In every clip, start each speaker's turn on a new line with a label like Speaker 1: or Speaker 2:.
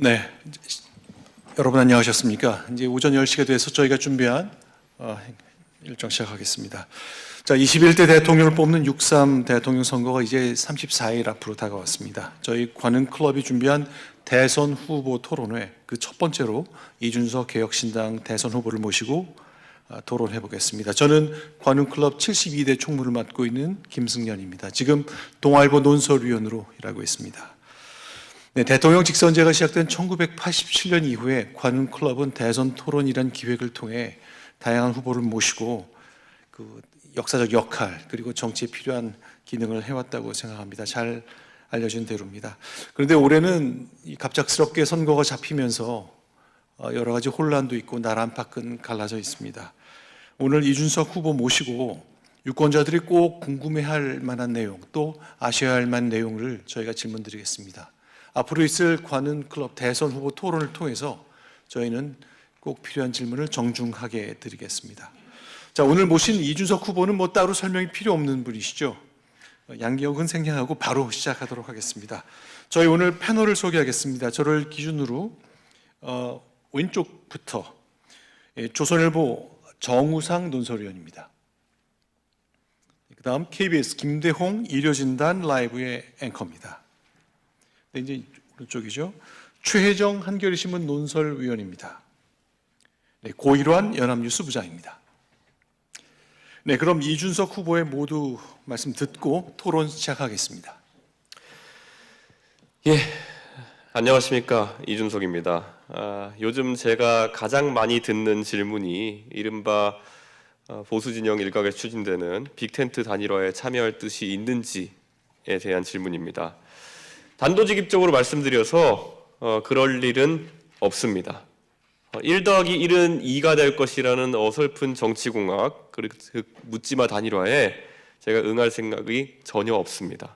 Speaker 1: 네, 여러분 안녕하셨습니까? 이제 오전 10시가 돼서 저희가 준비한 일정 시작하겠습니다. 자, 21대 대통령을 뽑는 6.3 대통령 선거가 이제 34일 앞으로 다가왔습니다. 저희 관훈클럽이 준비한 대선 후보 토론회 그 첫 번째로 이준석 개혁신당 대선 후보를 모시고 토론해 보겠습니다. 저는 관훈클럽 72대 총무를 맡고 있는 김승연입니다. 지금 동아일보 논설위원으로 일하고 있습니다. 네, 대통령 직선제가 시작된 1987년 이후에 관훈클럽은 대선 토론이라는 기획을 통해 다양한 후보를 모시고 그 역사적 역할 그리고 정치에 필요한 기능을 해왔다고 생각합니다. 잘 알려진 대로입니다. 그런데 올해는 갑작스럽게 선거가 잡히면서 여러 가지 혼란도 있고 나라 안팎은 갈라져 있습니다. 오늘 이준석 후보 모시고 유권자들이 꼭 궁금해할 만한 내용 또 아셔야 할 만한 내용을 저희가 질문드리겠습니다. 앞으로 있을 관훈클럽 대선 후보 토론을 통해서 저희는 꼭 필요한 질문을 정중하게 드리겠습니다. 자, 오늘 모신 이준석 후보는 뭐 따로 설명이 필요 없는 분이시죠. 양기혁은 생략하고 바로 시작하도록 하겠습니다. 저희 오늘 패널을 소개하겠습니다. 저를 기준으로 왼쪽부터 조선일보 정우상 논설위원입니다. 그 다음 KBS 김대홍 일요진단 라이브의 앵커입니다. 네, 이제 오른쪽이죠. 최혜정 한겨레신문 논설위원입니다. 네, 고일환 연합뉴스 부장입니다. 네, 그럼 이준석 후보의 모두 말씀 듣고 토론 시작하겠습니다.
Speaker 2: 예, 안녕하십니까, 이준석입니다. 요즘 제가 가장 많이 듣는 질문이 이른바 보수 진영 일각에 추진되는 빅텐트 단일화에 참여할 뜻이 있는지에 대한 질문입니다. 단도직입적으로 말씀드려서 그럴 일은 없습니다. 1 더하기 1은 2가 될 것이라는 어설픈 정치공학 그리고 그 묻지마 단일화에 제가 응할 생각이 전혀 없습니다.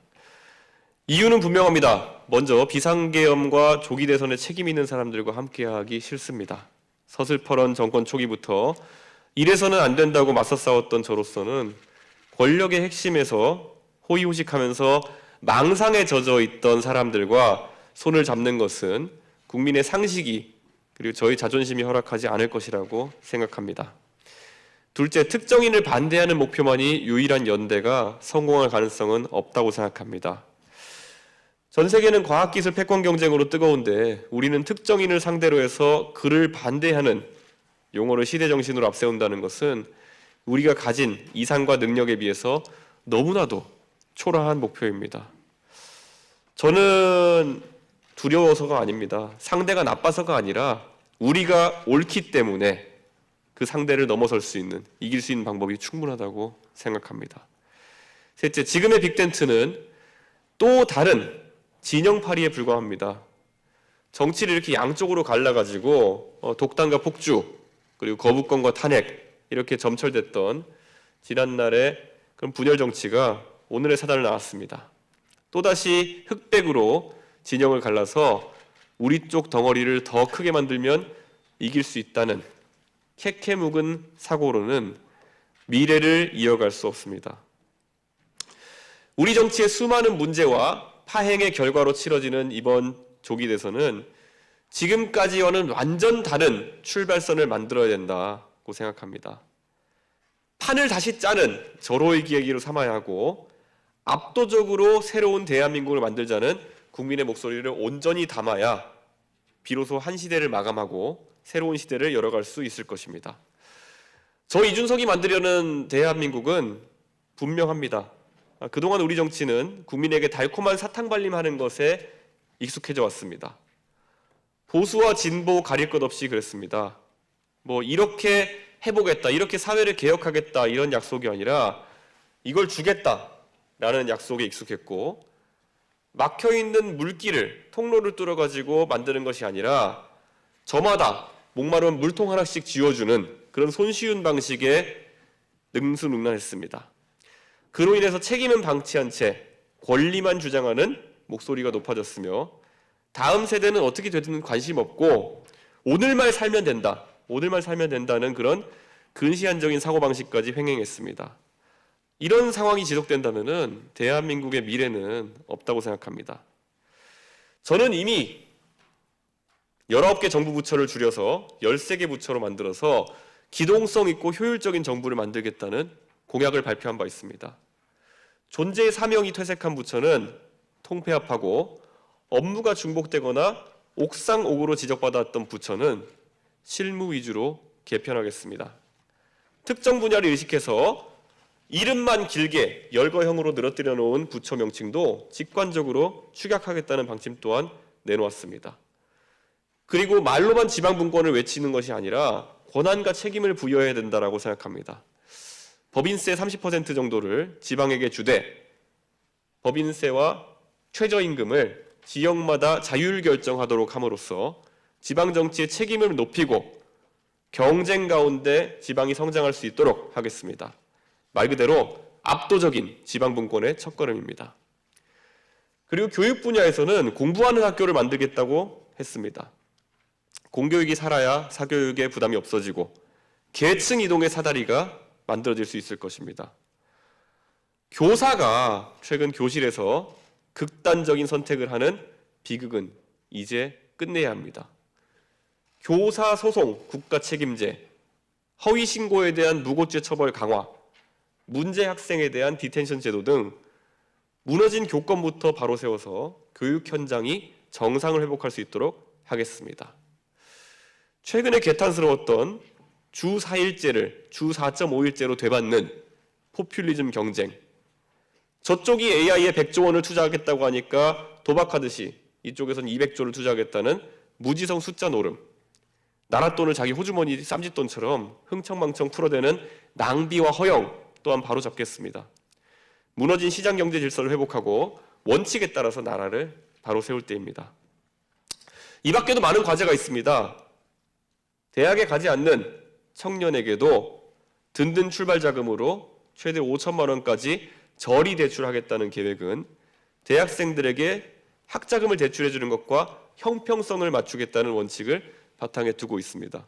Speaker 2: 이유는 분명합니다. 먼저 비상계엄과 조기 대선에 책임 있는 사람들과 함께하기 싫습니다. 서슬퍼런 정권 초기부터 이래서는 안 된다고 맞서 싸웠던 저로서는 권력의 핵심에서 호의호식하면서 망상에 젖어 있던 사람들과 손을 잡는 것은 국민의 상식이 그리고 저희 자존심이 허락하지 않을 것이라고 생각합니다. 둘째, 특정인을 반대하는 목표만이 유일한 연대가 성공할 가능성은 없다고 생각합니다. 전 세계는 과학기술 패권 경쟁으로 뜨거운데 우리는 특정인을 상대로 해서 그를 반대하는 용어를 시대정신으로 앞세운다는 것은 우리가 가진 이상과 능력에 비해서 너무나도 초라한 목표입니다. 저는 두려워서가 아닙니다. 상대가 나빠서가 아니라 우리가 옳기 때문에 그 상대를 넘어설 수 있는, 이길 수 있는 방법이 충분하다고 생각합니다. 셋째, 지금의 빅텐트는 또 다른 진영파리에 불과합니다. 정치를 이렇게 양쪽으로 갈라가지고 독단과 폭주 그리고 거부권과 탄핵 이렇게 점철됐던 지난날의 그런 분열 정치가 오늘의 사단을 나왔습니다. 또다시 흑백으로 진영을 갈라서 우리 쪽 덩어리를 더 크게 만들면 이길 수 있다는 캐캐 묵은 사고로는 미래를 이어갈 수 없습니다. 우리 정치의 수많은 문제와 파행의 결과로 치러지는 이번 조기 대선은 지금까지와는 완전 다른 출발선을 만들어야 된다고 생각합니다. 판을 다시 짜는 절호의 기회로 삼아야 하고 압도적으로 새로운 대한민국을 만들자는 국민의 목소리를 온전히 담아야 비로소 한 시대를 마감하고 새로운 시대를 열어갈 수 있을 것입니다. 저 이준석이 만들려는 대한민국은 분명합니다. 그동안 우리 정치는 국민에게 달콤한 사탕발림하는 것에 익숙해져 왔습니다. 보수와 진보 가릴 것 없이 그랬습니다. 뭐 이렇게 해보겠다, 이렇게 사회를 개혁하겠다 이런 약속이 아니라 이걸 주겠다라는 약속에 익숙했고 막혀있는 물길을, 통로를 뚫어가지고 만드는 것이 아니라 저마다 목마른 물통 하나씩 쥐어주는 그런 손쉬운 방식에 능수능란했습니다. 그로 인해서 책임은 방치한 채 권리만 주장하는 목소리가 높아졌으며 다음 세대는 어떻게 되든 관심 없고 오늘만 살면 된다, 오늘만 살면 된다는 그런 근시안적인 사고방식까지 횡행했습니다. 이런 상황이 지속된다면 대한민국의 미래는 없다고 생각합니다. 저는 이미 19개 정부 부처를 줄여서 13개 부처로 만들어서 기동성 있고 효율적인 정부를 만들겠다는 공약을 발표한 바 있습니다. 존재의 사명이 퇴색한 부처는 통폐합하고 업무가 중복되거나 옥상옥으로 지적받았던 부처는 실무 위주로 개편하겠습니다. 특정 분야를 의식해서 이름만 길게 열거형으로 늘어뜨려 놓은 부처 명칭도 직관적으로 축약하겠다는 방침 또한 내놓았습니다. 그리고 말로만 지방분권을 외치는 것이 아니라 권한과 책임을 부여해야 된다고 생각합니다. 법인세 30% 정도를 지방에게 주되 법인세와 최저임금을 지역마다 자율 결정하도록 함으로써 지방정치의 책임을 높이고 경쟁 가운데 지방이 성장할 수 있도록 하겠습니다. 말 그대로 압도적인 지방분권의 첫걸음입니다. 그리고 교육 분야에서는 공부하는 학교를 만들겠다고 했습니다. 공교육이 살아야 사교육의 부담이 없어지고 계층 이동의 사다리가 만들어질 수 있을 것입니다. 교사가 최근 교실에서 극단적인 선택을 하는 비극은 이제 끝내야 합니다. 교사 소송, 국가 책임제, 허위 신고에 대한 무고죄 처벌 강화, 문제 학생에 대한 디텐션 제도 등 무너진 교권부터 바로 세워서 교육 현장이 정상을 회복할 수 있도록 하겠습니다. 최근에 개탄스러웠던 주 4일제를 주 4.5일제로 되받는 포퓰리즘 경쟁. 저쪽이 AI에 100조 원을 투자하겠다고 하니까 도박하듯이 이쪽에서는 200조를 투자하겠다는 무지성 숫자 노름. 나라 돈을 자기 호주머니 쌈짓돈처럼 흥청망청 풀어대는 낭비와 허영 또한 바로 잡겠습니다. 무너진 시장 경제 질서를 회복하고 원칙에 따라서 나라를 바로 세울 때입니다. 이 밖에도 많은 과제가 있습니다. 대학에 가지 않는 청년에게도 든든 출발 자금으로 최대 5천만 원까지 저리 대출하겠다는 계획은 대학생들에게 학자금을 대출해 주는 것과 형평성을 맞추겠다는 원칙을 바탕에 두고 있습니다.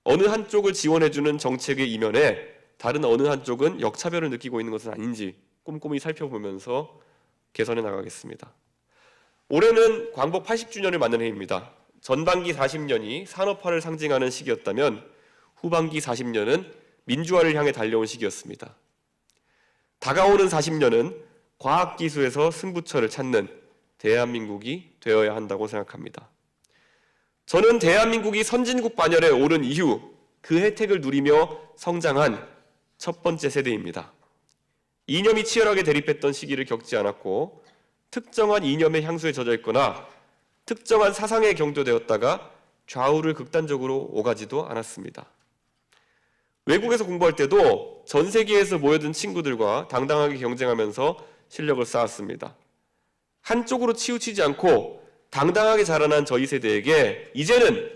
Speaker 2: 어느 한쪽을 지원해 주는 정책의 이면에 다른 어느 한쪽은 역차별을 느끼고 있는 것은 아닌지 꼼꼼히 살펴보면서 개선해 나가겠습니다. 올해는 광복 80주년을 맞는 해입니다. 전반기 40년이 산업화를 상징하는 시기였다면 후반기 40년은 민주화를 향해 달려온 시기였습니다. 다가오는 40년은 과학기술에서 승부처를 찾는 대한민국이 되어야 한다고 생각합니다. 저는 대한민국이 선진국 반열에 오른 이후 그 혜택을 누리며 성장한 첫 번째 세대입니다. 이념이 치열하게 대립했던 시기를 겪지 않았고 특정한 이념의 향수에 젖어 있거나 특정한 사상에 경도되었다가 좌우를 극단적으로 오가지도 않았습니다. 외국에서 공부할 때도 전 세계에서 모여든 친구들과 당당하게 경쟁하면서 실력을 쌓았습니다. 한쪽으로 치우치지 않고 당당하게 자라난 저희 세대에게 이제는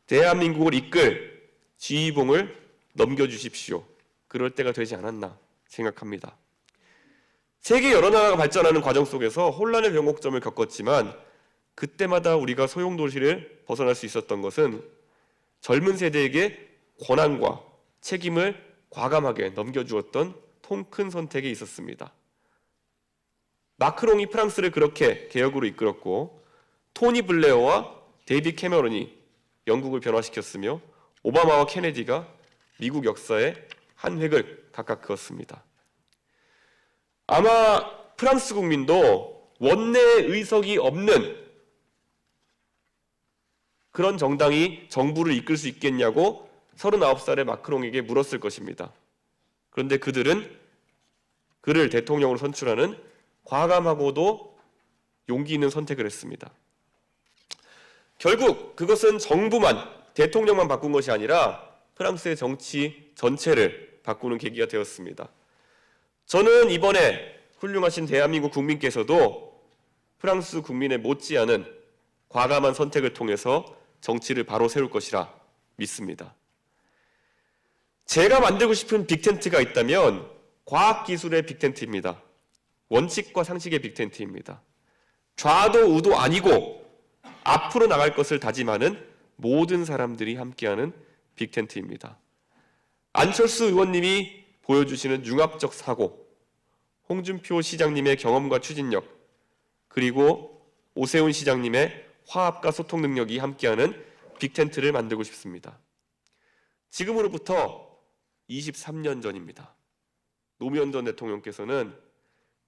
Speaker 2: 대한민국을 이끌 지휘봉을 넘겨주십시오. 그럴 때가 되지 않았나 생각합니다. 세계 여러 나라가 발전하는 과정 속에서 혼란의 변곡점을 겪었지만 그때마다 우리가 소용돌이를 벗어날 수 있었던 것은 젊은 세대에게 권한과 책임을 과감하게 넘겨주었던 통 큰 선택에 있었습니다. 마크롱이 프랑스를 그렇게 개혁으로 이끌었고 토니 블레어와 데이빗 캐머런이 영국을 변화시켰으며 오바마와 케네디가 미국 역사의 한 획을 각각 그었습니다. 아마 프랑스 국민도 원내 의석이 없는 그런 정당이 정부를 이끌 수 있겠냐고 39살의 마크롱에게 물었을 것입니다. 그런데 그들은 그를 대통령으로 선출하는 과감하고도 용기 있는 선택을 했습니다. 결국 그것은 정부만, 대통령만 바꾼 것이 아니라 프랑스의 정치 전체를 바꾸는 계기가 되었습니다. 저는 이번에 훌륭하신 대한민국 국민께서도 프랑스 국민의 못지않은 과감한 선택을 통해서 정치를 바로 세울 것이라 믿습니다. 제가 만들고 싶은 빅텐트가 있다면 과학기술의 빅텐트입니다. 원칙과 상식의 빅텐트입니다. 좌도 우도 아니고 앞으로 나갈 것을 다짐하는 모든 사람들이 함께하는 빅텐트입니다. 안철수 의원님이 보여주시는 융합적 사고, 홍준표 시장님의 경험과 추진력, 그리고 오세훈 시장님의 화합과 소통 능력이 함께하는 빅텐트를 만들고 싶습니다. 지금으로부터 23년 전입니다. 노무현 전 대통령께서는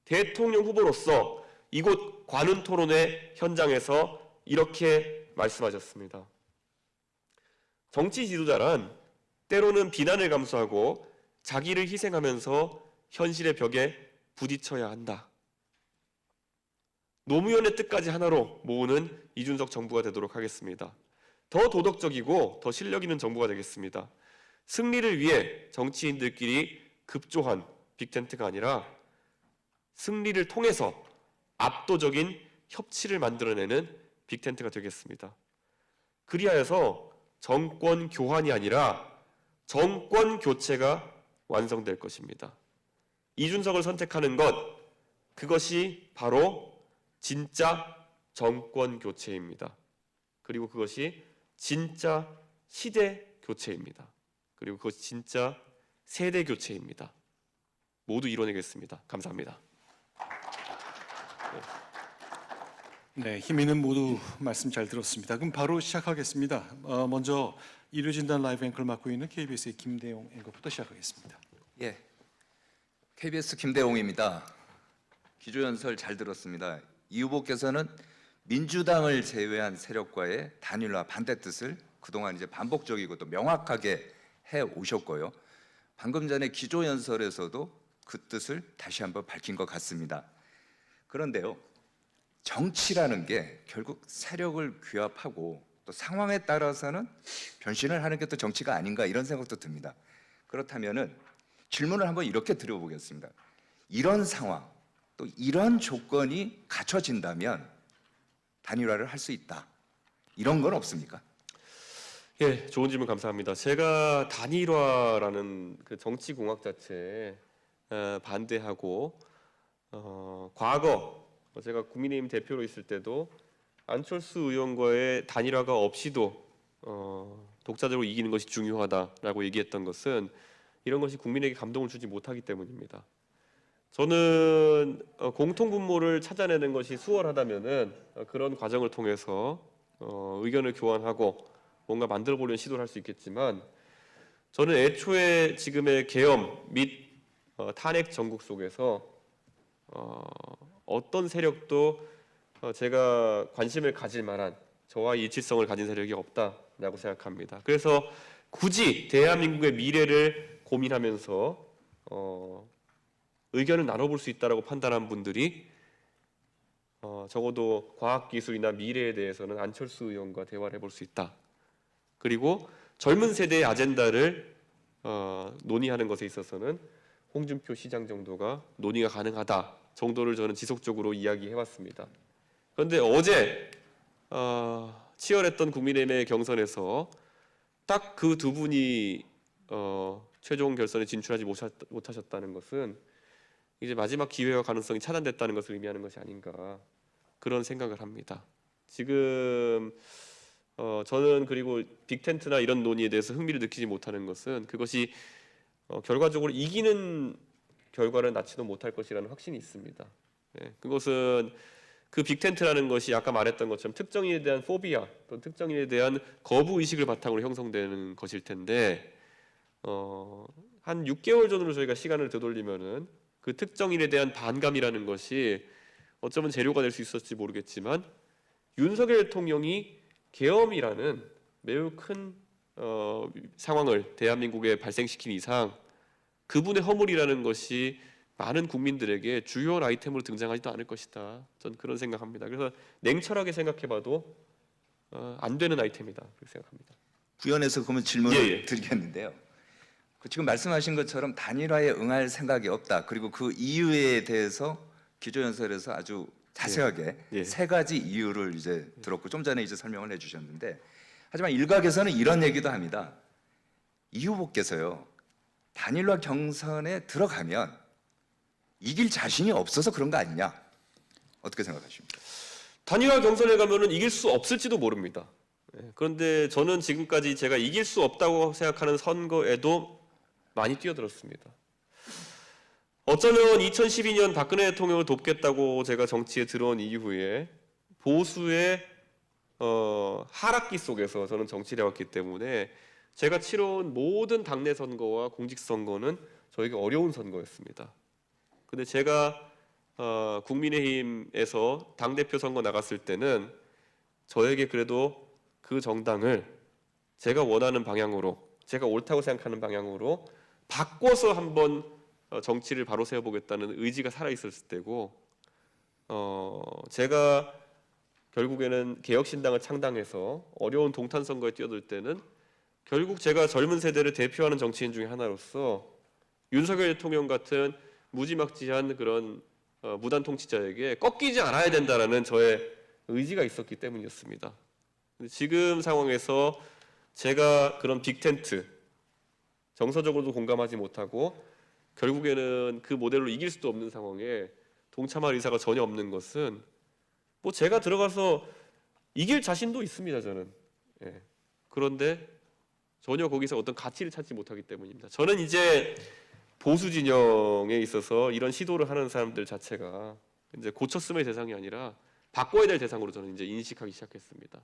Speaker 2: 대통령 후보로서 이곳 관훈토론회 현장에서 이렇게 말씀하셨습니다. 정치 지도자란 때로는 비난을 감수하고 자기를 희생하면서 현실의 벽에 부딪혀야 한다. 노무현의 뜻까지 하나로 모으는 이준석 정부가 되도록 하겠습니다. 더 도덕적이고 더 실력 있는 정부가 되겠습니다. 승리를 위해 정치인들끼리 급조한 빅텐트가 아니라 승리를 통해서 압도적인 협치를 만들어내는 빅텐트가 되겠습니다. 그리하여서 정권 교환이 아니라 정권 교체가 완성될 것입니다. 이준석을 선택하는 것, 그것이 바로 진짜 정권 교체입니다. 그리고 그것이 진짜 시대 교체입니다. 그리고 그것이 진짜 세대 교체입니다. 모두 이뤄내겠습니다. 감사합니다.
Speaker 1: 네, 힘 있는 모두 말씀 잘 들었습니다. 그럼 바로 시작하겠습니다. 먼저 일요진단 라이브 앵커를 맡고 있는 KBS의 김대용 앵커부터 시작하겠습니다.
Speaker 3: 예, KBS 김대용입니다. 기조연설 잘 들었습니다. 이 후보께서는 민주당을 제외한 세력과의 단일화 반대 뜻을 그동안 이제 반복적이고 또 명확하게 해 오셨고요. 방금 전에 기조연설에서도 그 뜻을 다시 한번 밝힌 것 같습니다. 그런데요, 정치라는 게 결국 세력을 규합하고 또 상황에 따라서는 변신을 하는 게 또 정치가 아닌가 이런 생각도 듭니다. 그렇다면은 질문을 한번 이렇게 드려보겠습니다. 이런 상황, 또 이런 조건이 갖춰진다면 단일화를 할 수 있다. 이런 건 없습니까?
Speaker 2: 예, 좋은 질문 감사합니다. 제가 단일화라는 그 정치공학 자체에 반대하고 과거 제가 국민의힘 대표로 있을 때도 안철수 의원과의 단일화가 없이도 독자적으로 이기는 것이 중요하다라고 얘기했던 것은 이런 것이 국민에게 감동을 주지 못하기 때문입니다. 저는 공통분모를 찾아내는 것이 수월하다면은 그런 과정을 통해서 의견을 교환하고 뭔가 만들어 보려는 시도를 할 수 있겠지만 저는 애초에 지금의 계엄 및 탄핵 전국 속에서 어떤 세력도 제가 관심을 가질 만한 저와 일치성을 가진 세력이 없다라고 생각합니다. 그래서 굳이 대한민국의 미래를 고민하면서 의견을 나눠볼 수 있다라고 판단한 분들이 적어도 과학기술이나 미래에 대해서는 안철수 의원과 대화를 해볼 수 있다. 그리고 젊은 세대의 아젠다를 논의하는 것에 있어서는 홍준표 시장 정도가 논의가 가능하다 정도를 저는 지속적으로 이야기해왔습니다. 그런데 어제 치열했던 국민의힘의 경선에서 딱 그 두 분이 최종 결선에 진출하지 못하셨다는 것은 이제 마지막 기회와 가능성이 차단됐다는 것을 의미하는 것이 아닌가 그런 생각을 합니다. 지금 저는 그리고 빅텐트나 이런 논의에 대해서 흥미를 느끼지 못하는 것은 그것이 결과적으로 이기는 결과를 낳지도 못할 것이라는 확신이 있습니다. 예, 그것은 그 빅텐트라는 것이 아까 말했던 것처럼 특정인에 대한 포비아 또는 특정인에 대한 거부 의식을 바탕으로 형성되는 것일 텐데 한 6개월 전으로 저희가 시간을 되돌리면은 그 특정인에 대한 반감이라는 것이 어쩌면 재료가 될 수 있었을지 모르겠지만 윤석열 대통령이 계엄이라는 매우 큰 상황을 대한민국에 발생시킨 이상 그분의 허물이라는 것이 많은 국민들에게 주요한 아이템으로 등장하지도 않을 것이다. 전 그런 생각합니다. 그래서 냉철하게 생각해봐도 안 되는 아이템이다. 그렇게 생각합니다.
Speaker 3: 구현해서 그러면 질문을 드리겠는데요. 지금 말씀하신 것처럼 단일화에 응할 생각이 없다. 그리고 그 이유에 대해서 기조연설에서 아주 자세하게 세 가지 이유를 이제 들었고 좀 전에 이제 설명을 해주셨는데 하지만 일각에서는 이런 얘기도 합니다. 이 후보께서요 단일화 경선에 들어가면 이길 자신이 없어서 그런 거 아니냐? 어떻게 생각하십니까?
Speaker 2: 단일화 경선에 가면은 이길 수 없을지도 모릅니다. 그런데 저는 지금까지 제가 이길 수 없다고 생각하는 선거에도 많이 뛰어들었습니다. 어쩌면 2012년 박근혜 대통령을 돕겠다고 제가 정치에 들어온 이후에 보수의 하락기 속에서 저는 정치를 해왔기 때문에 제가 치러온 모든 당내 선거와 공직선거는 저에게 어려운 선거였습니다. 근데 제가 국민의힘에서 당대표 선거 나갔을 때는 저에게 그래도 그 정당을 제가 원하는 방향으로, 제가 옳다고 생각하는 방향으로 바꿔서 한번 정치를 바로 세워보겠다는 의지가 살아있었을 때고, 제가 결국에는 개혁신당을 창당해서 어려운 동탄 선거에 뛰어들 때는 결국 제가 젊은 세대를 대표하는 정치인 중에 하나로서 윤석열 대통령 같은 무지막지한 그런 무단 통치자에게 꺾이지 않아야 된다라는 저의 의지가 있었기 때문이었습니다. 근데 지금 상황에서 제가 그런 빅텐트, 정서적으로도 공감하지 못하고 결국에는 그 모델로 이길 수도 없는 상황에 동참할 의사가 전혀 없는 것은 뭐 제가 들어가서 이길 자신도 있습니다, 저는. 예. 그런데 전혀 거기서 어떤 가치를 찾지 못하기 때문입니다. 저는 이제 보수 진영에 있어서 이런 시도를 하는 사람들 자체가 이제 고쳤음의 대상이 아니라 바꿔야 될 대상으로 저는 이제 인식하기 시작했습니다.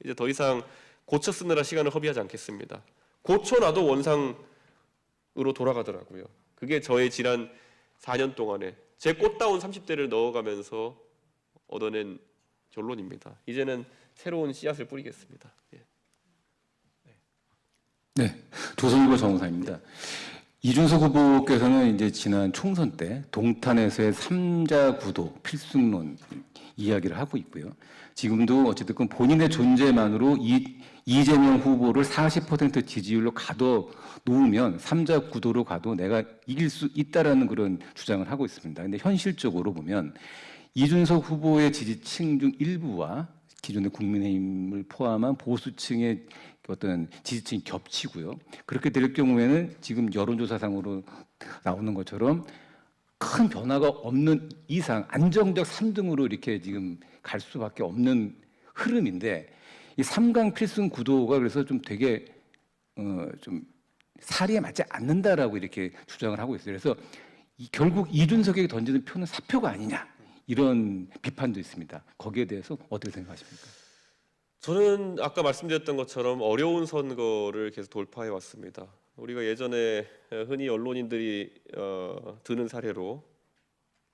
Speaker 2: 이제 더 이상 고쳐 쓰느라 시간을 허비하지 않겠습니다. 고쳐놔도 원상으로 돌아가더라고요. 그게 저의 지난 4년 동안에 제 꽃다운 30대를 넣어가면서 얻어낸 결론입니다. 이제는 새로운 씨앗을 뿌리겠습니다. 예.
Speaker 4: 네, 조선일보 정우사입니다. 이준석 후보께서는 이제 지난 총선 때 동탄에서의 3자 구도 필승론 이야기를 하고 있고요. 지금도 어쨌든 본인의 존재만으로 이재명 후보를 40% 지지율로 가둬 놓으면 3자 구도로 가도 내가 이길 수 있다라는 그런 주장을 하고 있습니다. 근데 현실적으로 보면 이준석 후보의 지지층 중 일부와 기존의 국민의힘을 포함한 보수층의 어떤 지지층이 겹치고요. 그렇게 될 경우에는 지금 여론조사상으로 나오는 것처럼 큰 변화가 없는 이상 안정적 3등으로 이렇게 지금 갈 수밖에 없는 흐름인데 이 3강 필승 구도가 그래서 좀 되게 좀 사리에 맞지 않는다라고 이렇게 주장을 하고 있어요. 그래서 결국 이준석에게 던지는 표는 사표가 아니냐 이런 비판도 있습니다. 거기에 대해서 어떻게 생각하십니까?
Speaker 2: 저는 아까 말씀드렸던 것처럼 어려운 선거를 계속 돌파해 왔습니다. 우리가 예전에 흔히 언론인들이 드는 사례로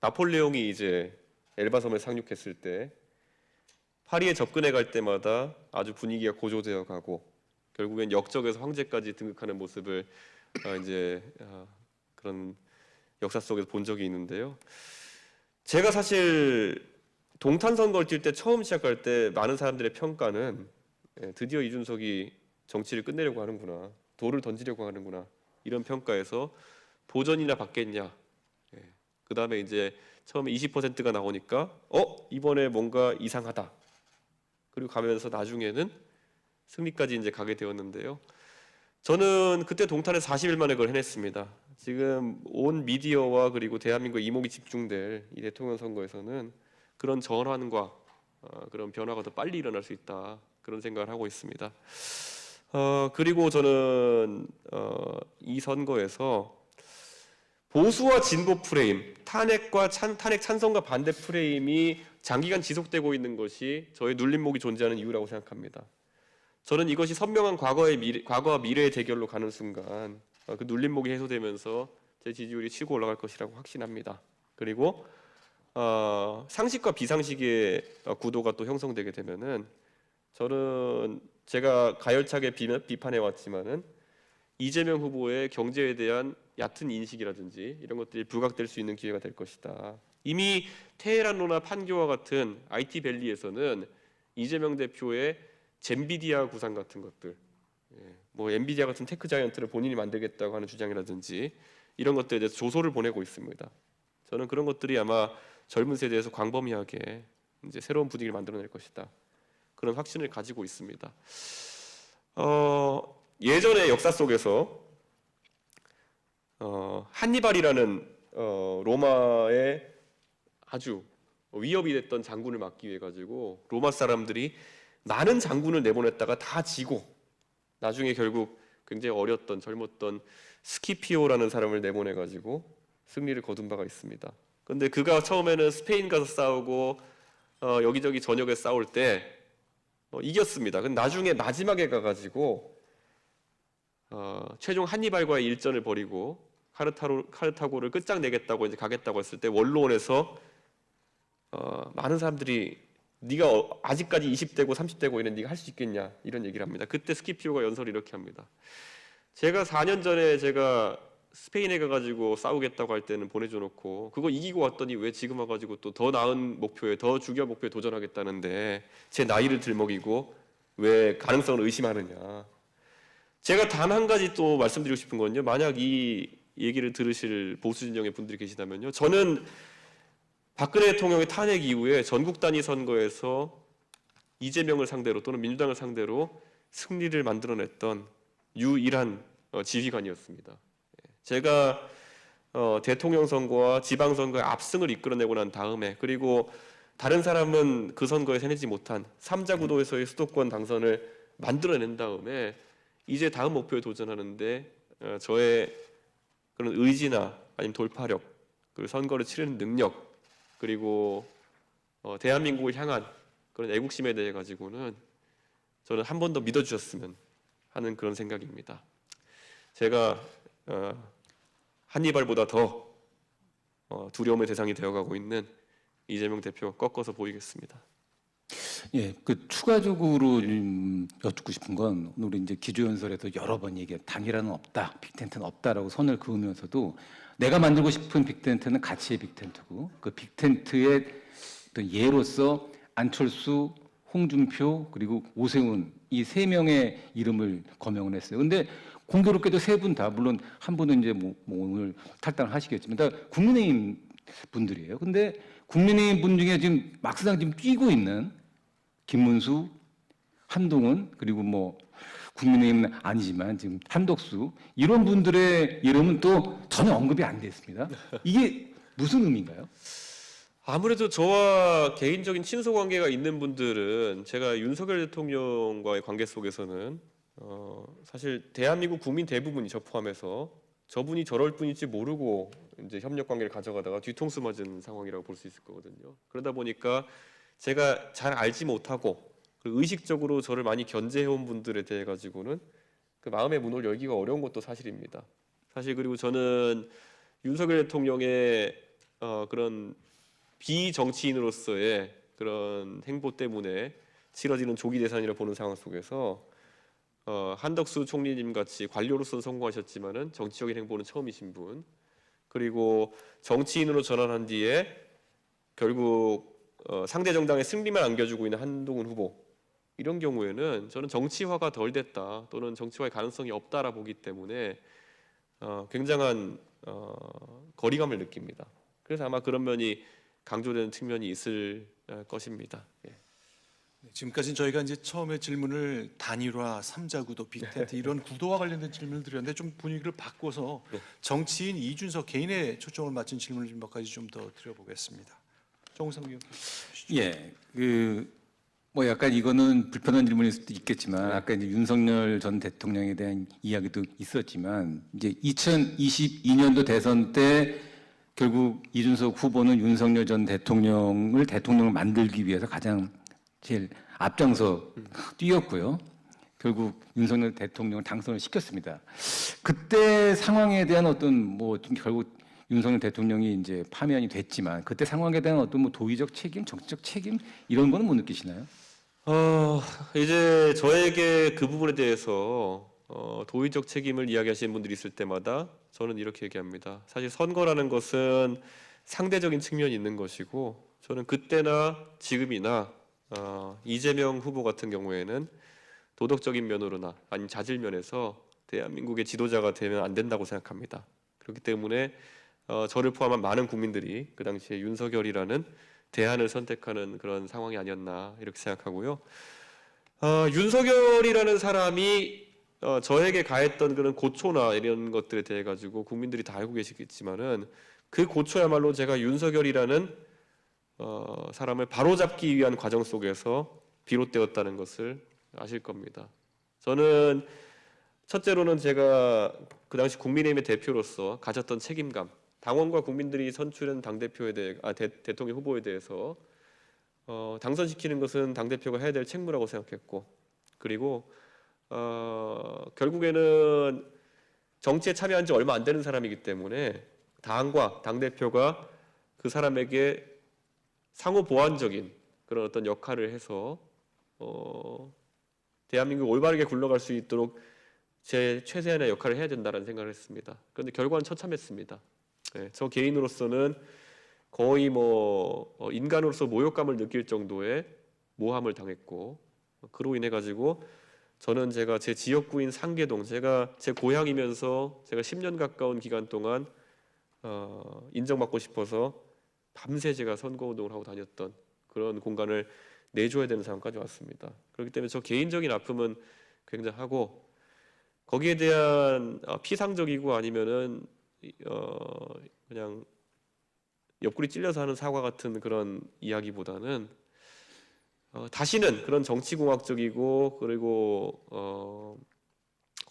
Speaker 2: 나폴레옹이 이제 엘바섬에 상륙했을 때 파리에 접근해 갈 때마다 아주 분위기가 고조되어 가고 결국엔 역적에서 황제까지 등극하는 모습을 그런 역사 속에서 본 적이 있는데요. 제가 사실 동탄 선거를 뛸 때 처음 시작할 때 많은 사람들의 평가는 드디어 이준석이 정치를 끝내려고 하는구나, 돌을 던지려고 하는구나 이런 평가에서 보전이나 받겠냐. 그 다음에 이제 처음에 20%가 나오니까 이번에 뭔가 이상하다. 그리고 가면서 나중에는 승리까지 이제 가게 되었는데요. 저는 그때 동탄에 40일 만에 그걸 해냈습니다. 지금 온 미디어와 그리고 대한민국 이목이 집중될 이 대통령 선거에서는 그런 전환과 그런 변화가 더 빨리 일어날 수 있다 그런 생각을 하고 있습니다. 그리고 저는 이 선거에서 보수와 진보 프레임, 탄핵 찬성과 반대 프레임이 장기간 지속되고 있는 것이 저의 눌림목이 존재하는 이유라고 생각합니다. 저는 이것이 선명한 과거와 미래의 대결로 가는 순간 그 눌림목이 해소되면서 제 지지율이 치고 올라갈 것이라고 확신합니다. 그리고 상식과 비상식의 구도가 또 형성되게 되면은 저는 제가 가열차게 비판해 왔지만은 이재명 후보의 경제에 대한 얕은 인식이라든지 이런 것들이 부각될 수 있는 기회가 될 것이다. 이미 테헤란로나 판교와 같은 IT 밸리에서는 이재명 대표의 젠비디아 구상 같은 것들, 뭐 엔비디아 같은 테크 자이언트를 본인이 만들겠다고 하는 주장이라든지 이런 것들에 대해서 조소를 보내고 있습니다. 저는 그런 것들이 아마 젊은 세대에서 광범위하게 이제 새로운 분위기를 만들어낼 것이다. 그런 확신을 가지고 있습니다. 예전의 역사 속에서 한니발이라는 로마의 아주 위협이 됐던 장군을 막기 위해 가지고 로마 사람들이 많은 장군을 내보냈다가 다 지고 나중에 결국 굉장히 어렸던 젊었던 스키피오라는 사람을 내보내 가지고 승리를 거둔 바가 있습니다. 근데 그가 처음에는 스페인 가서 싸우고 여기저기 전역에 싸울 때 이겼습니다. 근데 나중에 마지막에 가가지고 최종 한니발과의 일전을 벌이고 카르타고를 끝장내겠다고 이제 가겠다고 했을 때 원로원에서 많은 사람들이 네가 아직까지 20대고 30대고 이런 네가 할 수 있겠냐 이런 얘기를 합니다. 그때 스키피오가 연설을 이렇게 합니다. 제가 4년 전에 제가 스페인에 가가지고 싸우겠다고 할 때는 보내줘 놓고 그거 이기고 왔더니 왜 지금 와가지고 또 더 나은 목표에 더 중요한 목표에 도전하겠다는데 제 나이를 들먹이고 왜 가능성을 의심하느냐. 제가 단 한 가지 또 말씀드리고 싶은 건요. 만약 이 얘기를 들으실 보수 진영의 분들이 계시다면요. 저는 박근혜 대통령의 탄핵 이후에 전국 단위 선거에서 이재명을 상대로 또는 민주당을 상대로 승리를 만들어냈던 유일한 지휘관이었습니다. 제가 대통령 선거와 지방 선거의 압승을 이끌어내고 난 다음에 그리고 다른 사람은 그 선거에 해내지 못한 3자 구도에서의 수도권 당선을 만들어낸 다음에 이제 다음 목표에 도전하는데 저의 그런 의지나 아니면 돌파력, 그 선거를 치르는 능력 그리고 대한민국을 향한 그런 애국심에 대해 가지고는 저는 한 번 더 믿어주셨으면 하는 그런 생각입니다. 제가 한니발보다 더 두려움의 대상이 되어가고 있는 이재명 대표 꺾어서 보이겠습니다.
Speaker 4: 예, 그 추가적으로 좀 여쭙고 싶은 건 오늘 이제 기조연설에서 여러 번 얘기한 단일화는 없다, 빅텐트는 없다라고 선을 그으면서도 내가 만들고 싶은 빅텐트는 가치의 빅텐트고 그 빅텐트의 어떤 예로서 안철수, 홍준표 그리고 오세훈 이 세 명의 이름을 거명을 했어요. 근데 공교롭게도 세 분 다 물론 한 분은 이제 뭐 오늘 탈당을 하시겠지만 다 국민의힘 분들이에요. 근데 국민의힘 분 중에 지금 막상 지금 뛰고 있는 김문수, 한동훈 그리고 뭐 국민의힘은 아니지만 지금 한덕수 이런 분들의 이름은 또 전혀 언급이 안 됐습니다. 이게 무슨 의미인가요?
Speaker 2: 아무래도 저와 개인적인 친소 관계가 있는 분들은 제가 윤석열 대통령과의 관계 속에서는 사실 대한민국 국민 대부분이 저 포함해서 저분이 저럴 분일지 모르고 이제 협력 관계를 가져가다가 뒤통수 맞은 상황이라고 볼 수 있을 거거든요. 그러다 보니까 제가 잘 알지 못하고 의식적으로 저를 많이 견제해온 분들에 대해 가지고는 그 마음의 문을 열기가 어려운 것도 사실입니다. 사실 그리고 저는 윤석열 대통령의 그런 비정치인으로서의 그런 행보 때문에 치러지는 조기 대선이라 보는 상황 속에서 한덕수 총리님 같이 관료로서는 성공하셨지만은 정치적인 행보는 처음이신 분 그리고 정치인으로 전환한 뒤에 결국 상대 정당의 승리만 안겨주고 있는 한동훈 후보 이런 경우에는 저는 정치화가 덜 됐다 또는 정치화의 가능성이 없다라 보기 때문에 굉장한 거리감을 느낍니다. 그래서 아마 그런 면이 강조되는 측면이 있을 것입니다. 예.
Speaker 1: 지금까지는 저희가 이제 처음에 질문을 단일화, 삼자구도, 빅텐트 이런 구도와 관련된 질문을 드렸는데 좀 분위기를 바꿔서 정치인 이준석 개인의 초점을 맞춘 질문을 좀 몇 가지 좀 더 드려보겠습니다. 정우성 위원.
Speaker 4: 예, 뭐 약간 이거는 불편한 질문일 수도 있겠지만 아까 이제 윤석열 전 대통령에 대한 이야기도 있었지만 이제 2022년도 대선 때 결국 이준석 후보는 윤석열 전 대통령을 만들기 위해서 가장 제일 앞장서 뛰었고요. 결국 윤석열 대통령을 당선을 시켰습니다. 그때 상황에 대한 어떤 뭐 좀 결국 윤석열 대통령이 이제 파면이 됐지만 그때 상황에 대한 어떤 뭐 도의적 책임, 정치적 책임 이런 거는 못 느끼시나요?
Speaker 2: 이제 저에게 그 부분에 대해서 도의적 책임을 이야기하시는 분들이 있을 때마다 저는 이렇게 얘기합니다. 사실 선거라는 것은 상대적인 측면이 있는 것이고 저는 그때나 지금이나 이재명 후보 같은 경우에는 도덕적인 면으로나 아니면 자질 면에서 대한민국의 지도자가 되면 안 된다고 생각합니다. 그렇기 때문에 저를 포함한 많은 국민들이 그 당시에 윤석열이라는 대안을 선택하는 그런 상황이 아니었나 이렇게 생각하고요. 윤석열이라는 사람이 저에게 가했던 그런 고초나 이런 것들에 대해 가지고 국민들이 다 알고 계시겠지만은 그 고초야말로 제가 윤석열이라는 사람을 바로잡기 위한 과정 속에서 비롯되었다는 것을 아실 겁니다. 저는 첫째로는 제가 그 당시 국민의힘의 대표로서 가졌던 책임감, 당원과 국민들이 선출한 당대표에 대해 대통령 후보에 대해서 당선시키는 것은 당 대표가 해야 될 책무라고 생각했고, 그리고 결국에는 정치에 참여한 지 얼마 안 되는 사람이기 때문에 당과 당 대표가 그 사람에게 상호 보완적인 그런 어떤 역할을 해서 대한민국 올바르게 굴러갈 수 있도록 제 최대한의 역할을 해야 된다는 생각을 했습니다. 그런데 결과는 처참했습니다. 저 개인으로서는 거의 인간으로서 모욕감을 느낄 정도의 모함을 당했고, 그로 인해 가지고 저는 제가 제 지역구인 상계동, 제가 제 고향이면서 제가 10년 가까운 기간 동안 인정받고 싶어서 밤새 제가 선거운동을 하고 다녔던 그런 공간을 내줘야 되는 상황까지 왔습니다. 그렇기 때문에 저 개인적인 아픔은 굉장하고, 거기에 대한 피상적이고 아니면은 그냥 옆구리 찔려서 하는 사과 같은 그런 이야기보다는 다시는 그런 정치공학적이고 그리고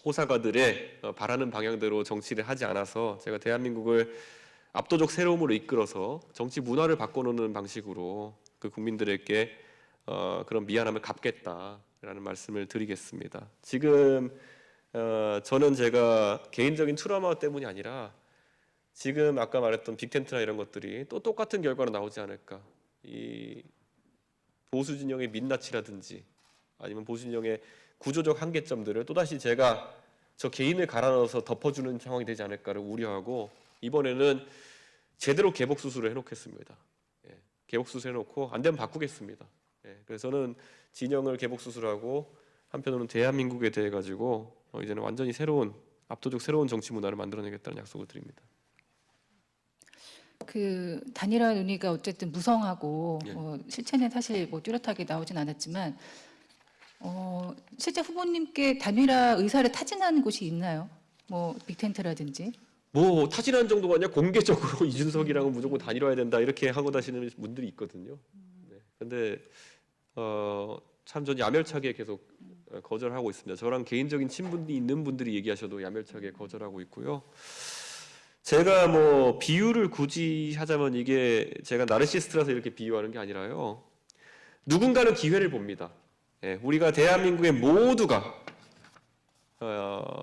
Speaker 2: 호사가들의 바라는 방향대로 정치를 하지 않아서 제가 대한민국을 압도적 새로움으로 이끌어서 정치 문화를 바꿔놓는 방식으로 그 국민들에게 그런 미안함을 갚겠다라는 말씀을 드리겠습니다. 지금 저는 제가 개인적인 트라우마 때문이 아니라 지금 아까 말했던 빅텐트나 이런 것들이 또 똑같은 결과로 나오지 않을까. 이 보수 진영의 민낯이라든지 아니면 보수 진영의 구조적 한계점들을 또다시 제가 저 개인을 갈아 넣어서 덮어주는 상황이 되지 않을까를 우려하고, 이번에는 제대로 개복 수술을 해놓겠습니다. 개복 수술 해놓고 안 되면 바꾸겠습니다. 그래서 저는 진영을 개복 수술하고 한편으로는 대한민국에 대해 가지고 이제는 완전히 새로운 압도적 새로운 정치 문화를 만들어내겠다는 약속을 드립니다.
Speaker 5: 그 단일화 논의가 어쨌든 무성하고
Speaker 2: 예.
Speaker 5: 실체는 사실 뚜렷하게 나오진 않았지만 실제 후보님께 단일화 의사를 타진하는 곳이 있나요? 빅텐트라든지.
Speaker 2: 타진한 정도가 아니라 공개적으로 이준석이랑은 무조건 단일화해야 된다 이렇게 하고 다시는 분들이 있거든요. 그런데 참 전 야멸차게 계속 거절하고 있습니다. 저랑 개인적인 친분이 있는 분들이 얘기하셔도 야멸차게 거절하고 있고요. 제가 비유를 굳이 하자면 이게 제가 나르시스트라서 이렇게 비유하는 게 아니라요. 누군가는 기회를 봅니다. 우리가 대한민국의 모두가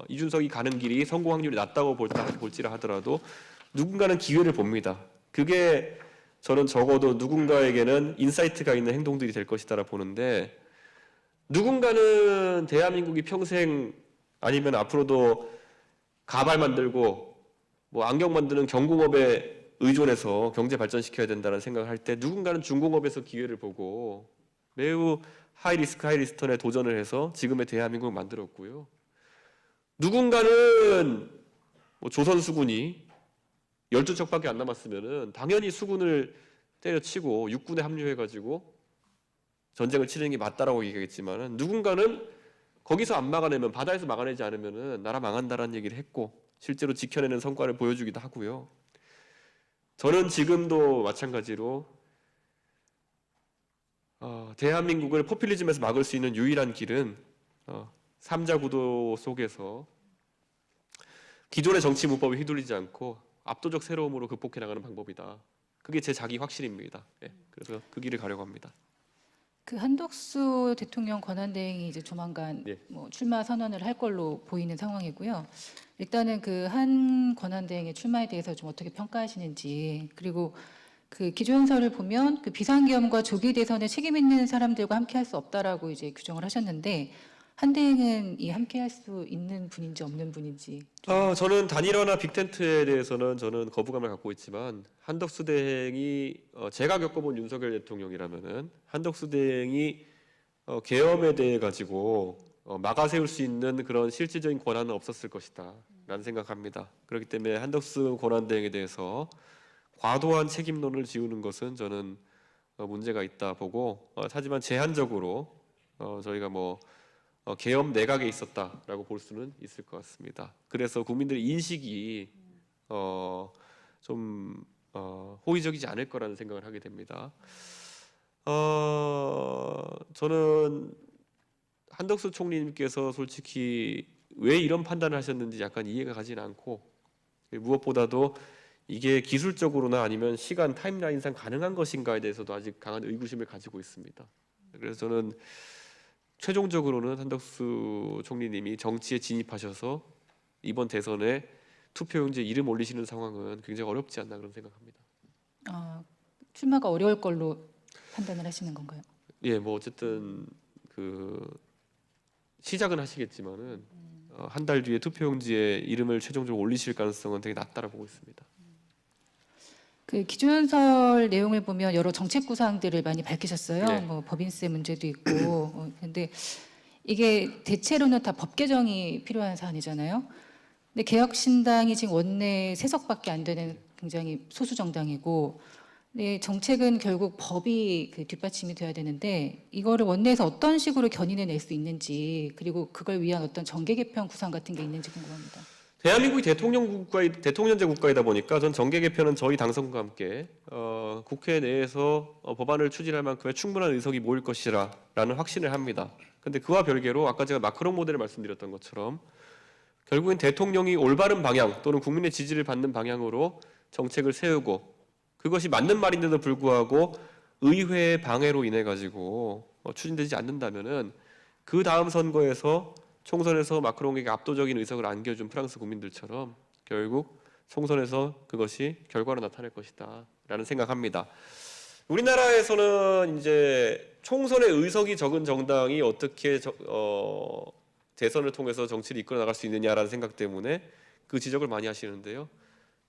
Speaker 2: 이준석이 가는 길이 성공 확률이 낮다고 볼지라 하더라도 누군가는 기회를 봅니다. 그게 저는 적어도 누군가에게는 인사이트가 있는 행동들이 될 것이다라 보는데, 누군가는 대한민국이 평생 아니면 앞으로도 가발 만들고 안경 만드는 경공업에 의존해서 경제 발전시켜야 된다는 생각을 할 때, 누군가는 중공업에서 기회를 보고 매우 하이리스크 하이리스턴에 도전을 해서 지금의 대한민국을 만들었고요. 누군가는 조선 수군이 12척밖에 안 남았으면은 당연히 수군을 때려치고 육군에 합류해가지고 전쟁을 치르는 게 맞다라고 얘기하겠지만은, 누군가는 거기서 안 막아내면, 바다에서 막아내지 않으면은 나라 망한다라는 얘기를 했고 실제로 지켜내는 성과를 보여주기도 하고요. 저는 지금도 마찬가지로 대한민국을 포퓰리즘에서 막을 수 있는 유일한 길은 삼자 구도 속에서 기존의 정치 문법에 휘둘리지 않고 압도적 새로움으로 극복해 나가는 방법이다. 그게 제 자기 확신입니다. 그래서 그 길을 가려고 합니다.
Speaker 5: 그 한덕수 대통령 권한대행이 이제 조만간
Speaker 2: 예.
Speaker 5: 출마 선언을 할 걸로 보이는 상황이고요. 일단은 그 한 권한대행의 출마에 대해서 좀 어떻게 평가하시는지, 그리고 그 기조연설을 보면 그 비상계엄과 조기 대선에 책임 있는 사람들과 함께할 수 없다라고 이제 규정을 하셨는데, 한 대행은 이 함께할 수 있는 분인지 없는 분인지.
Speaker 2: 저는 단일화나 빅텐트에 대해서는 저는 거부감을 갖고 있지만, 한덕수 대행이 제가 겪어본 윤석열 대통령이라면은 한덕수 대행이 계엄에 대해 가지고 막아세울 수 있는 그런 실질적인 권한은 없었을 것이다라는 생각합니다. 그렇기 때문에 한덕수 권한대행에 대해서 과도한 책임론을 지우는 것은 저는 문제가 있다 보고, 하지만 제한적으로 저희가 계엄 내각에 있었다라고 볼 수는 있을 것 같습니다. 그래서 국민들의 인식이 좀 호의적이지 않을 거라는 생각을 하게 됩니다. 저는 한덕수 총리님께서 솔직히 왜 이런 판단을 하셨는지 약간 이해가 가지는 않고, 무엇보다도 이게 기술적으로나 아니면 시간 타임라인상 가능한 것인가에 대해서도 아직 강한 의구심을 가지고 있습니다. 그래서 저는 최종적으로는 한덕수 총리님이 정치에 진입하셔서 이번 대선에 투표용지에 이름 올리시는 상황은 굉장히 어렵지 않나 그런 생각합니다.
Speaker 5: 출마가 어려울 걸로 판단을 하시는 건가요?
Speaker 2: 예, 뭐 어쨌든 그 시작은 하시겠지만은 한 달 뒤에 투표용지에 이름을 최종적으로 올리실 가능성은 되게 낮다라고 보고 있습니다.
Speaker 5: 그 기조연설 내용을 보면 여러 정책 구상들을 많이 밝히셨어요.
Speaker 2: 네.
Speaker 5: 뭐 법인세 문제도 있고. 근데 이게 대체로는 다 법 개정이 필요한 사안이잖아요. 근데 개혁신당이 지금 원내 3석밖에 안 되는 굉장히 소수 정당이고, 네, 정책은 결국 법이 그 뒷받침이 돼야 되는데 이거를 원내에서 어떤 식으로 견인해 낼 수 있는지, 그리고 그걸 위한 어떤 정계 개편 구상 같은 게 있는지 궁금합니다.
Speaker 2: 대한민국이 대통령제 국가이다 보니까 전 정계 개편은 저희 당선과 함께 국회 내에서 법안을 추진할 만큼의 충분한 의석이 모일 것이라는 확신을 합니다. 근데 그와 별개로 아까 제가 마크롱 모델을 말씀드렸던 것처럼 결국엔 대통령이 올바른 방향 또는 국민의 지지를 받는 방향으로 정책을 세우고 그것이 맞는 말인데도 불구하고 의회의 방해로 인해 가지고 추진되지 않는다면은 그 다음 선거에서 총선에서 마크롱에게 압도적인 의석을 안겨준 프랑스 국민들처럼 결국 총선에서 그것이 결과로 나타날 것이다라는 생각합니다. 우리나라에서는 이제 총선에 의석이 적은 정당이 어떻게 대선을 통해서 정치를 이끌어 나갈 수 있느냐라는 생각 때문에 그 지적을 많이 하시는데요.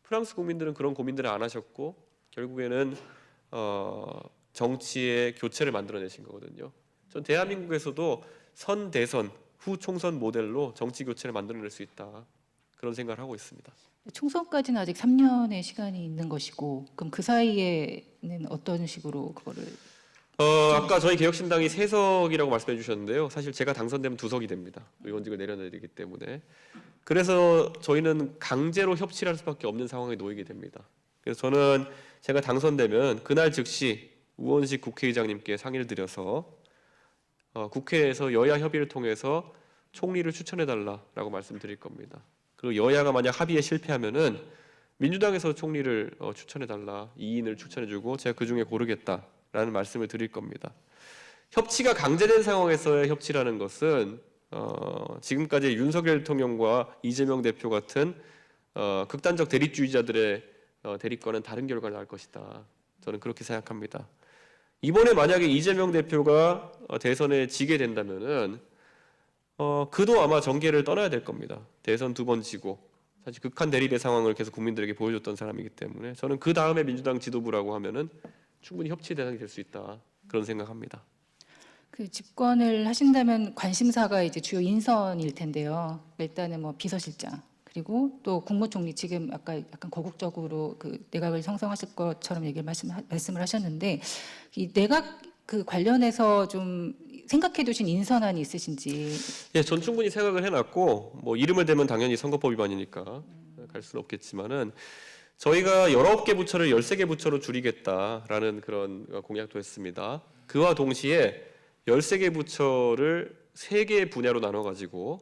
Speaker 2: 프랑스 국민들은 그런 고민들을 안 하셨고 결국에는 정치의 교체를 만들어내신 거거든요. 전 대한민국에서도 선 대선 후 총선 모델로 정치 교체를 만들어낼 수 있다 그런 생각을 하고 있습니다.
Speaker 5: 총선까지는 아직 3년의 시간이 있는 것이고, 그럼 그 사이에는 어떤 식으로 그거를
Speaker 2: 아까 저희 개혁신당이 3석이라고 말씀해 주셨는데요. 사실 제가 당선되면 2석이 됩니다. 의원직을 내려놔야 되기 때문에. 그래서 저희는 강제로 협치를 할 수밖에 없는 상황에 놓이게 됩니다. 그래서 저는 제가 당선되면 그날 즉시 우원식 국회의장님께 상의를 드려서 국회에서 여야 협의를 통해서 총리를 추천해달라라고 말씀드릴 겁니다. 그리고 여야가 만약 합의에 실패하면은 민주당에서 총리를 추천해달라, 2인을 추천해주고 제가 그 중에 고르겠다라는 말씀을 드릴 겁니다. 협치가 강제된 상황에서의 협치라는 것은 지금까지 윤석열 대통령과 이재명 대표 같은 극단적 대립주의자들의 대립과는 다른 결과를 낳을 것이다. 저는 그렇게 생각합니다. 이번에 만약에 이재명 대표가 대선에 지게 된다면은 그도 아마 정계를 떠나야 될 겁니다. 대선 2번 지고 사실 극한 대립의 상황을 계속 국민들에게 보여줬던 사람이기 때문에 저는 그 다음에 민주당 지도부라고 하면은 충분히 협치 대상이 될 수 있다 그런 생각합니다.
Speaker 5: 그 집권을 하신다면 관심사가 이제 주요 인선일 텐데요. 일단은 뭐 비서실장, 그리고 또 국무총리, 지금 아까 약간 거국적으로 그 내각을 형성하실 것처럼 말씀을 하셨는데, 이 내각 그 관련해서 좀 생각해 두신 인선안이 있으신지.
Speaker 2: 예, 전 충분히 생각을 해놨고 뭐 이름을 대면 당연히 선거법 위반이니까 갈 수는 없겠지만은 저희가 19개 부처를 13개 부처로 줄이겠다라는 그런 공약도 했습니다. 그와 동시에 13개 부처를 3개의 분야로 나눠 가지고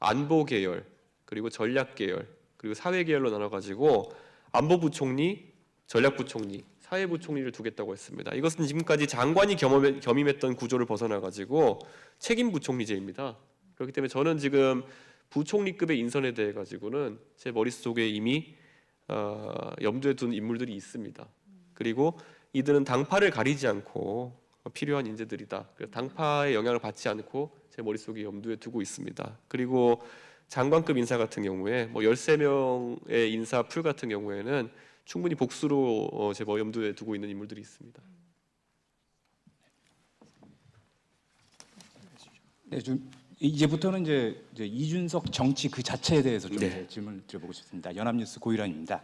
Speaker 2: 안보 계열, 그리고 전략 계열, 그리고 사회 계열로 나눠 가지고 안보부총리, 전략부총리, 사회부총리를 두겠다고 했습니다. 이것은 지금까지 장관이 겸임했던 구조를 벗어나 가지고 책임부총리제입니다. 그렇기 때문에 저는 지금 부총리급의 인선에 대해 가지고는 제 머릿속에 이미 염두에 둔 인물들이 있습니다. 그리고 이들은 당파를 가리지 않고 필요한 인재들이다. 당파의 영향을 받지 않고 제 머릿속에 염두에 두고 있습니다. 그리고 장관급 인사 같은 경우에 뭐 13명의 인사 풀 같은 경우에는 충분히 복수로 제 염두에 두고 있는 인물들이 있습니다.
Speaker 4: 네, 좀 이제부터는 이제 이준석 정치 그 자체에 대해서 좀
Speaker 2: 네.
Speaker 4: 이제 질문을 드려보고 싶습니다. 연합뉴스 고일환입니다.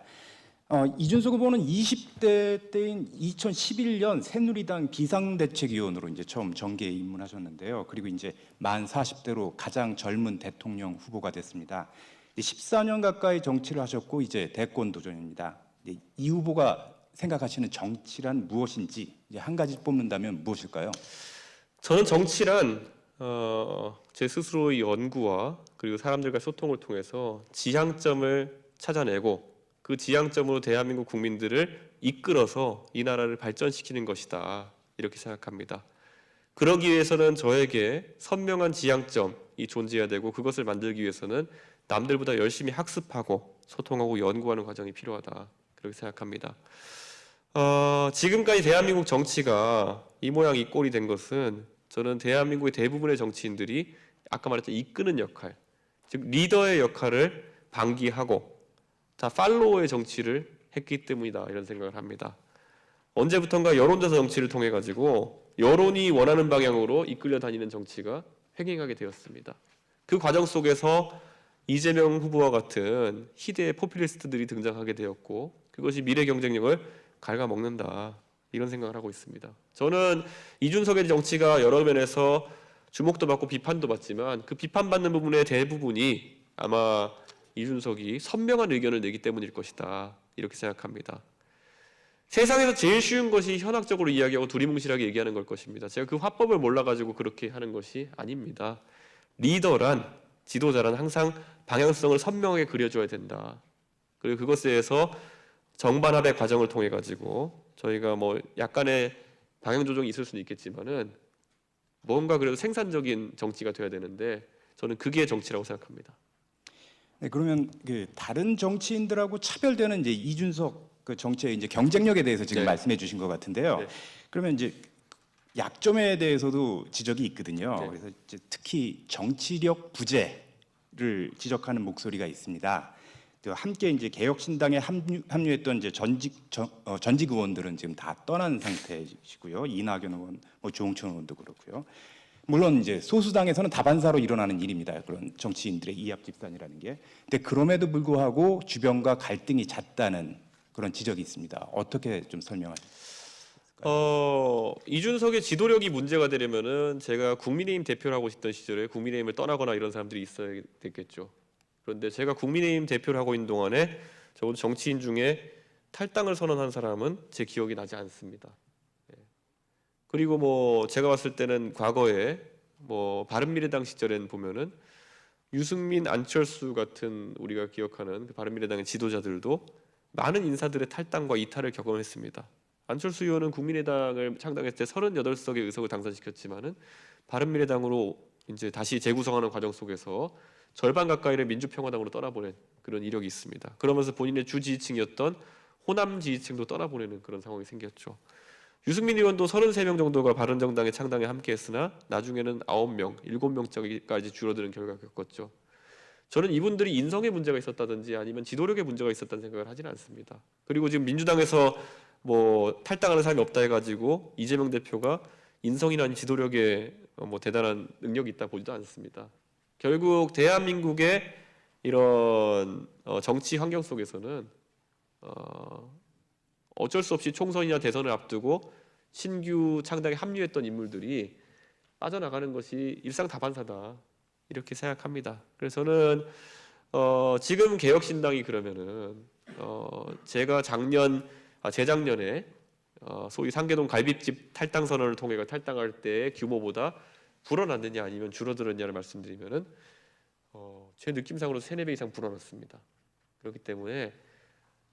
Speaker 4: 이준석 후보는 20대 때인 2011년 새누리당 비상대책위원으로 이제 처음 정계에 입문하셨는데요. 그리고 이제 만 40대로 가장 젊은 대통령 후보가 됐습니다. 14년 가까이 정치를 하셨고 이제 대권 도전입니다. 이 후보가 생각하시는 정치란 무엇인지 이제 한 가지 뽑는다면 무엇일까요?
Speaker 2: 저는 정치란 제 스스로의 연구와 그리고 사람들과 소통을 통해서 지향점을 찾아내고 그 지향점으로 대한민국 국민들을 이끌어서 이 나라를 발전시키는 것이다. 이렇게 생각합니다. 그러기 위해서는 저에게 선명한 지향점이 존재해야 되고 그것을 만들기 위해서는 남들보다 열심히 학습하고 소통하고 연구하는 과정이 필요하다. 그렇게 생각합니다. 지금까지 대한민국 정치가 이 모양 이 꼴이 된 것은 저는 대한민국의 대부분의 정치인들이 아까 말했던 이끄는 역할, 즉 리더의 역할을 방기하고 다 팔로워의 정치를 했기 때문이다 이런 생각을 합니다. 언제부턴가 여론조사 정치를 통해 가지고 여론이 원하는 방향으로 이끌려 다니는 정치가 횡행하게 되었습니다. 그 과정 속에서 이재명 후보와 같은 희대의 포퓰리스트들이 등장하게 되었고 그것이 미래 경쟁력을 갉아먹는다 이런 생각을 하고 있습니다. 저는 이준석의 정치가 여러 면에서 주목도 받고 비판도 받지만 그 비판받는 부분의 대부분이 아마 이준석이 선명한 의견을 내기 때문일 것이다 이렇게 생각합니다. 세상에서 제일 쉬운 것이 현학적으로 이야기하고 두리뭉실하게 얘기하는 걸 것입니다. 제가 그 화법을 몰라가지고 그렇게 하는 것이 아닙니다. 리더란, 지도자란 항상 방향성을 선명하게 그려줘야 된다. 그리고 그것에 대해서 정반합의 과정을 통해 가지고 저희가 뭐 약간의 방향 조정이 있을 수는 있겠지만은 뭔가 그래도 생산적인 정치가 돼야 되는데 저는 그게 정치라고 생각합니다.
Speaker 6: 네, 그러면 그 다른 정치인들하고 차별되는 이제 이준석 그 정치의 이제 경쟁력에 대해서 지금
Speaker 2: 네.
Speaker 6: 말씀해 주신 것 같은데요.
Speaker 2: 네.
Speaker 6: 그러면 이제 약점에 대해서도 지적이 있거든요.
Speaker 2: 네.
Speaker 6: 그래서 이제 특히 정치력 부재를 지적하는 목소리가 있습니다. 또 함께 이제 개혁신당에 합류했던 이제 전직 의원들은 지금 다 떠난 상태이시고요. 이낙연 의원, 뭐 조홍천 의원도 그렇고요. 물론 이제 소수당에서는 다반사로 일어나는 일입니다. 그런 정치인들의 이합집산이라는 게. 근데 그럼에도 불구하고 주변과 갈등이 잦다는 그런 지적이 있습니다. 어떻게 좀 설명하실까요?
Speaker 2: 이준석의 지도력이 문제가 되려면은 제가 국민의힘 대표를 하고 있던 시절에 국민의힘을 떠나거나 이런 사람들이 있어야 됐겠죠. 그런데 제가 국민의힘 대표를 하고 있는 동안에 적어도 정치인 중에 탈당을 선언한 사람은 제 기억이 나지 않습니다. 그리고 뭐 제가 봤을 때는 과거에 뭐 바른미래당 시절엔 보면은 유승민, 안철수 같은 우리가 기억하는 그 바른미래당의 지도자들도 많은 인사들의 탈당과 이탈을 경험했습니다. 안철수 의원은 국민의당을 창당했을 때 38석의 의석을 당선시켰지만은 바른미래당으로 이제 다시 재구성하는 과정 속에서 절반 가까이를 민주평화당으로 떠나보낸 그런 이력이 있습니다. 그러면서 본인의 주 지지층이었던 호남 지지층도 떠나보내는 그런 상황이 생겼죠. 유승민 의원도 33명 정도가 바른정당의 창당에 함께했으나 나중에는 9명, 7명까지 줄어드는 결과를 겪었죠. 저는 이분들이 인성에 문제가 있었다든지 아니면 지도력에 문제가 있었다는 생각을 하지는 않습니다. 그리고 지금 민주당에서 뭐 탈당하는 사람이 없다 해가지고 이재명 대표가 인성이나 지도력에 뭐 대단한 능력이 있다 보지도 않습니다. 결국 대한민국의 이런 정치 환경 속에서는 어쩔 수 없이 총선이나 대선을 앞두고 신규 창당에 합류했던 인물들이 빠져나가는 것이 일상다반사다 이렇게 생각합니다. 그래서 저는 지금 개혁신당이 그러면은 제가 재작년에 소위 상계동 갈비집 탈당 선언을 통해 탈당할 때 규모보다 불어났느냐 아니면 줄어들었냐를 말씀드리면은 제 느낌상으로 3-4배 이상 불어났습니다. 그렇기 때문에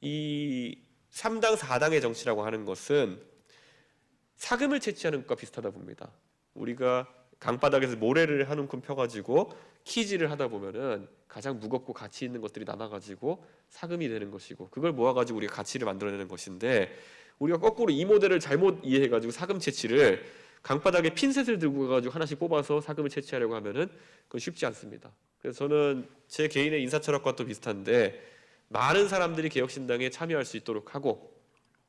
Speaker 2: 이 3당 4당의 정치라고 하는 것은 사금을 채취하는 것과 비슷하다 봅니다. 우리가 강바닥에서 모래를 한 움큼 펴가지고 키질을 하다 보면은 가장 무겁고 가치 있는 것들이 남아가지고 사금이 되는 것이고 그걸 모아가지고 우리가 가치를 만들어내는 것인데 우리가 거꾸로 이 모델을 잘못 이해해가지고 사금 채취를 강바닥에 핀셋을 들고 가가지고 하나씩 뽑아서 사금을 채취하려고 하면은 그건 쉽지 않습니다. 그래서 저는 제 개인의 인사 철학과 또 비슷한데 많은 사람들이 개혁신당에 참여할 수 있도록 하고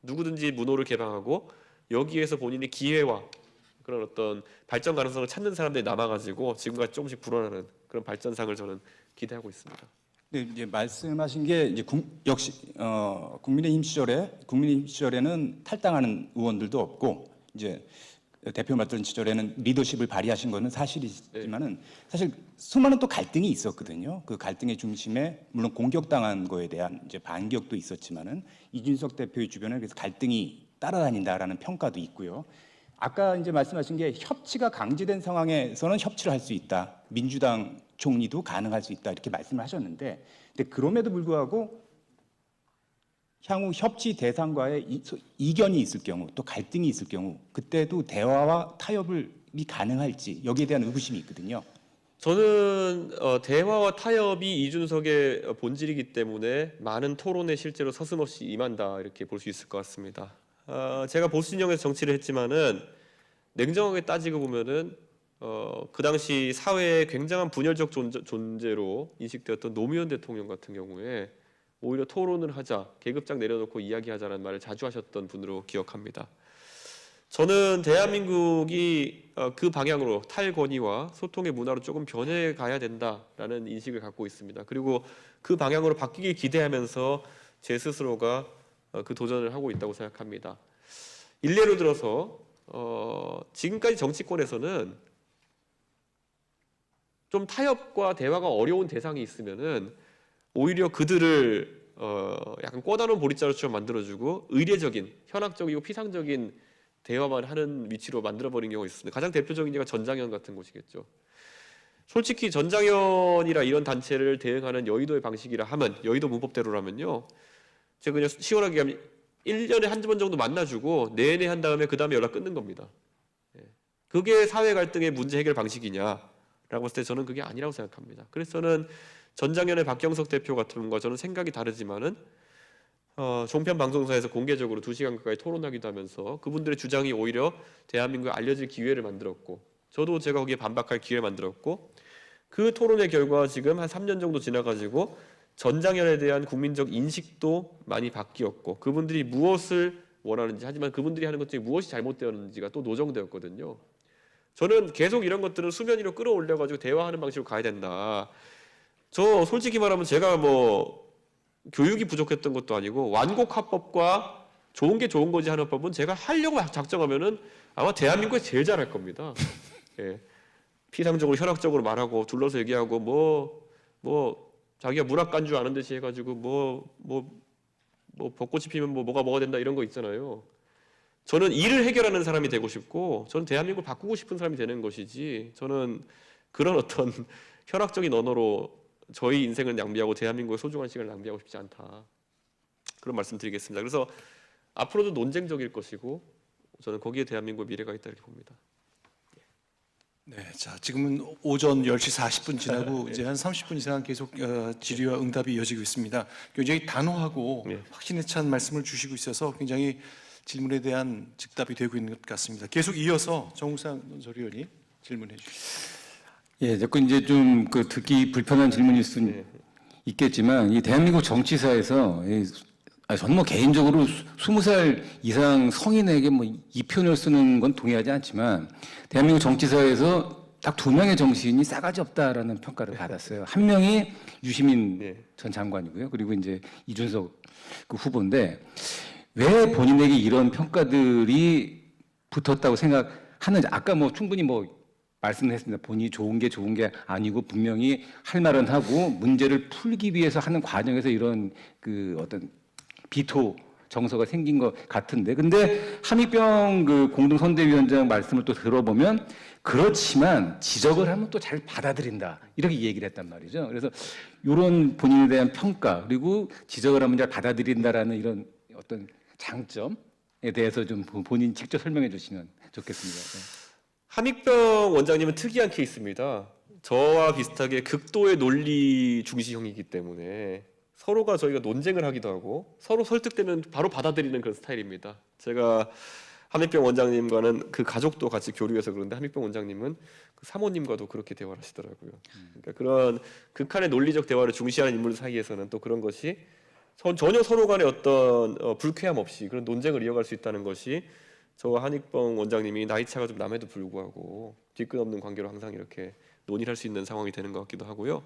Speaker 2: 누구든지 문호를 개방하고 여기에서 본인의 기회와 그런 어떤 발전 가능성을 찾는 사람들이 남아가지고 지금까지 조금씩 불어나는 그런 발전상을 저는 기대하고 있습니다.
Speaker 6: 네, 이제 말씀하신 게 이제 역시 국민의힘 시절에는 탈당하는 의원들도 없고 이제 대표 맡던 시절에는 리더십을 발휘하신 거는 사실이지만은 사실 수많은 또 갈등이 있었거든요. 그 갈등의 중심에 물론 공격당한 거에 대한 이제 반격도 있었지만은 이준석 대표의 주변에 그래서 갈등이 따라다닌다라는 평가도 있고요. 아까 이제 말씀하신 게 협치가 강제된 상황에서는 협치를 할 수 있다. 민주당 총리도 가능할 수 있다. 이렇게 말씀을 하셨는데 근데 그럼에도 불구하고 향후 협치 대상과의 이견이 있을 경우 또 갈등이 있을 경우 그때도 대화와 타협이 가능할지 여기에 대한 의구심이 있거든요.
Speaker 2: 저는 대화와 타협이 이준석의 본질이기 때문에 많은 토론에 실제로 서슴없이 임한다 이렇게 볼 수 있을 것 같습니다. 제가 보수 진영에서 정치를 했지만은 냉정하게 따지고 보면은 그 당시 사회에 굉장한 분열적 존재로 인식되었던 노무현 대통령 같은 경우에 오히려 토론을 하자, 계급장 내려놓고 이야기하자라는 말을 자주 하셨던 분으로 기억합니다. 저는 대한민국이 그 방향으로 탈권위와 소통의 문화로 조금 변해가야 된다라는 인식을 갖고 있습니다. 그리고 그 방향으로 바뀌길 기대하면서 제 스스로가 그 도전을 하고 있다고 생각합니다. 일례로 들어서 지금까지 정치권에서는 좀 타협과 대화가 어려운 대상이 있으면은 오히려 그들을 약간 꼬다로운 보릿자루처럼 만들어주고 의례적인, 현학적이고 피상적인 대화만 하는 위치로 만들어버린 경우가 있습니다. 가장 대표적인 예가 전장현 같은 곳이겠죠. 솔직히 전장현이라 이런 단체를 대응하는 여의도의 방식이라 하면, 여의도 문법대로라면요, 제가 그냥 시원하게 하면 1년에 한 번 정도 만나주고 내내 한 다음에 그 다음에 연락 끊는 겁니다. 그게 사회 갈등의 문제 해결 방식이냐라고 했을 때 저는 그게 아니라고 생각합니다. 그래서 저는 전장현의 박경석 대표 같은 분과 저는 생각이 다르지만은 종편 방송사에서 공개적으로 2시간 가까이 토론하기도 하면서 그분들의 주장이 오히려 대한민국에 알려질 기회를 만들었고, 저도 제가 거기에 반박할 기회를 만들었고, 그 토론의 결과 지금 한 3년 정도 지나가지고 전장현에 대한 국민적 인식도 많이 바뀌었고, 그분들이 무엇을 원하는지, 하지만 그분들이 하는 것 중에 무엇이 잘못되었는지가 또 노정되었거든요. 저는 계속 이런 것들은 수면 위로 끌어올려가지고 대화하는 방식으로 가야 된다. 저 솔직히 말하면 제가 뭐 교육이 부족했던 것도 아니고 완곡화법과 좋은 게 좋은 거지 하는 법은 제가 하려고 작정하면은 아마 대한민국에 제일 잘할 겁니다. 예. 피상적으로 현학적으로 말하고 둘러서 얘기하고 뭐 자기가 문학가인 줄 아는 듯이 해가지고 뭐 벚꽃이 피면 뭐가 뭐가 된다 이런 거 있잖아요. 저는 일을 해결하는 사람이 되고 싶고, 저는 대한민국을 바꾸고 싶은 사람이 되는 것이지, 저는 그런 어떤 현학적인 언어로 저희 인생을 낭비하고 대한민국의 소중한 시간을 낭비하고 싶지 않다. 그런 말씀드리겠습니다. 그래서 앞으로도 논쟁적일 것이고, 저는 거기에 대한민국의 미래가 있다 이렇게 봅니다.
Speaker 1: 네, 자 지금은 오전 10시 40분 지나고 이제 한 30분 이상 계속 질의와 응답이 이어지고 있습니다. 굉장히 단호하고
Speaker 2: 네.
Speaker 1: 확신에 찬 말씀을 주시고 있어서 굉장히 질문에 대한 즉답이 되고 있는 것 같습니다. 계속 이어서 정우상 논설위원이 질문해 주시죠.
Speaker 4: 예, 자꾸 이제 좀 그 듣기 불편한 질문일 수 있겠지만 이 대한민국 정치사에서 저는 뭐 개인적으로 20살 이상 성인에게 뭐 이 표현을 쓰는 건 동의하지 않지만 대한민국 정치사에서 딱 2명의 정치인이 싸가지 없다라는 평가를 받았어요. 한 명이 유시민 전 장관이고요. 그리고 이제 이준석 그 후보인데 왜 본인에게 이런 평가들이 붙었다고 생각하는지 아까 뭐 충분히 뭐 말씀을 했습니다. 본인이 좋은 게 아니고 분명히 할 말은 하고 문제를 풀기 위해서 하는 과정에서 이런 그 어떤 비토 정서가 생긴 것 같은데, 근데 함익병 그 공동선대위원장 말씀을 또 들어보면 그렇지만 지적을 하면 또 잘 받아들인다 이렇게 얘기를 했단 말이죠. 그래서 이런 본인에 대한 평가 그리고 지적을 하면 잘 받아들인다라는 이런 어떤 장점에 대해서 좀 본인 직접 설명해 주시면 좋겠습니다. 네.
Speaker 2: 함익병 원장님은 특이한 케이스입니다. 저와 비슷하게 극도의 논리 중시형이기 때문에 서로가 저희가 논쟁을 하기도 하고 서로 설득되면 바로 받아들이는 그런 스타일입니다. 제가 함익병 원장님과는 그 가족도 같이 교류해서 그런데 함익병 원장님은 그 사모님과도 그렇게 대화를 하시더라고요. 그러니까 그런 극한의 논리적 대화를 중시하는 인물 사이에서는 또 그런 것이 전혀 서로 간에 어떤 불쾌함 없이 그런 논쟁을 이어갈 수 있다는 것이 저와 함익병 원장님이 나이 차가 좀 남에도 불구하고 뒤끝없는 관계로 항상 이렇게 논의할 수 있는 상황이 되는 것 같기도 하고요.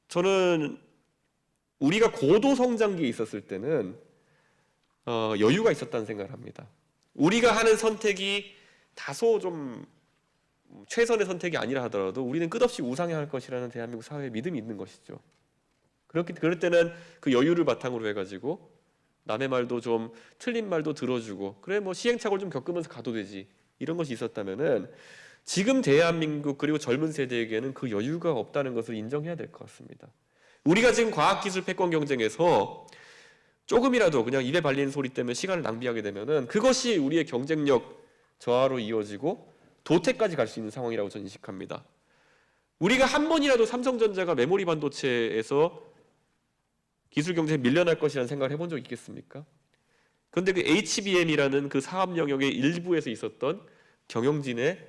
Speaker 2: 저는 우리가 고도 성장기에 있었을 때는 여유가 있었다는 생각을 합니다. 우리가 하는 선택이 다소 좀 최선의 선택이 아니라 하더라도 우리는 끝없이 우상향할 것이라는 대한민국 사회에 믿음이 있는 것이죠. 그럴 때는 그 여유를 바탕으로 해가지고 남의 말도 좀 틀린 말도 들어주고 그래 뭐 시행착오를 좀 겪으면서 가도 되지 이런 것이 있었다면은 지금 대한민국 그리고 젊은 세대에게는 그 여유가 없다는 것을 인정해야 될 것 같습니다. 우리가 지금 과학기술 패권 경쟁에서 조금이라도 그냥 입에 발리는 소리 때문에 시간을 낭비하게 되면은 그것이 우리의 경쟁력 저하로 이어지고 도태까지 갈 수 있는 상황이라고 저는 인식합니다. 우리가 한 번이라도 삼성전자가 메모리 반도체에서 기술 경쟁에 밀려날 것이라는 생각을 해본 적 있겠습니까? 그런데 그 HBM이라는 그 사업 영역의 일부에서 있었던 경영진의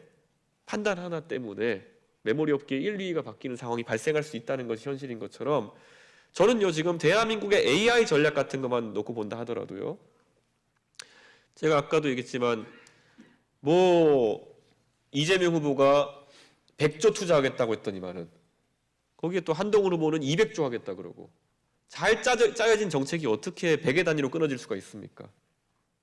Speaker 2: 판단 하나 때문에 메모리 업계 1, 2위가 바뀌는 상황이 발생할 수 있다는 것이 현실인 것처럼 저는요 지금 대한민국의 AI 전략 같은 것만 놓고 본다 하더라도요 제가 아까도 얘기했지만 뭐 이재명 후보가 100조 투자하겠다고 했더니만은 거기에 또 한동훈 후보는 200조 하겠다 그러고 잘 짜여진 정책이 어떻게 100의 단위로 끊어질 수가 있습니까?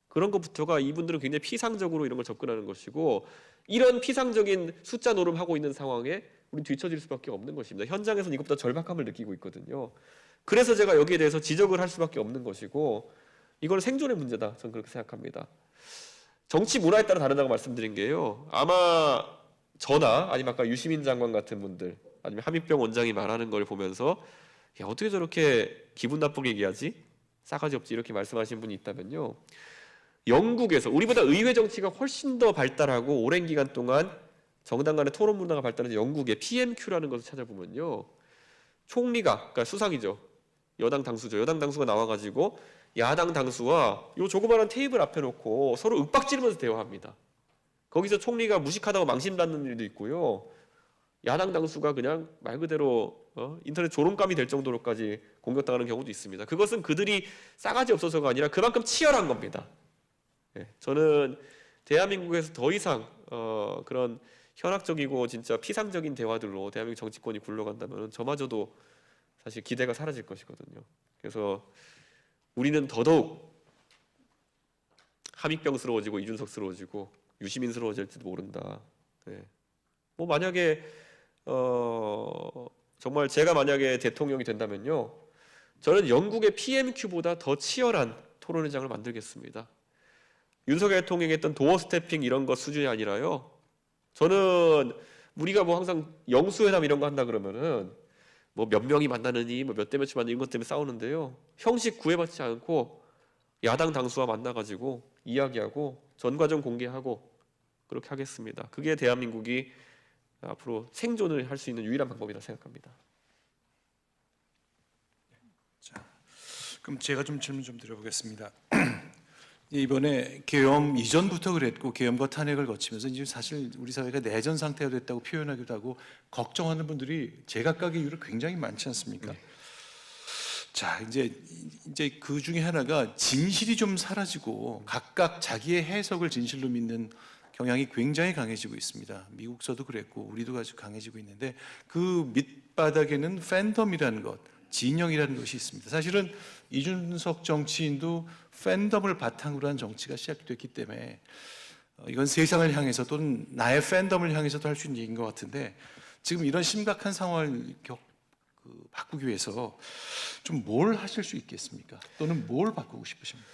Speaker 2: 그런 것부터가 이분들은 굉장히 피상적으로 이런 걸 접근하는 것이고 이런 피상적인 숫자 노름하고 있는 상황에 우리는 뒤처질 수밖에 없는 것입니다. 현장에서는 이것보다 절박함을 느끼고 있거든요. 그래서 제가 여기에 대해서 지적을 할 수밖에 없는 것이고 이건 생존의 문제다. 저는 그렇게 생각합니다. 정치 문화에 따라 다르다고 말씀드린 게요. 아마 저나 아니면 아까 유시민 장관 같은 분들 아니면 함익병 원장이 말하는 걸 보면서 야, 어떻게 저렇게 기분 나쁘게 얘기하지? 싸가지 없지 이렇게 말씀하신 분이 있다면요. 영국에서 우리보다 의회 정치가 훨씬 더 발달하고 오랜 기간 동안 정당 간의 토론 문화가 발달한 영국의 PMQ라는 것을 찾아보면요. 총리가 그러니까 수상이죠. 여당 당수죠. 여당 당수가 나와가지고 야당 당수와 요 조그마한 테이블 앞에 놓고 서로 윽박지르면서 대화합니다. 거기서 총리가 무식하다고 망신받는 일도 있고요. 야당 당수가 그냥 말 그대로 인터넷 조롱감이 될 정도로까지 공격당하는 경우도 있습니다. 그것은 그들이 싸가지 없어서가 아니라 그만큼 치열한 겁니다. 네, 저는 대한민국에서 더 이상 그런 현학적이고 진짜 피상적인 대화들로 대한민국 정치권이 굴러간다면 저마저도 사실 기대가 사라질 것이거든요. 그래서 우리는 더더욱 함익병스러워지고 이준석스러워지고 유시민스러워질지도 모른다. 네. 뭐 만약에 정말 제가 만약에 대통령이 된다면요, 저는 영국의 PMQ보다 더 치열한 토론회장을 만들겠습니다. 윤석열 대통령이 했던 도어 스태핑 이런 것 수준이 아니라요. 저는 우리가 뭐 항상 영수회담 이런 거 한다 그러면은 뭐 몇 명이 만나느니 뭐 몇 대 몇이 만나는 것 때문에 싸우는데요. 형식 구애받지 않고 야당 당수와 만나가지고 이야기하고 전 과정 공개하고 그렇게 하겠습니다. 그게 대한민국이 앞으로 생존을 할 수 있는 유일한 방법이라 생각합니다.
Speaker 1: 자, 그럼 제가 좀 질문 좀 드려보겠습니다. 이번에 계엄 이전부터 그랬고 계엄과 탄핵을 거치면서 이제 사실 우리 사회가 내전 상태가 됐다고 표현하기도 하고 걱정하는 분들이 제각각의 이유로 굉장히 많지 않습니까?
Speaker 2: 네.
Speaker 1: 자, 이제 그 중에 하나가 진실이 좀 사라지고 각각 자기의 해석을 진실로 믿는 경향이 굉장히 강해지고 있습니다. 미국서도 그랬고 우리도 아주 강해지고 있는데 그 밑바닥에는 팬덤이라는 것, 진영이라는 것이 있습니다. 사실은 이준석 정치인도 팬덤을 바탕으로 한 정치가 시작됐기 때문에 이건 세상을 향해서 또는 나의 팬덤을 향해서도 할 수 있는 얘기인 것 같은데 지금 이런 심각한 상황을 바꾸기 위해서 좀 뭘 하실 수 있겠습니까? 또는 뭘 바꾸고 싶으십니까?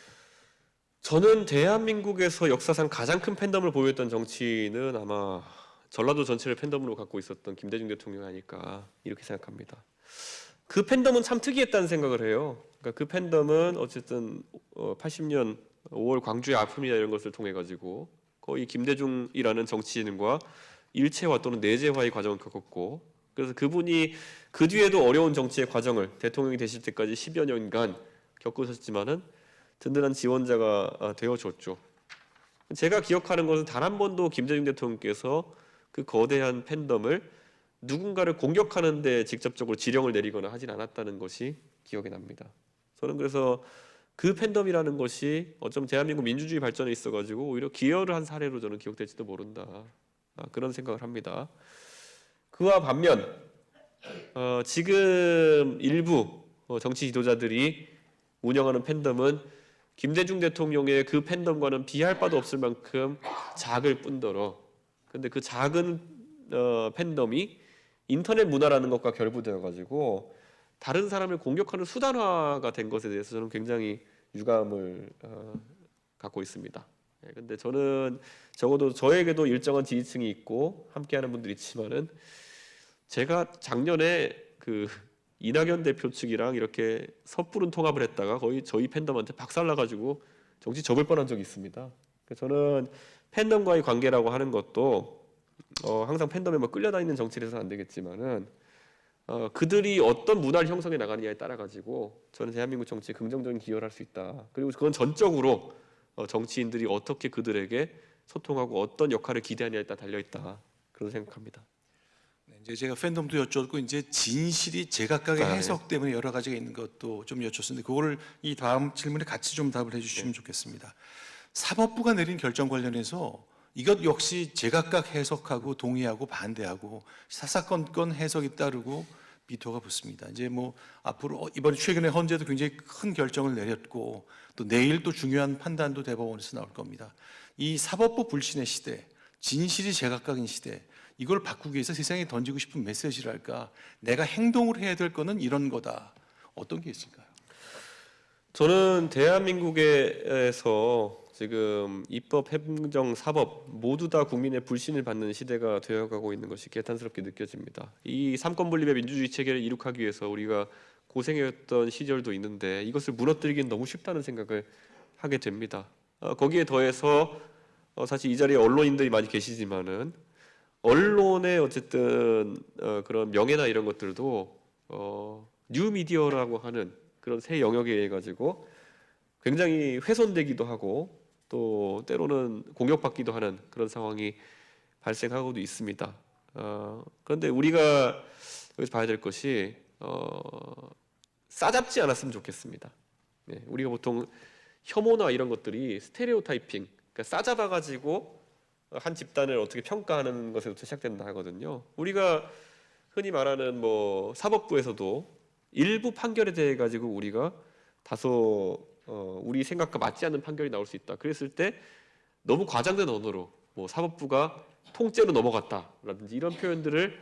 Speaker 2: 저는 대한민국에서 역사상 가장 큰 팬덤을 보였던 정치인은 아마 전라도 전체를 팬덤으로 갖고 있었던 김대중 대통령이 아닐까 이렇게 생각합니다. 그 팬덤은 참 특이했다는 생각을 해요. 그러니까 그 팬덤은 어쨌든 80년 5월 광주의 아픔이나 이런 것을 통해 가지고 거의 김대중이라는 정치인과 일체화 또는 내재화의 과정을 겪었고 그래서 그분이 그 뒤에도 어려운 정치의 과정을 대통령이 되실 때까지 10여 년간 겪으셨지만은 든든한 지원자가 되어줬죠. 제가 기억하는 것은 단 한 번도 김대중 대통령께서 그 거대한 팬덤을 누군가를 공격하는 데 직접적으로 지령을 내리거나 하진 않았다는 것이 기억에 납니다. 저는 그래서 그 팬덤이라는 것이 어쩌면 대한민국 민주주의 발전에 있어가지고 오히려 기여를 한 사례로 저는 기억될지도 모른다. 그런 생각을 합니다. 그와 반면 지금 일부 정치 지도자들이 운영하는 팬덤은 김대중 대통령의 그 팬덤과는 비할 바도 없을 만큼 작을 뿐더러 근데 그 작은 팬덤이 인터넷 문화라는 것과 결부되어 가지고 다른 사람을 공격하는 수단화가 된 것에 대해서 저는 굉장히 유감을 갖고 있습니다. 근데 저는 적어도 저에게도 일정한 지지층이 있고 함께하는 분들이 있지만은 제가 작년에 그 이낙연 대표 측이랑 이렇게 섣부른 통합을 했다가 거의 저희 팬덤한테 박살나가지고 정치 접을 뻔한 적이 있습니다. 그래서 저는 팬덤과의 관계라고 하는 것도 항상 팬덤에 뭐 끌려다니는 정치를 해서는 안 되겠지만은 그들이 어떤 문화를 형성해 나가느냐에 따라 가지고 저는 대한민국 정치에 긍정적인 기여를 할 수 있다. 그리고 그건 전적으로 정치인들이 어떻게 그들에게 소통하고 어떤 역할을 기대하느냐에 따라 달려 있다. 그런 생각합니다.
Speaker 1: 네, 이제 제가 팬덤도 여쭙고 이제 진실이 제각각의
Speaker 2: 네.
Speaker 1: 해석 때문에 여러 가지가 있는 것도 좀 여쭙었는데 그거를 이 다음 질문에 같이 좀 답을 해주시면 좋겠습니다. 사법부가 내린 결정 관련해서 이것 역시 제각각 해석하고 동의하고 반대하고 사사건건 해석이 따르고 비토가 붙습니다. 이제 뭐 앞으로 이번 최근에 헌재도 굉장히 큰 결정을 내렸고 또 내일 또 중요한 판단도 대법원에서 나올 겁니다. 이 사법부 불신의 시대, 진실이 제각각인 시대, 이걸 바꾸기 위해서 세상에 던지고 싶은 메시지랄까, 내가 행동을 해야 될 거는 이런 거다. 어떤 게 있을까요?
Speaker 2: 저는 대한민국에서 지금 입법, 행정, 사법 모두 다 국민의 불신을 받는 시대가 되어가고 있는 것이 개탄스럽게 느껴집니다. 이 삼권 분립의 민주주의 체계를 이룩하기 위해서 우리가 고생했던 시절도 있는데 이것을 무너뜨리기는 너무 쉽다는 생각을 하게 됩니다. 거기에 더해서 사실 이 자리에 언론인들이 많이 계시지만은 언론의 어쨌든 그런 명예나 이런 것들도 뉴미디어라고 하는 그런 새 영역에 의해 가지고 굉장히 훼손되기도 하고 또 때로는 공격받기도 하는 그런 상황이 발생하고도 있습니다. 그런데 우리가 여기서 봐야 될 것이 싸잡지 않았으면 좋겠습니다. 네, 우리가 보통 혐오나 이런 것들이 스테레오타이핑, 그러니까 싸잡아가지고 한 집단을 어떻게 평가하는 것에서부터 시작된다 하거든요. 우리가 흔히 말하는 뭐 사법부에서도 일부 판결에 대해 가지고 우리가 다소 우리 생각과 맞지 않는 판결이 나올 수 있다. 그랬을 때 너무 과장된 언어로 뭐 사법부가 통째로 넘어갔다라든지 이런 표현들을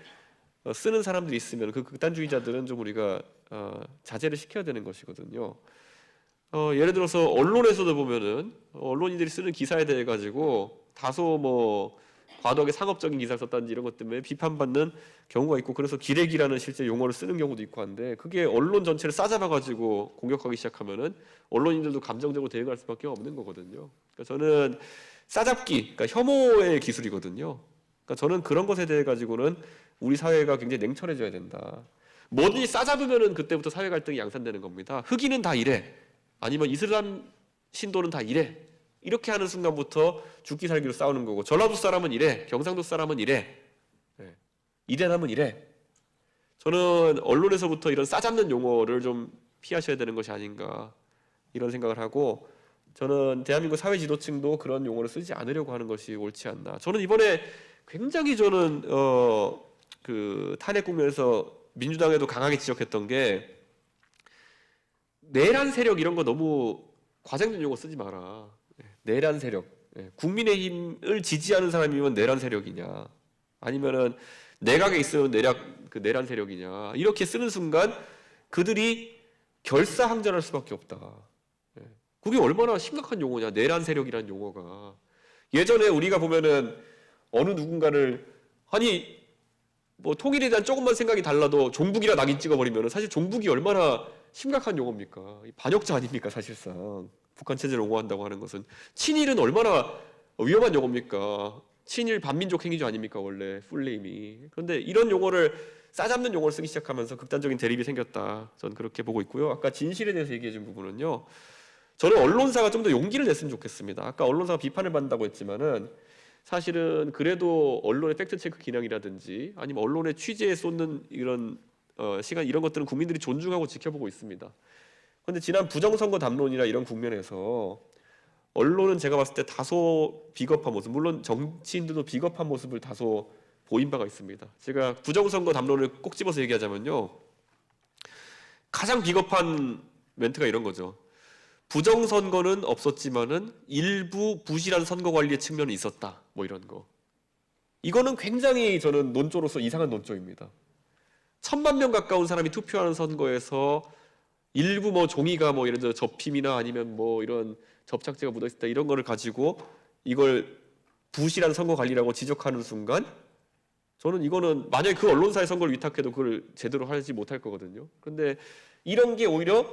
Speaker 2: 쓰는 사람들이 있으면 그 극단주의자들은 좀 우리가 자제를 시켜야 되는 것이거든요. 예를 들어서 언론에서도 보면은 언론인들이 쓰는 기사에 대해 가지고 다소 뭐 과도하게 상업적인 기사를 썼다든지 이런 것 때문에 비판받는 경우가 있고 그래서 기레기라는 실제 용어를 쓰는 경우도 있고 한데 그게 언론 전체를 싸잡아가지고 공격하기 시작하면은 언론인들도 감정적으로 대응할 수밖에 없는 거거든요. 그러니까 저는 싸잡기, 그러니까 혐오의 기술이거든요. 그러니까 저는 그런 것에 대해 가지고는 우리 사회가 굉장히 냉철해져야 된다. 뭐든지 싸잡으면은 그때부터 사회 갈등이 양산되는 겁니다. 흑인은 다 이래, 아니면 이슬람 신도는 다 이래. 이렇게 하는 순간부터 죽기 살기로 싸우는 거고 전라도 사람은 이래, 경상도 사람은 이래, 이대남은 이래. 저는 언론에서부터 이런 싸잡는 용어를 좀 피하셔야 되는 것이 아닌가 이런 생각을 하고 저는 대한민국 사회 지도층도 그런 용어를 쓰지 않으려고 하는 것이 옳지 않나. 저는 이번에 굉장히 저는 그 탄핵 국면에서 민주당에도 강하게 지적했던 게 내란 세력 이런 거 너무 과장된 용어 쓰지 마라. 내란 세력, 국민의힘을 지지하는 사람이면 내란 세력이냐, 아니면은 내각에 있으면 내란 세력이냐 이렇게 쓰는 순간 그들이 결사항전할 수밖에 없다. 그게 얼마나 심각한 용어냐, 내란 세력이라는 용어가. 예전에 우리가 보면은 어느 누군가를 아니 뭐 통일에 대한 조금만 생각이 달라도 종북이라 낙인 찍어버리면은 사실 종북이 얼마나 심각한 용어입니까? 반역자 아닙니까 사실상. 북한 체제를 옹호한다고 하는 것은 친일은 얼마나 위험한 용어입니까? 친일 반민족 행위죠 아닙니까 원래 풀네임이. 그런데 이런 용어를 싸잡는 용어를 쓰기 시작하면서 극단적인 대립이 생겼다. 저는 그렇게 보고 있고요. 아까 진실에 대해서 얘기해 준 부분은요. 저는 언론사가 좀 더 용기를 냈으면 좋겠습니다. 아까 언론사가 비판을 받는다고 했지만은 사실은 그래도 언론의 팩트체크 기능이라든지 아니면 언론의 취재에 쏟는 이런 시간 이런 것들은 국민들이 존중하고 지켜보고 있습니다. 그런데 지난 부정선거 담론이나 이런 국면에서 언론은 제가 봤을 때 다소 비겁한 모습, 물론 정치인들도 비겁한 모습을 다소 보인 바가 있습니다. 제가 부정선거 담론을 꼭 집어서 얘기하자면요, 가장 비겁한 멘트가 이런 거죠. 부정선거는 없었지만은 일부 부실한 선거 관리의 측면이 있었다. 뭐 이런 거. 이거는 굉장히 저는 논조로서 이상한 논조입니다. 1000만 명 가까운 사람이 투표하는 선거에서 일부 뭐 종이가 뭐 예를 들어 접힘이나 아니면 뭐 이런 접착제가 묻어 있다 이런 거를 가지고 이걸 부실한 선거 관리라고 지적하는 순간 저는 이거는 만약에 그 언론사의 선거를 위탁해도 그걸 제대로 하지 못할 거거든요. 그런데 이런 게 오히려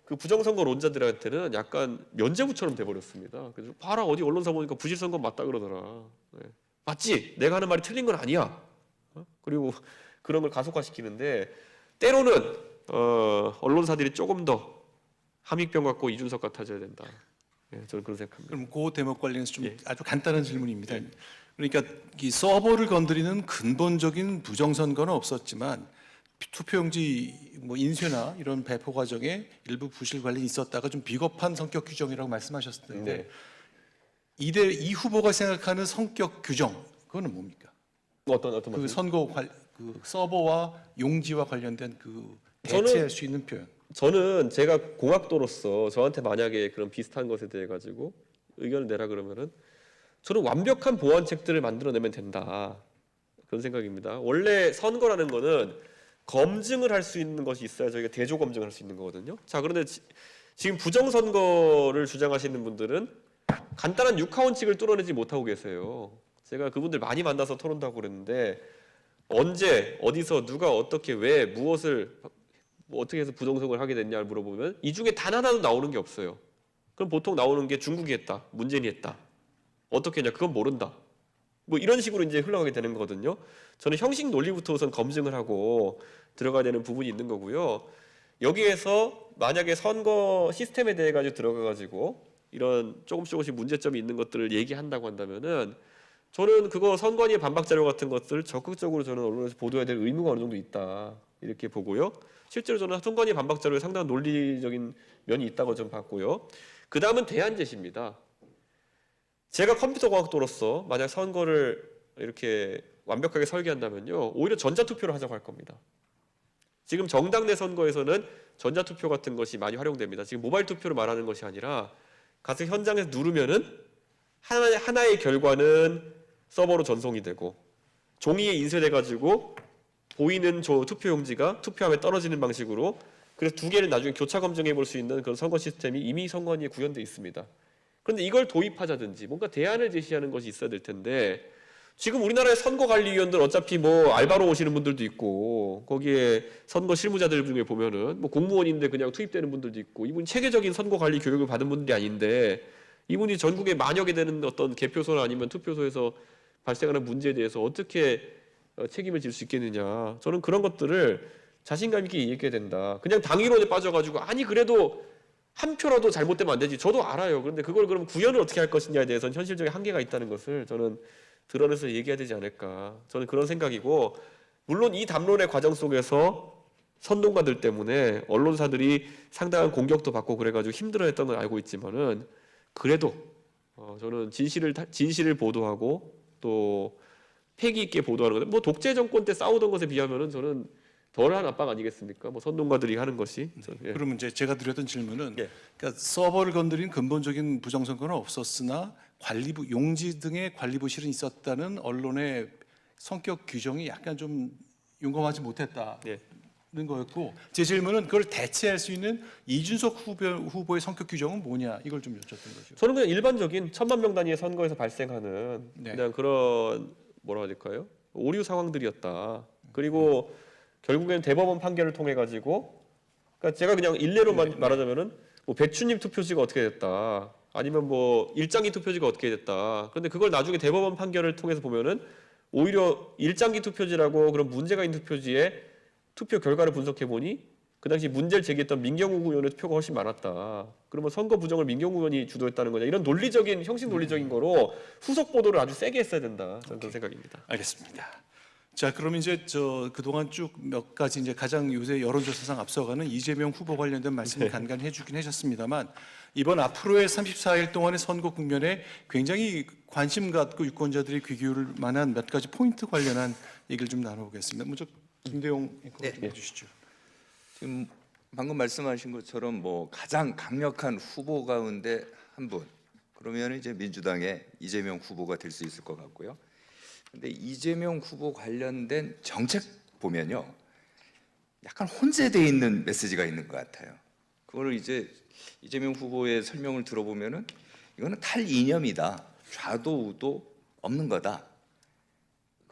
Speaker 2: 그 부정선거론자들한테는 약간 면죄부처럼 돼버렸습니다. 그래서 봐라 어디 언론사 보니까 부실선거 맞다 그러더라. 네. 맞지? 내가 하는 말이 틀린 건 아니야. 그리고 그런 걸 가속화시키는데 때로는 언론사들이 조금 더 함익병 같고 이준석 같아져야 된다. 네, 저는 그런 생각합니다.
Speaker 1: 그럼 그 대목 관련해서 좀
Speaker 2: 예.
Speaker 1: 아주 간단한 질문입니다. 그러니까 이 서버를 건드리는 근본적인 부정선거는 없었지만 투표용지 뭐 인쇄나 이런 배포 과정에 일부 부실 관련이 있었다가 좀 비겁한 성격 규정이라고 말씀하셨는데
Speaker 2: 네.
Speaker 1: 이 후보가 생각하는 성격 규정 그거는 뭡니까?
Speaker 2: 어떤
Speaker 1: 그
Speaker 2: 말씀?
Speaker 1: 선거 그 서버와 용지와 관련된 그
Speaker 2: 저는-
Speaker 1: 대체할 수 있는 표현.
Speaker 2: 저는 제가 공학도로서 저한테 만약에 그런 비슷한 것에 대해 가지고 의견을 내라 그러면은 저는 완벽한 보완책들을 만들어내면 된다 그런 생각입니다. 원래 선거라는 거는 검증을 할 수 있는 것이 있어야 저희가 대조 검증을 할 수 있는 거거든요. 자 그런데 지금 부정선거를 주장하시는 분들은 간단한 육하원칙을 뚫어내지 못하고 계세요. 제가 그분들 많이 만나서 토론도 하고 그랬는데 언제 어디서 누가 어떻게 왜 무엇을 뭐 어떻게 해서 부정선거를 하게 됐냐를 물어보면 이 중에 단 하나도 나오는 게 없어요. 그럼 보통 나오는 게 중국이 했다, 문재인이 했다. 어떻게 했냐, 그건 모른다. 뭐 이런 식으로 이제 흘러가게 되는 거거든요. 저는 형식 논리부터 우선 검증을 하고 들어가야 되는 부분이 있는 거고요. 여기에서 만약에 선거 시스템에 대해 가지고 들어가 가지고 이런 조금씩 문제점이 있는 것들을 얘기한다고 한다면은 저는 그거 선관위의 반박 자료 같은 것들 적극적으로 저는 언론에서 보도해야 될 의무가 어느 정도 있다 이렇게 보고요. 실제로 저는 선관위 반박 자료에 상당한 논리적인 면이 있다고 좀 봤고요. 그 다음은 대안 제시입니다. 제가 컴퓨터공학도로서 만약 선거를 이렇게 완벽하게 설계한다면요, 오히려 전자투표를 하자고 할 겁니다. 지금 정당 내 선거에서는 전자투표 같은 것이 많이 활용됩니다. 지금 모바일 투표를 말하는 것이 아니라 가서 현장에서 누르면은 하나의 결과는 서버로 전송이 되고 종이에 인쇄돼 가지고 보이는 저 투표용지가 투표함에 떨어지는 방식으로 그래서 두 개를 나중에 교차 검증해 볼 수 있는 그런 선거 시스템이 이미 선관위에 구현돼 있습니다. 그런데 이걸 도입하자든지 뭔가 대안을 제시하는 것이 있어야 될 텐데 지금 우리나라의 선거관리위원들 어차피 뭐 알바로 오시는 분들도 있고 거기에 선거 실무자들 중에 보면은 뭐 공무원인데 그냥 투입되는 분들도 있고 이분이 체계적인 선거관리 교육을 받은 분들이 아닌데 이분이 전국에 만여 개 되는 어떤 개표소나 아니면 투표소에서 발생하는 문제에 대해서 어떻게 책임을 질 수 있겠느냐. 저는 그런 것들을 자신감 있게 얘기해야 된다. 그냥 당위론에 빠져가지고 아니 그래도 한 표라도 잘못되면 안 되지. 저도 알아요. 그런데 그걸 그럼 구현을 어떻게 할 것이냐에 대해서는 현실적인 한계가 있다는 것을 저는 드러내서 얘기해야 되지 않을까. 저는 그런 생각이고 물론 이 담론의 과정 속에서 선동가들 때문에 언론사들이 상당한 공격도 받고 그래가지고 힘들어했던 걸 알고 있지만은 그래도 저는 진실을 보도하고 또 패기 있게 보도하는 건데 뭐 독재 정권 때 싸우던 것에 비하면은 저는 덜한 압박 아니겠습니까? 뭐 선동가들이 하는 것이. 예.
Speaker 1: 그러면 이제 제가 드렸던 질문은
Speaker 2: 예.
Speaker 1: 그러니까 서버를 건드린 근본적인 부정선거는 없었으나 관리부 용지 등의 관리 부실은 있었다는 언론의 성격 규정이 약간 좀 용감하지 못했다는
Speaker 2: 예.
Speaker 1: 거였고 제 질문은 그걸 대체할 수 있는 이준석 후보의 성격 규정은 뭐냐 이걸 좀 여쭙던 거죠.
Speaker 2: 저는 그냥 일반적인 1000만 명 단위의 선거에서 발생하는
Speaker 1: 네.
Speaker 2: 그냥 그런 뭐라 할까요? 오류 상황들이었다. 그리고 결국에는 대법원 판결을 통해 가지고 그러니까 제가 그냥 일례로만 말하자면은 뭐 배추님 투표지가 어떻게 됐다. 아니면 뭐 일장기 투표지가 어떻게 됐다. 그런데 그걸 나중에 대법원 판결을 통해서 보면은 오히려 일장기 투표지라고 그런 문제가 있는 투표지에 투표 결과를 분석해 보니 그 당시 문제를 제기했던 민경욱 의원의 투표가 훨씬 많았다. 그러면 선거 부정을 민경욱 의원이 주도했다는 거냐. 이런 논리적인 형식 논리적인 거로 후속 보도를 아주 세게 했어야 된다. 저는 그런 생각입니다.
Speaker 1: 알겠습니다. 자, 그럼 이제 그동안 쭉 몇 가지 이제 가장 요새 여론조사상 앞서가는 이재명 후보 관련된 말씀을 간간히 해주긴 하셨습니다만 이번 앞으로의 34일 동안의 선거 국면에 굉장히 관심 갖고 유권자들이 귀 기울일 만한 몇 가지 포인트 관련한 얘기를 좀 나눠보겠습니다. 먼저 김대용 앵커 좀 해주시죠.
Speaker 3: 지금 방금 말씀하신 것처럼 뭐 가장 강력한 후보 가운데 한 분, 그러면 이제 민주당의 이재명 후보가 될 수 있을 것 같고요. 근데 이재명 후보 관련된 정책 보면요, 약간 혼재되어 있는 메시지가 있는 것 같아요. 그거를 이제 이재명 후보의 설명을 들어보면은 이거는 탈이념이다, 좌도 우도 없는 거다.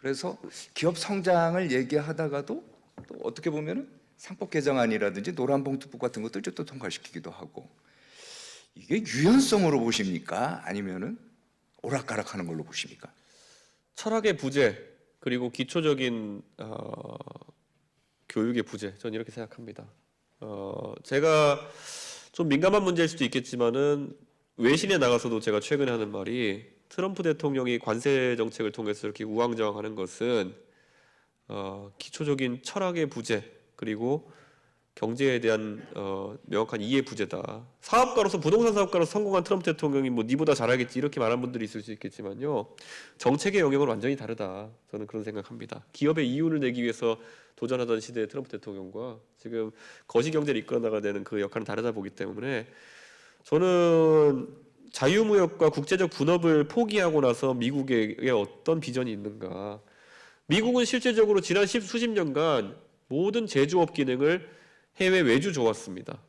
Speaker 3: 그래서 기업 성장을 얘기하다가도 또 어떻게 보면은 상법 개정안이라든지 노란봉투법 같은 것들 또 통과시키기도 하고, 이게 유연성으로 보십니까? 아니면은 오락가락하는 걸로 보십니까?
Speaker 2: 철학의 부재 그리고 기초적인 교육의 부재, 저는 이렇게 생각합니다. 제가 좀 민감한 문제일 수도 있겠지만은 외신에 나가서도 제가 최근에 하는 말이, 트럼프 대통령이 관세 정책을 통해서 이렇게 우왕좌왕하는 것은 기초적인 철학의 부재 그리고 경제에 대한 명확한 이해 부재다. 사업가로서, 부동산 사업가로서 성공한 트럼프 대통령이 뭐 니보다 잘하겠지 이렇게 말하는 분들이 있을 수 있겠지만요, 정책의 영역은 완전히 다르다. 저는 그런 생각합니다. 기업의 이윤을 내기 위해서 도전하던 시대의 트럼프 대통령과 지금 거시경제를 이끌어 나가야 되는 그 역할은 다르다 보기 때문에, 저는 자유무역과 국제적 분업을 포기하고 나서 미국에 어떤 비전이 있는가. 미국은 실질적으로 지난 수십 년간 모든 제조업 기능을 해외 외주 줘왔습니다.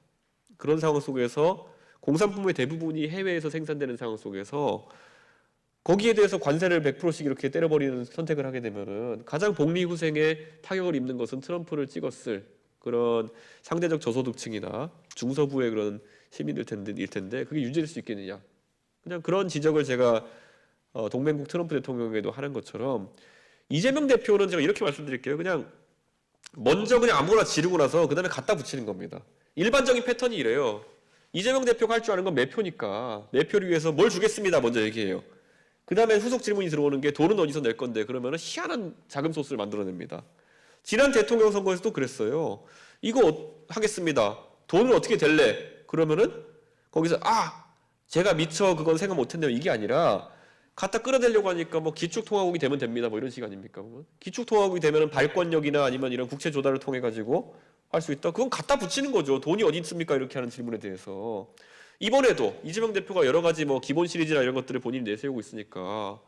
Speaker 2: 그런 상황 속에서 공산품의 대부분이 해외에서 생산되는 상황 속에서 거기에 대해서 관세를 100%씩 이렇게 때려버리는 선택을 하게 되면은 가장 복리후생에 타격을 입는 것은 트럼프를 찍었을 그런 상대적 저소득층이나 중서부의 그런 시민일 텐데 그게 유지될 수 있겠느냐. 그냥 그런 지적을 제가 동맹국 트럼프 대통령에게도 하는 것처럼, 이재명 대표는 제가 이렇게 말씀드릴게요. 그냥 먼저 그냥 아무거나 지르고 나서 그 다음에 갖다 붙이는 겁니다. 일반적인 패턴이 이래요. 이재명 대표가 할 줄 아는 건 매표니까 매표를 위해서 뭘 주겠습니다 먼저 얘기해요. 그 다음에 후속 질문이 들어오는 게 돈은 어디서 낼 건데, 그러면 희한한 자금 소스를 만들어냅니다. 지난 대통령 선거에서도 그랬어요. 이거 하겠습니다. 돈을 어떻게 댈래? 그러면은 거기서 제가 미처 그건 생각 못했네요. 이게 아니라 갖다 끌어대려고 하니까 뭐 기축통화국이 되면 됩니다. 뭐 이런 식 아닙니까? 기축통화국이 되면은 발권력이나 아니면 이런 국채 조달을 통해 가지고 할 수 있다. 그건 갖다 붙이는 거죠. 돈이 어디 있습니까? 이렇게 하는 질문에 대해서. 이번에도 이재명 대표가 여러 가지 뭐 기본 시리즈나 이런 것들을 본인이 내세우고 있으니까,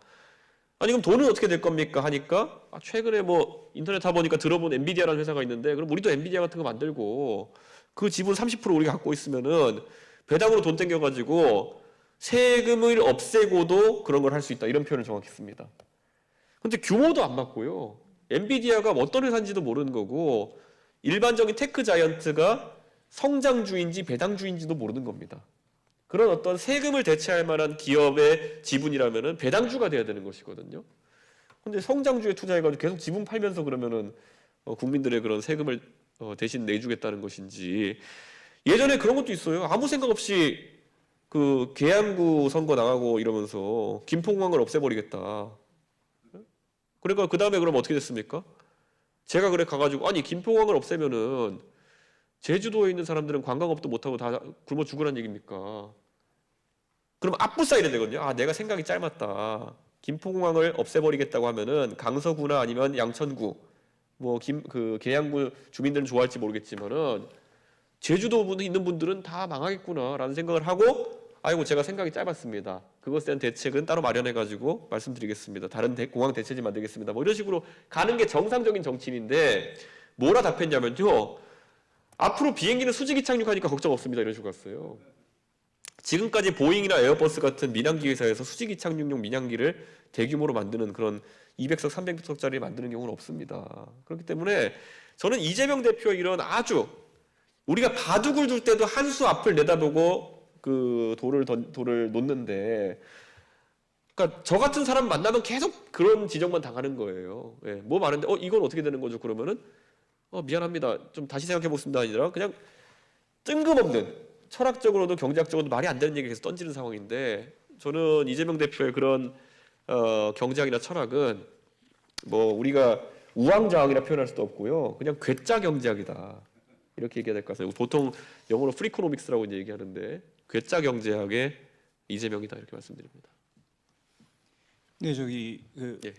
Speaker 2: 아니 그럼 돈은 어떻게 될 겁니까? 하니까 최근에 뭐 인터넷 타보니까 들어본 엔비디아라는 회사가 있는데, 그럼 우리도 엔비디아 같은 거 만들고 그 지분 30% 우리가 갖고 있으면은 배당으로 돈 땡겨가지고 세금을 없애고도 그런 걸 할 수 있다. 이런 표현을 정확히 씁니다. 근데 규모도 안 맞고요. 엔비디아가 어떤 회사인지도 모르는 거고, 일반적인 테크 자이언트가 성장주인지 배당주인지도 모르는 겁니다. 그런 어떤 세금을 대체할 만한 기업의 지분이라면은 배당주가 돼야 되는 것이거든요. 근데 성장주에 투자해가지고 계속 지분 팔면서 그러면은 국민들의 그런 세금을 대신 내주겠다는 것인지. 예전에 그런 것도 있어요. 아무 생각 없이 그 계양구 선거 나가고 이러면서 김포공항을 없애버리겠다. 그러니까 그 다음에 그럼 어떻게 됐습니까? 제가 그래 가가지고, 아니 김포공항을 없애면은 제주도에 있는 사람들은 관광업도 못하고 다 굶어 죽으란 얘기입니까? 그럼 앞부싸 이래 되거든요. 내가 생각이 짧았다. 김포공항을 없애버리겠다고 하면은 강서구나 아니면 양천구, 뭐 그 계양구 주민들은 좋아할지 모르겠지만은 제주도 있는 분들은 다 망하겠구나라는 생각을 하고, 아이고 제가 생각이 짧았습니다. 그것에 대한 대책은 따로 마련해가지고 말씀드리겠습니다. 다른 공항 대체지 만들겠습니다. 뭐 이런 식으로 가는 게 정상적인 정치인인데, 뭐라 답했냐면요. 앞으로 비행기는 수직이 착륙하니까 걱정 없습니다. 이런 식으로 갔어요. 지금까지 보잉이나 에어버스 같은 민항기 회사에서 수직이 착륙용 민항기를 대규모로 만드는 그런 200석, 300석짜리 만드는 경우는 없습니다. 그렇기 때문에 저는 이재명 대표의 이런 아주, 우리가 바둑을 둘 때도 한 수 앞을 내다보고 그 돌을 놓는데, 그러니까 저 같은 사람 만나면 계속 그런 지적만 당하는 거예요. 뭐 많은데 이건 어떻게 되는 거죠? 그러면은 미안합니다. 좀 다시 생각해 보겠습니다. 아니라 그냥 뜬금없는, 철학적으로도 경제학적으로도 말이 안 되는 얘기 계속 던지는 상황인데, 저는 이재명 대표의 그런 경제학이나 철학은 뭐 우리가 우왕좌왕이라 표현할 수도 없고요. 그냥 괴짜 경제학이다. 이렇게 얘기해야 될 것 같아요. 보통 영어로 프리코노믹스라고 이제 얘기하는데, 괴짜 경제학의 이재명이다 이렇게 말씀드립니다.
Speaker 6: 네,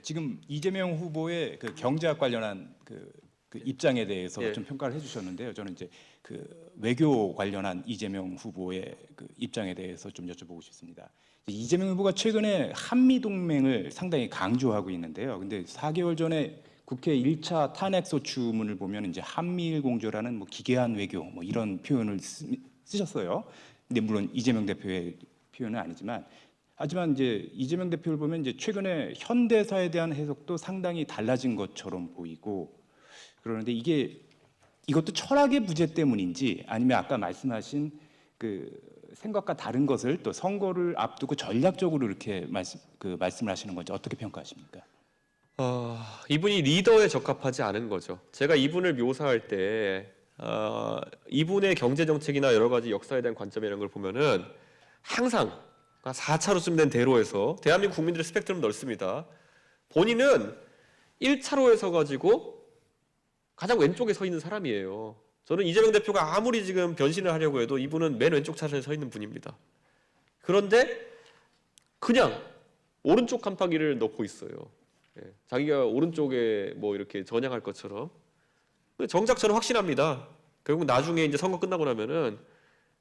Speaker 6: 지금 이재명 후보의 그 경제학 관련한 그 입장에 대해서 좀 평가를 해주셨는데요. 저는 이제 그 외교 관련한 이재명 후보의 그 입장에 대해서 좀 여쭤보고 싶습니다. 이재명 후보가 최근에 한미 동맹을 상당히 강조하고 있는데요. 근데 4개월 전에 국회 1차 탄핵소추문을 보면 이제 한미일 공조라는 뭐 기괴한 외교 뭐 이런 표현을 쓰셨어요. 근데 물론 이재명 대표의 표현은 아니지만, 하지만 이제 이재명 대표를 보면 이제 최근에 현대사에 대한 해석도 상당히 달라진 것처럼 보이고 그러는데 이것도 철학의 부재 때문인지 아니면 아까 말씀하신 그 생각과 다른 것을 또 선거를 앞두고 전략적으로 이렇게 말씀을 하시는 건지 어떻게 평가하십니까?
Speaker 2: 이분이 리더에 적합하지 않은 거죠. 제가 이분을 묘사할 때 이분의 경제 정책이나 여러 가지 역사에 대한 관점이라는 걸 보면은 항상 4차로 쓰면 된 대로에서 대한민국 국민들의 스펙트럼 넓습니다. 본인은 1차로에 서 가지고 가장 왼쪽에 서 있는 사람이에요. 저는 이재명 대표가 아무리 지금 변신을 하려고 해도 이분은 맨 왼쪽 차선에 서 있는 분입니다. 그런데 그냥 오른쪽 깜빡이를 넣고 있어요. 예, 자기가 오른쪽에 뭐 이렇게 전향할 것처럼. 정작 저는 확신합니다. 결국 나중에 이제 선거 끝나고 나면은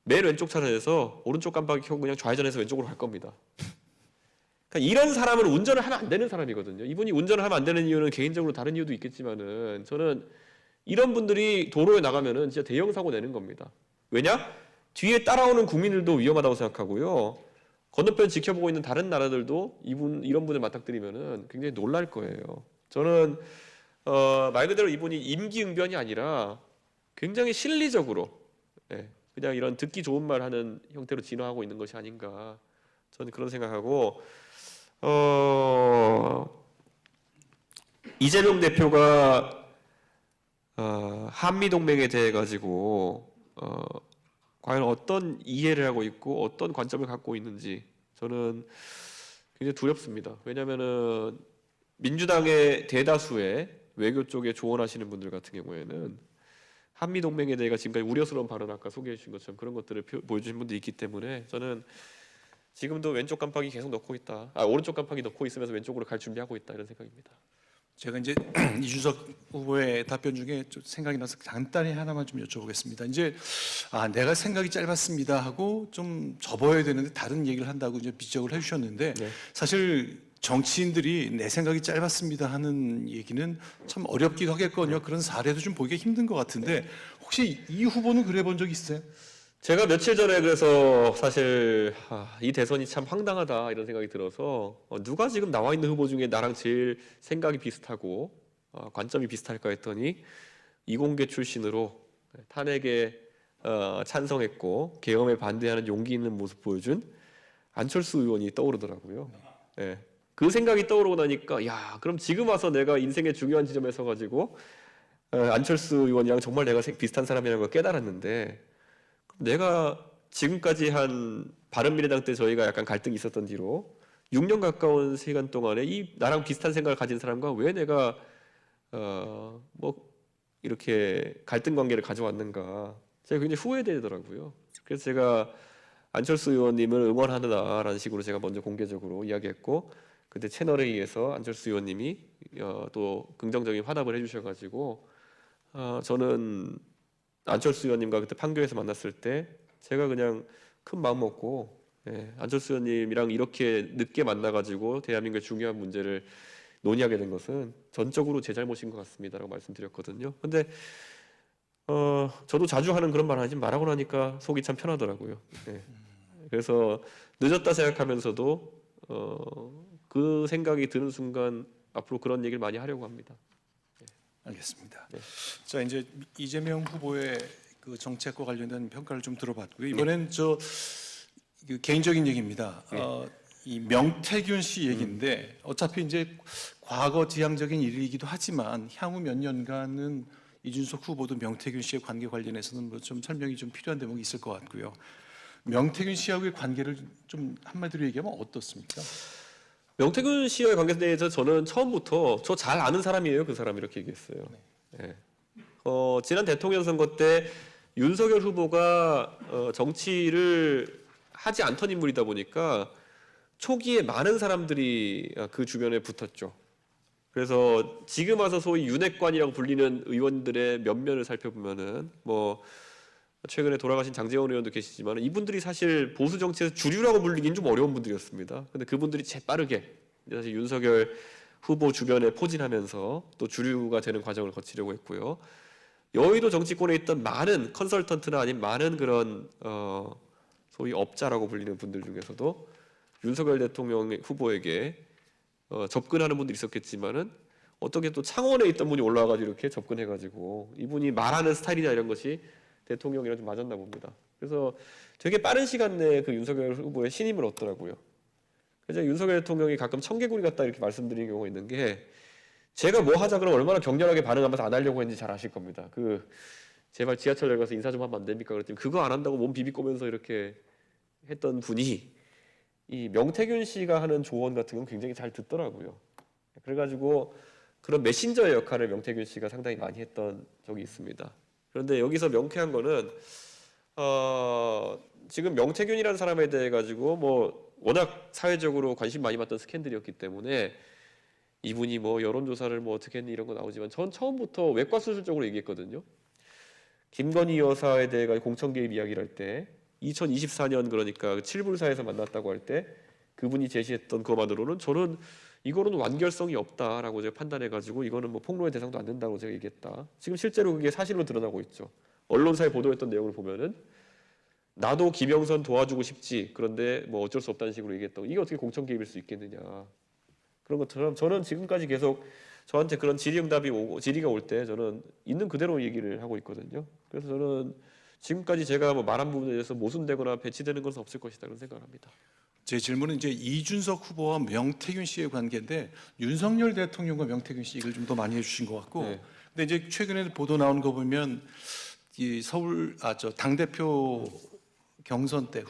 Speaker 2: 맨 왼쪽 차선에서 오른쪽 깜빡이 켜고 그냥 좌회전해서 왼쪽으로 갈 겁니다. 그러니까 이런 사람은 운전을 하면 안 되는 사람이거든요. 이분이 운전을 하면 안 되는 이유는 개인적으로 다른 이유도 있겠지만은 저는 이런 분들이 도로에 나가면은 진짜 대형 사고 내는 겁니다. 왜냐? 뒤에 따라오는 국민들도 위험하다고 생각하고요. 건너편 지켜보고 있는 다른 나라들도 이런 분을 맞닥뜨리면은 굉장히 놀랄 거예요. 저는 말 그대로 이분이 임기응변이 아니라 굉장히 실리적으로 그냥 이런 듣기 좋은 말 하는 형태로 진화하고 있는 것이 아닌가 저는 그런 생각하고 이재명 대표가 한미 동맹에 대해 가지고 과연 어떤 이해를 하고 있고 어떤 관점을 갖고 있는지 저는 굉장히 두렵습니다. 왜냐하면은 민주당의 대다수의 외교 쪽에 조언하시는 분들 같은 경우에는 한미 동맹에 대해 지금까지 우려스러운 발언 아까 소개해 주신 것처럼 그런 것들을 보여주신 분들이 있기 때문에 저는 지금도 왼쪽 깜빡이 계속 넣고 있다. 오른쪽 깜빡이 넣고 있으면서 왼쪽으로 갈 준비하고 있다 이런 생각입니다.
Speaker 1: 제가 이제 이준석 후보의 답변 중에 좀 생각이 나서 간단히 하나만 좀 여쭤보겠습니다. 이제 내가 생각이 짧았습니다 하고 좀 접어야 되는데 다른 얘기를 한다고 이제 지적을 해주셨는데
Speaker 2: 네.
Speaker 1: 사실 정치인들이 내 생각이 짧았습니다 하는 얘기는 참 어렵기도 하겠거든요. 그런 사례도 좀 보기가 힘든 것 같은데 혹시 이 후보는 그래 본 적 있어요?
Speaker 2: 제가 며칠 전에 그래서 사실 이 대선이 참 황당하다 이런 생각이 들어서 누가 지금 나와 있는 후보 중에 나랑 제일 생각이 비슷하고 관점이 비슷할까 했더니 이공계 출신으로 탄핵에 찬성했고 계엄에 반대하는 용기 있는 모습 보여준 안철수 의원이 떠오르더라고요. 네. 그 생각이 떠오르고 나니까 야 그럼 지금 와서 내가 인생의 중요한 지점에 서가지고 안철수 의원이랑 정말 내가 비슷한 사람이라는 걸 깨달았는데 내가 지금까지 한 바른미래당 때 저희가 약간 갈등이 있었던 뒤로 6년 가까운 시간 동안에 이 나랑 비슷한 생각을 가진 사람과 왜 내가 뭐 이렇게 갈등 관계를 가져왔는가 제가 굉장히 후회되더라고요. 그래서 제가 안철수 의원님을 응원하다라는 식으로 제가 먼저 공개적으로 이야기했고 그때 채널A에서 안철수 의원님이 또 긍정적인 화답을 해주셔가지고 저는 안철수 의원님과 그때 판교에서 만났을 때 제가 그냥 큰 마음 먹고 안철수 의원님이랑 이렇게 늦게 만나가지고 대한민국의 중요한 문제를 논의하게 된 것은 전적으로 제 잘못인 것 같습니다라고 말씀드렸거든요. 근데 저도 자주 하는 그런 말 하지 말하고 나니까 속이 참 편하더라고요. 그래서 늦었다 생각하면서도 그 생각이 드는 순간 앞으로 그런 얘기를 많이 하려고 합니다.
Speaker 1: 알겠습니다.
Speaker 2: 네.
Speaker 1: 자 이제 이재명 후보의 그 정책과 관련된 평가를 좀 들어봤고요. 이번엔 그 개인적인 얘기입니다. 이 명태균 씨 얘기인데 어차피 이제 과거 지향적인 일이기도 하지만 향후 몇 년간은 이준석 후보도 명태균 씨의 관계 관련해서는 뭐 좀 설명이 좀 필요한 대목이 있을 것 같고요. 명태균 씨하고의 관계를 좀 한마디로 얘기하면 어떻습니까?
Speaker 2: 명태균 씨와의 관계에 대해서 저는 처음부터 저 잘 아는 사람이에요. 그 사람 이렇게 얘기했어요. 네. 지난 대통령 선거 때 윤석열 후보가 정치를 하지 않던 인물이다 보니까 초기에 많은 사람들이 그 주변에 붙었죠. 그래서 지금 와서 소위 윤핵관이라고 불리는 의원들의 면면을 살펴보면은 뭐 최근에 돌아가신 장제원 의원도 계시지만 이분들이 사실 보수 정치에서 주류라고 불리긴 좀 어려운 분들이었습니다. 근데 그분들이 재빠르게 사실 윤석열 후보 주변에 포진하면서 또 주류가 되는 과정을 거치려고 했고요. 여의도 정치권에 있던 많은 컨설턴트나 아니면 많은 그런 소위 업자라고 불리는 분들 중에서도 윤석열 대통령 후보에게 접근하는 분들이 있었겠지만은 어떻게 또 창원에 있던 분이 올라와가지고 이렇게 접근해가지고 이분이 말하는 스타일이나 이런 것이 대통령이랑 좀 맞았나 봅니다. 그래서 되게 빠른 시간 내에 그 윤석열 후보의 신임을 얻더라고요. 그래서 윤석열 대통령이 가끔 청개구리 같다 이렇게 말씀드리는 경우가 있는 게 제가 뭐 하자 그러면 얼마나 격렬하게 반응하면서 안 하려고 했는지 잘 아실 겁니다. 제발 지하철 내려가서 인사 좀 하면 안 됩니까? 그랬더니 그거 안 한다고 몸 비비꼬면서 이렇게 했던 분이 이 명태균 씨가 하는 조언 같은 건 굉장히 잘 듣더라고요. 그래가지고 그런 메신저의 역할을 명태균 씨가 상당히 많이 했던 적이 있습니다. 그런데 여기서 명쾌한 거는 지금 명태균이라는 사람에 대해 가지고 뭐 워낙 사회적으로 관심 많이 받던 스캔들이었기 때문에 이분이 뭐 여론조사를 뭐 어떻게 했니 이런 거 나오지만 전 처음부터 외과 수술적으로 얘기했거든요. 김건희 여사에 대해 공천 개입 이야기를 할 때 2024년 그러니까 7불사에서 만났다고 할 때 그분이 제시했던 그것만으로는 저는 이거는 완결성이 없다라고 제가 판단해가지고 이거는 뭐 폭로의 대상도 안 된다고 제가 얘기했다. 지금 실제로 그게 사실로 드러나고 있죠. 언론사에 보도했던 내용을 보면은 나도 김영선 도와주고 싶지 그런데 뭐 어쩔 수 없다는 식으로 얘기했던 이게 어떻게 공천 개입일 수 있겠느냐 그런 것처럼 저는 지금까지 계속 저한테 그런 질의응답이 오고 질의가 올 때 저는 있는 그대로 얘기를 하고 있거든요. 그래서 저는 지금까지 제가 뭐 말한 부분에 대해서 모순되거나 배치되는 것은 없을 것이다 그런 생각을 합니다.
Speaker 1: 제 질문은 이제 이준석 후보와 명태균 씨의 관계인데 윤석열 대통령과 명태균 씨 얘기를 좀 더 많이 해주신 것 같고,
Speaker 2: 네.
Speaker 1: 근데 이제 최근에 보도 나온 거 보면 이 당대표 경선 때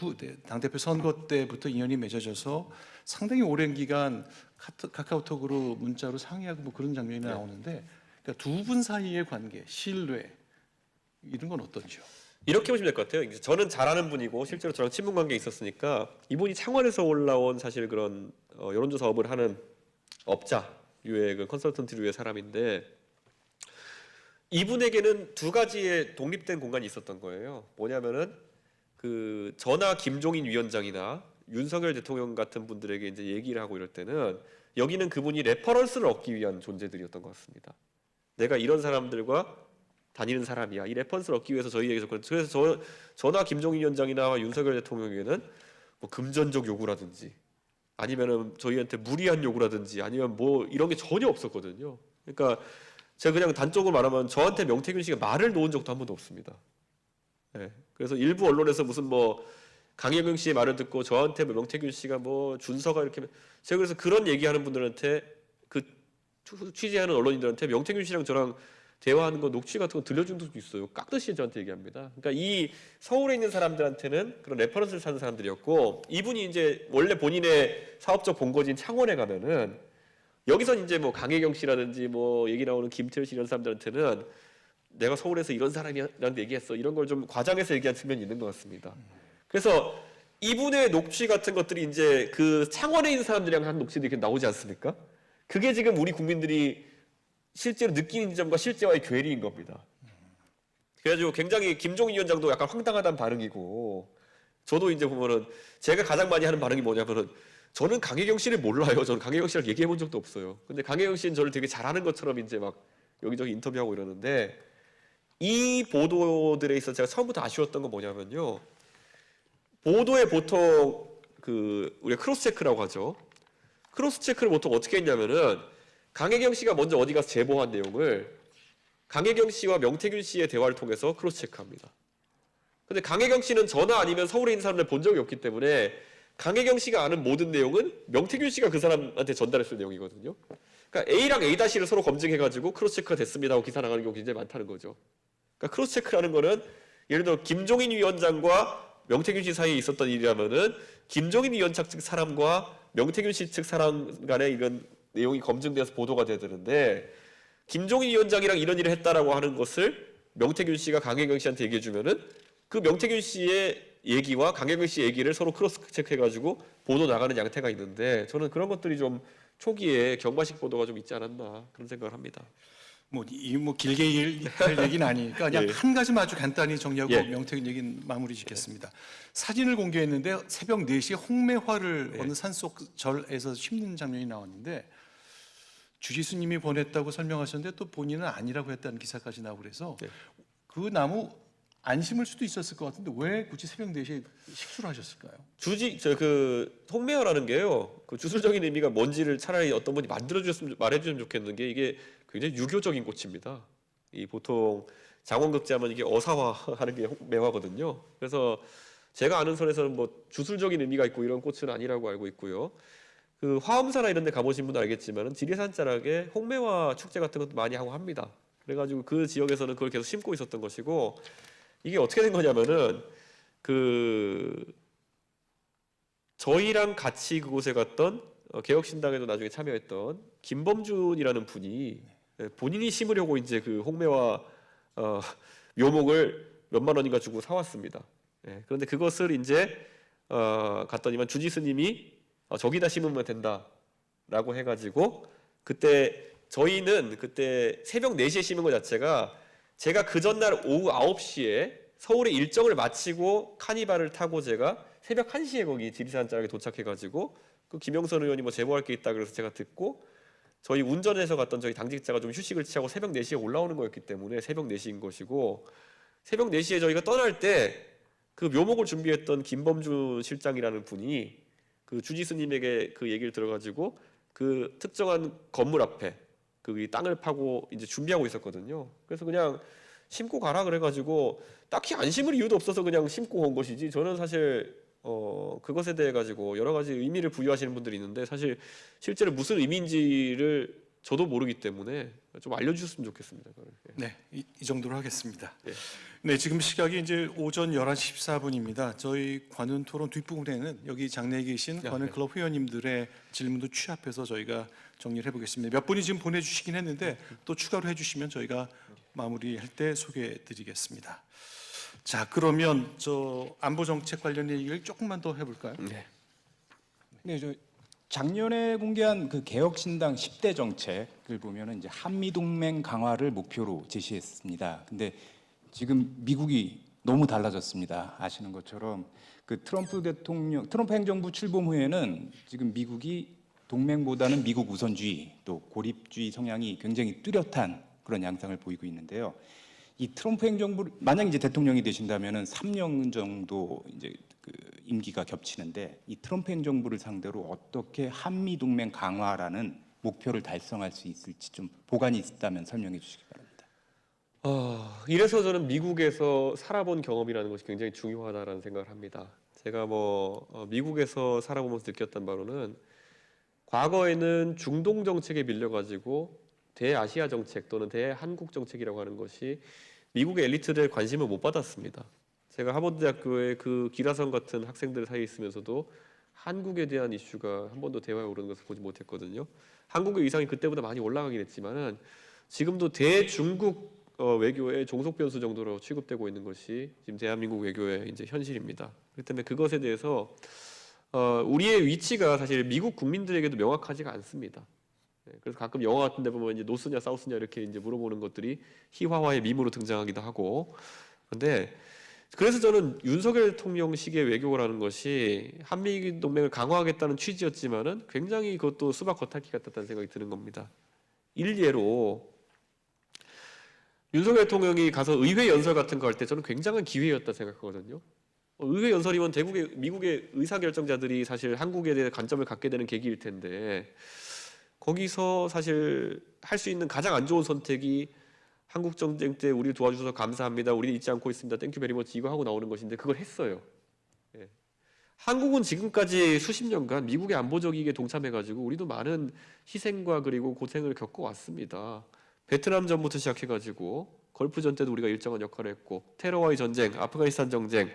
Speaker 1: 당대표 선거 때부터 인연이 맺어져서 상당히 오랜 기간 카카오톡으로 문자로 상의하고 뭐 그런 장면이 나오는데 그러니까 두 분 사이의 관계, 신뢰 이런 건 어떤지요?
Speaker 2: 이렇게 보시면 될 것 같아요. 이제 저는 잘 아는 분이고 실제로 저랑 친분 관계 있었으니까 이분이 창원에서 올라온 사실 그런 여론조사업을 하는 업자류의 그 컨설턴트류의 사람인데 이분에게는 두 가지의 독립된 공간이 있었던 거예요. 뭐냐면은 그 전하 김종인 위원장이나 윤석열 대통령 같은 분들에게 이제 얘기를 하고 이럴 때는 여기는 그분이 레퍼런스를 얻기 위한 존재들이었던 것 같습니다. 내가 이런 사람들과 다니는 사람이야. 이 레퍼런스를 얻기 위해서 저희에게서 그래서 전하 김종인 위원장이나 윤석열 대통령에게는 뭐 금전적 요구라든지 아니면은 저희한테 무리한 요구라든지 아니면 뭐 이런 게 전혀 없었거든요. 그러니까 제가 그냥 단적으로 말하면 저한테 명태균 씨가 말을 놓은 적도 한 번도 없습니다. 네. 그래서 일부 언론에서 무슨 뭐 강혜경 씨의 말을 듣고 저한테 뭐 명태균 씨가 뭐 준서가 이렇게 제가 그래서 그런 얘기하는 분들한테 그 취재하는 언론인들한테 명태균 씨랑 저랑 대화하는 거 녹취 같은 거 들려준 적도 있어요. 깍듯이 저한테 얘기합니다. 그러니까 이 서울에 있는 사람들한테는 그런 레퍼런스를 찾는 사람들이었고 이분이 이제 원래 본인의 사업적 본거지인 창원에 가면은 여기서 이제 뭐 강혜경 씨라든지 뭐 얘기 나오는 김태일 씨 이런 사람들한테는 내가 서울에서 이런 사람이라는 얘기했어 이런 걸 좀 과장해서 얘기한 측면이 있는 것 같습니다. 그래서 이분의 녹취 같은 것들이 이제 그 창원에 있는 사람들이랑 한 녹취들이 이렇게 나오지 않습니까? 그게 지금 우리 국민들이 실제로 느끼는 점과 실제와의 괴리인 겁니다. 그래가지고 굉장히 김종인 위원장도 약간 황당하다는 반응이고 저도 이제 보면은 제가 가장 많이 하는 반응이 뭐냐면은 저는 강혜경 씨를 몰라요. 저는 강혜경 씨랑 얘기해 본 적도 없어요. 근데 강혜경 씨는 저를 되게 잘하는 것처럼 이제 막 여기저기 인터뷰하고 이러는데 이 보도들에 있어서 제가 처음부터 아쉬웠던 건 뭐냐면요. 보도에 보통 그 우리가 크로스 체크라고 하죠. 크로스 체크를 보통 어떻게 했냐면은 강혜경 씨가 먼저 어디 가서 제보한 내용을 강혜경 씨와 명태균 씨의 대화를 통해서 크로스 체크합니다. 근데 강혜경 씨는 전화 아니면 서울에 있는 사람을 본 적이 없기 때문에 강혜경 씨가 아는 모든 내용은 명태균 씨가 그 사람한테 전달했을 내용이거든요. 그러니까 A랑 A-를 서로 검증해가지고 크로스 체크가 됐습니다 하고 기사 나가는 경우가 굉장히 많다는 거죠. 그러니까 크로스 체크라는 거는 예를 들어 김종인 위원장과 명태균 씨 사이에 있었던 일이라면은 김종인 위원장 측 사람과 명태균 씨 측 사람 간의 이런 내용이 검증돼서 보도가 돼야 되는데 김종인 위원장이랑 이런 일을 했다라고 하는 것을 명태균 씨가 강혜경 씨한테 얘기해 주면은 그 명태균 씨의 얘기와 강혜경 씨 얘기를 서로 크로스 체크해가지고 보도 나가는 양태가 있는데 저는 그런 것들이 좀 초기에 경마식 보도가 좀 있지 않았나 그런 생각을 합니다.
Speaker 1: 뭐 길게 할 얘기는 아니니까 그냥
Speaker 2: 예.
Speaker 1: 한 가지만 아주 간단히 정리하고
Speaker 2: 예.
Speaker 1: 명태균 얘기는 마무리 짓겠습니다. 사진을 공개했는데 새벽 4시에 홍매화를
Speaker 2: 예.
Speaker 1: 어느 산속 절에서 심는 장면이 나왔는데 주지수님이 보냈다고 설명하셨는데 또 본인은 아니라고 했다는 기사까지 나오고 그래서
Speaker 2: 예.
Speaker 1: 그 나무 안심을 수도 있었을 것 같은데 왜 굳이 새벽 4시에 식수를 하셨을까요?
Speaker 2: 홍매화라는 게요. 그 주술적인 의미가 뭔지를 차라리 어떤 분이 말해주셨으면 좋겠는 게 이게 굉장히 유교적인 꽃입니다. 이 보통 장원급제하면 이게 어사화하는 게 홍매화거든요. 그래서 제가 아는 선에서는 뭐 주술적인 의미가 있고 이런 꽃은 아니라고 알고 있고요. 그 화엄사나 이런 데 가보신 분은 알겠지만은 지리산 자락에 홍매화 축제 같은 것도 많이 하고 합니다. 그래가지고 그 지역에서는 그걸 계속 심고 있었던 것이고, 이게 어떻게 된 거냐면은 저희랑 같이 그곳에 갔던 개혁신당에도 나중에 참여했던 김범준이라는 분이 본인이 심으려고 이제 그 홍매화 묘목을 몇만 원인가 주고 사왔습니다. 그런데 그것을 이제 갔더니만 주지스님이 저기다 심으면 된다라고 해가지고, 저희는 그때 새벽 4시에 심은 것 자체가, 제가 그 전날 오후 9시에 서울에 일정을 마치고 카니발을 타고 제가 새벽 1시에 거기 지리산 자락에 도착해가지고 그 김영선 의원이 뭐 제보할 게 있다 그래서 제가 듣고, 저희 운전해서 갔던 저희 당직자가 좀 휴식을 취하고 새벽 4시에 올라오는 거였기 때문에 새벽 4시인 것이고, 새벽 4시에 저희가 떠날 때 그 묘목을 준비했던 김범준 실장이라는 분이 그 주지스님에게 그 얘기를 들어가지고 그 특정한 건물 앞에 그 땅을 파고 이제 준비하고 있었거든요. 그래서 그냥 심고 가라 그래가지고 딱히 안 심을 이유도 없어서 그냥 심고 온 것이지, 저는 사실 그것에 대해 가지고 여러 가지 의미를 부여하시는 분들이 있는데 사실 실제로 무슨 의미인지를 저도 모르기 때문에 좀 알려주셨으면 좋겠습니다.
Speaker 1: 네, 이 정도로 하겠습니다.
Speaker 2: 예.
Speaker 1: 네, 지금 시각이 이제 오전 11시 14분입니다. 저희 관훈 토론 뒷부분에는 여기 장내에 계신 관훈 클럽 회원님들의 질문도 취합해서 저희가 정리를 해보겠습니다. 몇 분이 지금 보내주시긴 했는데 또 추가로 해주시면 저희가 마무리할 때 소개해드리겠습니다. 자, 그러면 저 안보 정책 관련 얘기를 조금만 더 해볼까요?
Speaker 6: 네, 저 작년에 공개한 그 개혁신당 10대 정책을 보면은 이제 한미 동맹 강화를 목표로 제시했습니다. 근데 지금 미국이 너무 달라졌습니다. 아시는 것처럼 그 트럼프 행정부 출범 후에는 지금 미국이 동맹보다는 미국 우선주의 또 고립주의 성향이 굉장히 뚜렷한 그런 양상을 보이고 있는데요. 이 트럼프 행정부 만약 이제 대통령이 되신다면은 3년 정도 이제 그 임기가 겹치는데, 이 트럼프 행정부를 상대로 어떻게 한미 동맹 강화라는 목표를 달성할 수 있을지 좀 보관이 있다면 설명해 주시기 바랍니다.
Speaker 2: 이래서 저는 미국에서 살아본 경험이라는 것이 굉장히 중요하다라는 생각을 합니다. 제가 미국에서 살아보면서 느꼈던 바로는, 과거에는 중동 정책에 밀려가지고 대아시아 정책 또는 대한국 정책이라고 하는 것이 미국의 엘리트들의 관심을 못 받았습니다. 제가 하버드 대학교에 그 기라성 같은 학생들 사이에 있으면서도 한국에 대한 이슈가 한 번도 대화에 오르는 것을 보지 못했거든요. 한국의 위상이 그때보다 많이 올라가긴 했지만은 지금도 대중국 외교의 종속 변수 정도로 취급되고 있는 것이 지금 대한민국 외교의 이제 현실입니다. 그렇기 때문에 그것에 대해서 우리의 위치가 사실 미국 국민들에게도 명확하지가 않습니다. 그래서 가끔 영화 같은 데 보면 이제 노스냐 사우스냐 이렇게 이제 물어보는 것들이 희화화의 밈으로 등장하기도 하고. 그런데 그래서 저는 윤석열 대통령식의 외교라는 것이 한미 동맹을 강화하겠다는 취지였지만은 굉장히 그것도 수박 겉핥기 같았다는 생각이 드는 겁니다. 일례로 윤석열 대통령이 가서 의회 연설 같은 거 할 때 저는 굉장한 기회였다 생각하거든요. 의회 연설이면 미국의 의사결정자들이 사실 한국에 대해 관점을 갖게 되는 계기일 텐데, 거기서 사실 할 수 있는 가장 안 좋은 선택이 한국 전쟁 때 우리를 도와주셔서 감사합니다, 우리는 잊지 않고 있습니다, 땡큐 베리 머치 이거 하고 나오는 것인데 그걸 했어요. 한국은 지금까지 수십 년간 미국의 안보적 이익에 동참해가지고 우리도 많은 희생과 그리고 고생을 겪어왔습니다. 베트남 전부터 시작해가지고 걸프전 때도 우리가 일정한 역할을 했고, 테러와의 전쟁, 아프가니스탄 전쟁,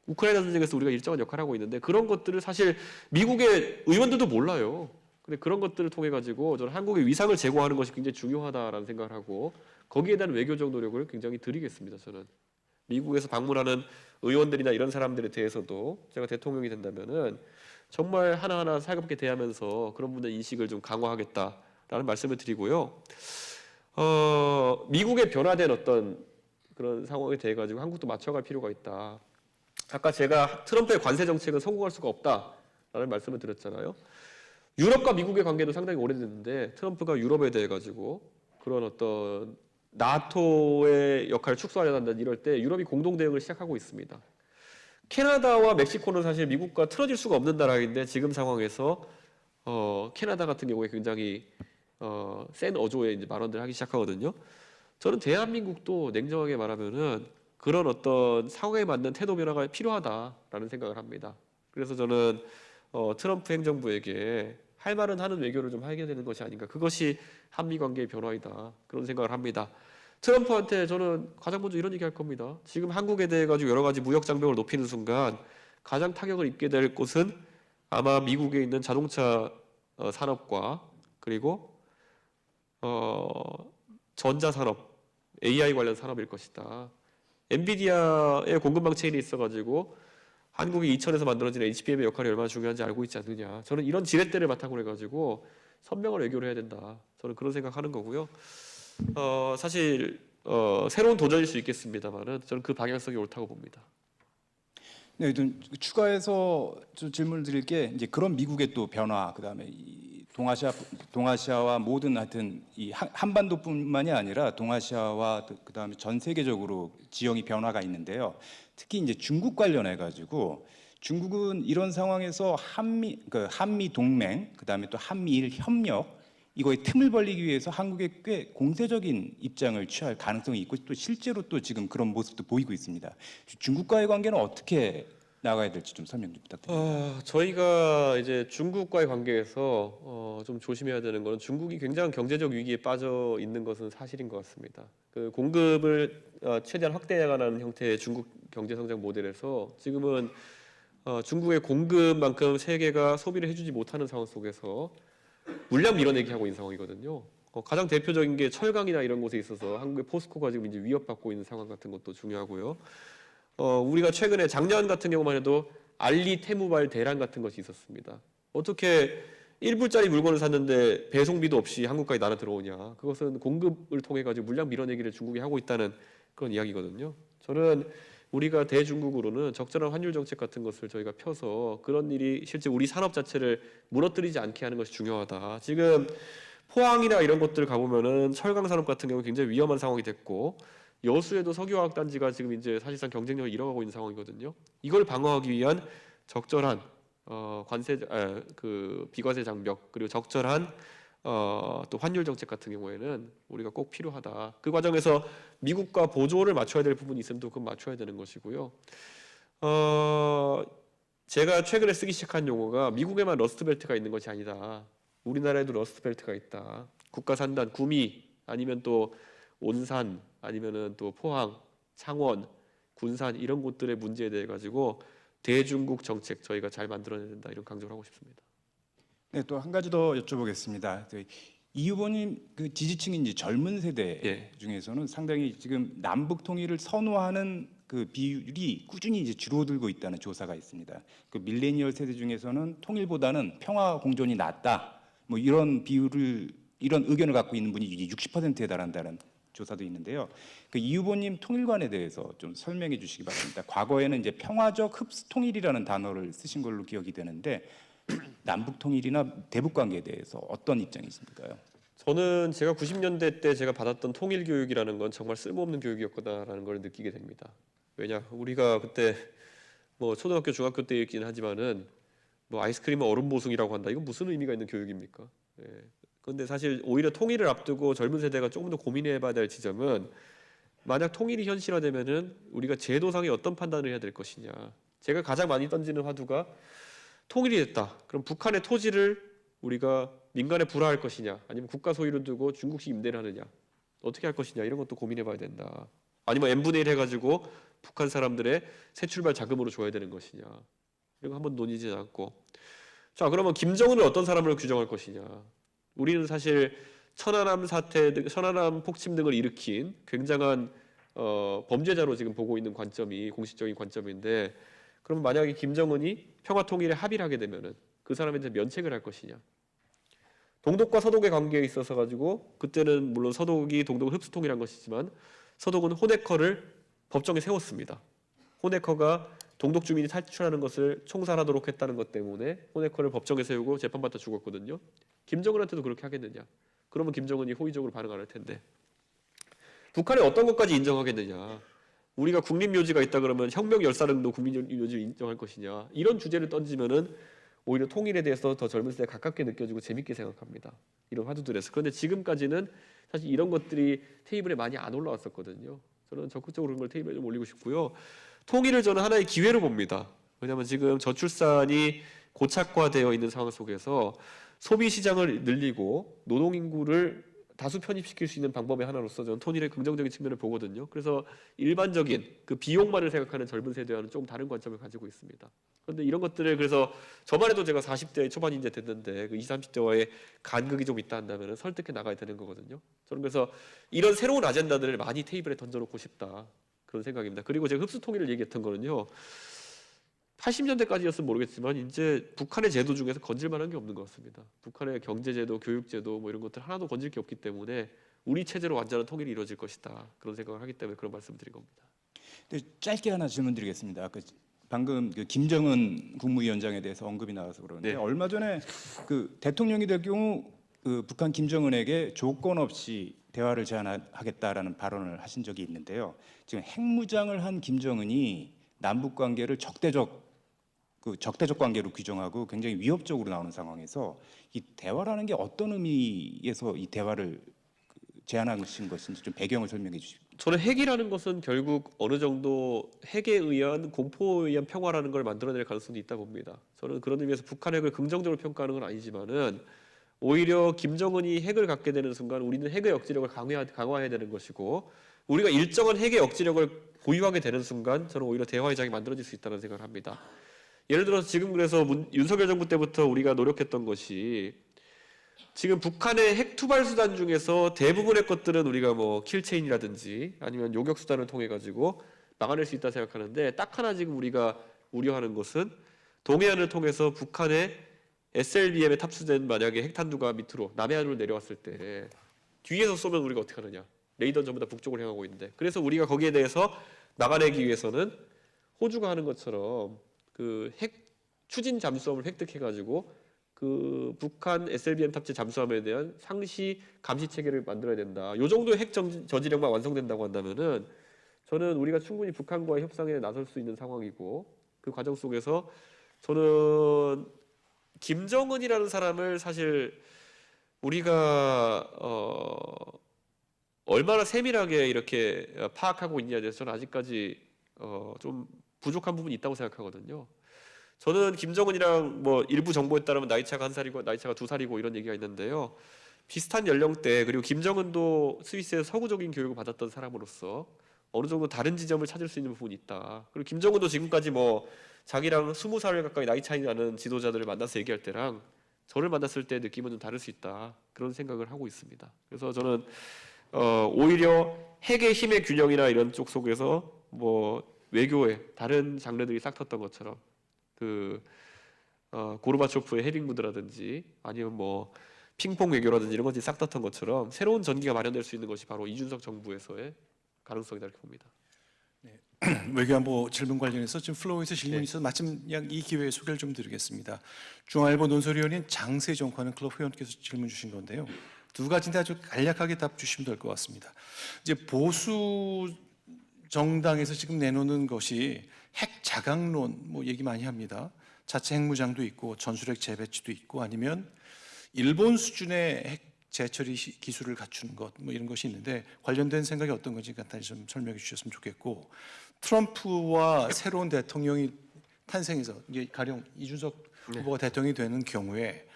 Speaker 2: 우크라이나 전쟁에서 우리가 일정한 역할을 하고 있는데, 그런 것들을 사실 미국의 의원들도 몰라요. 근데 그런 것들을 통해 가지고 저는 한국의 위상을 제고하는 것이 굉장히 중요하다라는 생각을 하고, 거기에 대한 외교적 노력을 굉장히 드리겠습니다. 저는 미국에서 방문하는 의원들이나 이런 사람들에 대해서도 제가 대통령이 된다면은 정말 하나하나 살갑게 대하면서 그런 분들 인식을 좀 강화하겠다라는 말씀을 드리고요. 미국의 변화된 어떤 그런 상황에 대해 가지고 한국도 맞춰갈 필요가 있다. 아까 제가 트럼프의 관세 정책은 성공할 수가 없다라는 말씀을 드렸잖아요. 유럽과 미국의 관계도 상당히 오래됐는데 트럼프가 유럽에 대해 가지고 그런 어떤 나토의 역할을 축소하려 한다 이럴 때 유럽이 공동 대응을 시작하고 있습니다. 캐나다와 멕시코는 사실 미국과 틀어질 수가 없는 나라인데 지금 상황에서 캐나다 같은 경우에 굉장히 센 어조의 이제 발언들을 하기 시작하거든요. 저는 대한민국도 냉정하게 말하면은 그런 어떤 상황에 맞는 태도 변화가 필요하다라는 생각을 합니다. 그래서 저는 트럼프 행정부에게 할 말은 하는 외교를 좀 하게 되는 것이 아닌가. 그것이 한미 관계의 변화이다. 그런 생각을 합니다. 트럼프한테 저는 가장 먼저 이런 얘기 할 겁니다. 지금 한국에 대해 가지고 여러 가지 무역 장벽을 높이는 순간 가장 타격을 입게 될 곳은 아마 미국에 있는 자동차 산업과 그리고 전자 산업, AI 관련 산업일 것이다. 엔비디아의 공급망 체인이 있어가지고 한국이 이천에서 만들어진 HBM의 역할이 얼마나 중요한지 알고 있지 않느냐. 저는 이런 지렛대를 바탕으로 해가지고 선명한 외교를 해야 된다. 저는 그런 생각하는 거고요. 사실 새로운 도전일 수 있겠습니다만은 저는 그 방향성이 옳다고 봅니다.
Speaker 6: 네, 좀 추가해서 좀 질문을 드릴 게 이제 그런 미국의 또 변화, 그다음에 이 동아시아와 모든 하여튼 이 한반도뿐만이 아니라 동아시아와 그다음에 전 세계적으로 지형이 변화가 있는데요. 특히 이제 중국 관련해 가지고 중국은 이런 상황에서 한미 동맹, 그다음에 또 한미일 협력 이거에 틈을 벌리기 위해서 한국에 꽤 공세적인 입장을 취할 가능성이 있고 또 실제로 또 지금 그런 모습도 보이고 있습니다. 중국과의 관계는 어떻게 나가야 될지 좀 설명 좀 부탁드립니다.
Speaker 2: 저희가 이제 중국과의 관계에서 좀 조심해야 되는 것은 중국이 굉장한 경제적 위기에 빠져 있는 것은 사실인 것 같습니다. 그 공급을 최대한 확대해가는 형태의 중국 경제 성장 모델에서 지금은 중국의 공급만큼 세계가 소비를 해주지 못하는 상황 속에서 물량 밀어내기 하고 있는 상황이거든요. 가장 대표적인 게 철강이나 이런 곳에 있어서 한국의 포스코가 지금 이제 위협받고 있는 상황 같은 것도 중요하고요. 우리가 최근에 작년 같은 경우만 해도 알리 테무발 대란 같은 것이 있었습니다. 어떻게 1불짜리 물건을 샀는데 배송비도 없이 한국까지 날아 들어오냐. 그것은 공급을 통해 가지고 물량 밀어내기를 중국이 하고 있다는 그런 이야기거든요. 저는 우리가 대중국으로는 적절한 환율 정책 같은 것을 저희가 펴서 그런 일이 실제 우리 산업 자체를 무너뜨리지 않게 하는 것이 중요하다. 지금 포항이나 이런 곳들 가보면은 철강 산업 같은 경우 굉장히 위험한 상황이 됐고 여수에도 석유화학단지가 지금 이제 사실상 경쟁력을 잃어가고 있는 상황이거든요. 이걸 방어하기 위한 적절한 비과세 장벽 그리고 적절한 또 환율 정책 같은 경우에는 우리가 꼭 필요하다. 그 과정에서 미국과 보조를 맞춰야 될 부분이 있으면 또 그건 맞춰야 되는 것이고요. 제가 최근에 쓰기 시작한 용어가 미국에만 러스트벨트가 있는 것이 아니다. 우리나라에도 러스트벨트가 있다. 국가산단, 구미 아니면 또 온산 아니면은 또 포항, 창원, 군산 이런 곳들의 문제에 대해 가지고 대중국 정책 저희가 잘 만들어내야 된다 이런 강조를 하고 싶습니다.
Speaker 6: 네, 또 한 가지 더 여쭤보겠습니다. 이 후보님 그 지지층인 이제 젊은 세대
Speaker 2: 예.
Speaker 6: 중에서는 상당히 지금 남북 통일을 선호하는 그 비율이 꾸준히 이제 줄어들고 있다는 조사가 있습니다. 그 밀레니얼 세대 중에서는 통일보다는 평화 공존이 낫다. 뭐 이런 의견을 갖고 있는 분이 이제 60%에 달한다는 조사도 있는데요. 그 이 후보님 통일관에 대해서 좀 설명해 주시기 바랍니다. 과거에는 이제 평화적 흡수 통일이라는 단어를 쓰신 걸로 기억이 되는데 남북 통일이나 대북 관계에 대해서 어떤 입장이십니까요?
Speaker 2: 저는 제가 90년대 때 제가 받았던 통일 교육이라는 건 정말 쓸모없는 교육이었구나라는 걸 느끼게 됩니다. 왜냐 우리가 그때 뭐 초등학교 중학교 때 있긴 하지만은 뭐 아이스크림은 얼음 보숭이라고 한다. 이건 무슨 의미가 있는 교육입니까? 예. 그런데 사실 오히려 통일을 앞두고 젊은 세대가 조금 더 고민해봐야 될 지점은 만약 통일이 현실화되면은 우리가 제도상에 어떤 판단을 해야 될 것이냐. 제가 가장 많이 던지는 화두가 통일이 됐다. 그럼 북한의 토지를 우리가 민간에 불화할 것이냐, 아니면 국가 소유로 두고 중국식 임대를 하느냐, 어떻게 할 것이냐 이런 것도 고민해봐야 된다. 아니면 n분의 1 해가지고 북한 사람들의 새 출발 자금으로 줘야 되는 것이냐 이런 거 한번 논의지 않았고. 자 그러면 김정은을 어떤 사람으로 규정할 것이냐. 우리는 사실 천안함 사태, 천안함 폭침 등을 일으킨 굉장한 범죄자로 지금 보고 있는 관점이 공식적인 관점인데, 그럼 만약에 김정은이 평화 통일에 합의를 하게 되면은 그 사람에 대해서 면책을 할 것이냐. 동독과 서독의 관계에 있어서 가지고 그때는 물론 서독이 동독을 흡수 통일한 것이지만 서독은 호네커를 법정에 세웠습니다. 호네커가 동독 주민이 탈출하는 것을 총살하도록 했다는 것 때문에 호네커를 법정에 세우고 재판받다 죽었거든요. 김정은한테도 그렇게 하겠느냐? 그러면 김정은이 호의적으로 반응 안 할 텐데. 북한이 어떤 것까지 인정하겠느냐? 우리가 국립묘지가 있다 그러면 혁명열사릉도 국립묘지를 인정할 것이냐? 이런 주제를 던지면은 오히려 통일에 대해서 더 젊은 세대에 가깝게 느껴지고 재밌게 생각합니다. 이런 화두들에서. 그런데 지금까지는 사실 이런 것들이 테이블에 많이 안 올라왔었거든요. 저는 적극적으로 그런 걸 테이블에 좀 올리고 싶고요. 통일을 저는 하나의 기회로 봅니다. 왜냐하면 지금 저출산이 고착화되어 있는 상황 속에서 소비 시장을 늘리고 노동 인구를 다수 편입시킬 수 있는 방법의 하나로서 저는 통일의 긍정적인 측면을 보거든요. 그래서 일반적인 그 비용만을 생각하는 젊은 세대와는 조금 다른 관점을 가지고 있습니다. 그런데 이런 것들을 그래서 저만 해도 제가 40대 초반이 이제 됐는데 그 20, 30대와의 간극이 좀 있다 한다면 설득해 나가야 되는 거거든요. 저는 그래서 이런 새로운 아젠다들을 많이 테이블에 던져놓고 싶다. 그런 생각입니다. 그리고 제가 흡수 통일을 얘기했던 거는요. 80년대까지였으면 모르겠지만 이제 북한의 제도 중에서 건질 만한 게 없는 것 같습니다. 북한의 경제제도, 교육제도 뭐 이런 것들 하나도 건질 게 없기 때문에 우리 체제로 완전한 통일이 이루어질 것이다. 그런 생각을 하기 때문에 그런 말씀을 드린 겁니다.
Speaker 6: 근데 짧게 하나 질문드리겠습니다. 방금 그 김정은 국무위원장에 대해서 언급이 나와서 그러는데
Speaker 2: 네.
Speaker 6: 얼마 전에 그 대통령이 될 경우 그 북한 김정은에게 조건 없이 대화를 제안하겠다라는 발언을 하신 적이 있는데요. 지금 핵무장을 한 김정은이 남북 관계를 적대적 관계로 규정하고 굉장히 위협적으로 나오는 상황에서 이 대화라는 게 어떤 의미에서 이 대화를 제안하신 것인지 좀 배경을 설명해 주십시오.
Speaker 2: 저는 핵이라는 것은 결국 어느 정도 핵에 의한 공포에 의한 평화라는 걸 만들어낼 가능성이 있다 봅니다. 저는 그런 의미에서 북한 핵을 긍정적으로 평가하는 건 아니지만은 오히려 김정은이 핵을 갖게 되는 순간 우리는 핵의 억지력을 강화해야 되는 것이고 우리가 일정한 핵의 억지력을 보유하게 되는 순간 저는 오히려 대화의 장이 만들어질 수 있다는 생각을 합니다. 예를 들어서 지금 그래서 윤석열 정부 때부터 우리가 노력했던 것이 지금 북한의 핵 투발 수단 중에서 대부분의 것들은 우리가 뭐 킬체인이라든지 아니면 요격 수단을 통해 가지고 막아낼 수 있다 생각하는데 딱 하나 지금 우리가 우려하는 것은 동해안을 통해서 북한의 SLBM에 탑수된 만약에 핵탄두가 밑으로 남해안으로 내려왔을 때 뒤에서 쏘면 우리가 어떻게 하느냐? 레이더는 전부 다 북쪽으로 향하고 있는데 그래서 우리가 거기에 대해서 막아내기 위해서는 호주가 하는 것처럼 그 핵 추진 잠수함을 획득해 가지고 그 북한 SLBM 탑재 잠수함에 대한 상시 감시 체계를 만들어야 된다. 요 정도의 핵 저지력만 완성된다고 한다면은 저는 우리가 충분히 북한과의 협상에 나설 수 있는 상황이고 그 과정 속에서 저는 김정은이라는 사람을 사실 우리가 얼마나 세밀하게 이렇게 파악하고 있냐에 대해서 저는 아직까지 좀 부족한 부분이 있다고 생각하거든요. 저는 김정은이랑 뭐 일부 정보에 따르면 나이 차가 1살이고 나이 차가 2살이고 이런 얘기가 있는데요. 비슷한 연령대 그리고 김정은도 스위스에서 서구적인 교육을 받았던 사람으로서 어느 정도 다른 지점을 찾을 수 있는 부분이 있다. 그리고 김정은도 지금까지 뭐 자기랑 20살 가까이 나이 차이 나는 지도자들을 만나서 얘기할 때랑 저를 만났을 때 느낌은 좀 다를 수 있다. 그런 생각을 하고 있습니다. 그래서 저는 오히려 핵의 힘의 균형이나 이런 쪽 속에서 뭐 외교의 다른 장르들이 싹 텄던 것처럼 그 고르바초프의 헤링무드라든지 아니면 뭐 핑퐁 외교라든지 이런 것들이 싹 텄던 것처럼 새로운 전기가 마련될 수 있는 것이 바로 이준석 정부에서의 가능성이다 이렇게 봅니다.
Speaker 1: 외교안보 질문 관련해서 지금 플로우에서 질문이 있어서 마침 약 이 기회에 소개를 좀 드리겠습니다. 중앙일보 논설위원인 장세정 관훈클럽 회원께서 질문 주신 건데요. 두 가지인데 아주 간략하게 답 주시면 될 것 같습니다. 이제 보수 정당에서 지금 내놓는 것이 핵 자강론 뭐 얘기 많이 합니다. 자체 핵무장도 있고 전술핵 재배치도 있고 아니면 일본 수준의 핵 재처리 기술을 갖추는 것 뭐 이런 것이 있는데 관련된 생각이 어떤 건지 간단히 좀 설명해 주셨으면 좋겠고 트럼프와 새로운 대통령이 탄생해서 이게 가령 이준석 후보가 대통령이 되는 경우에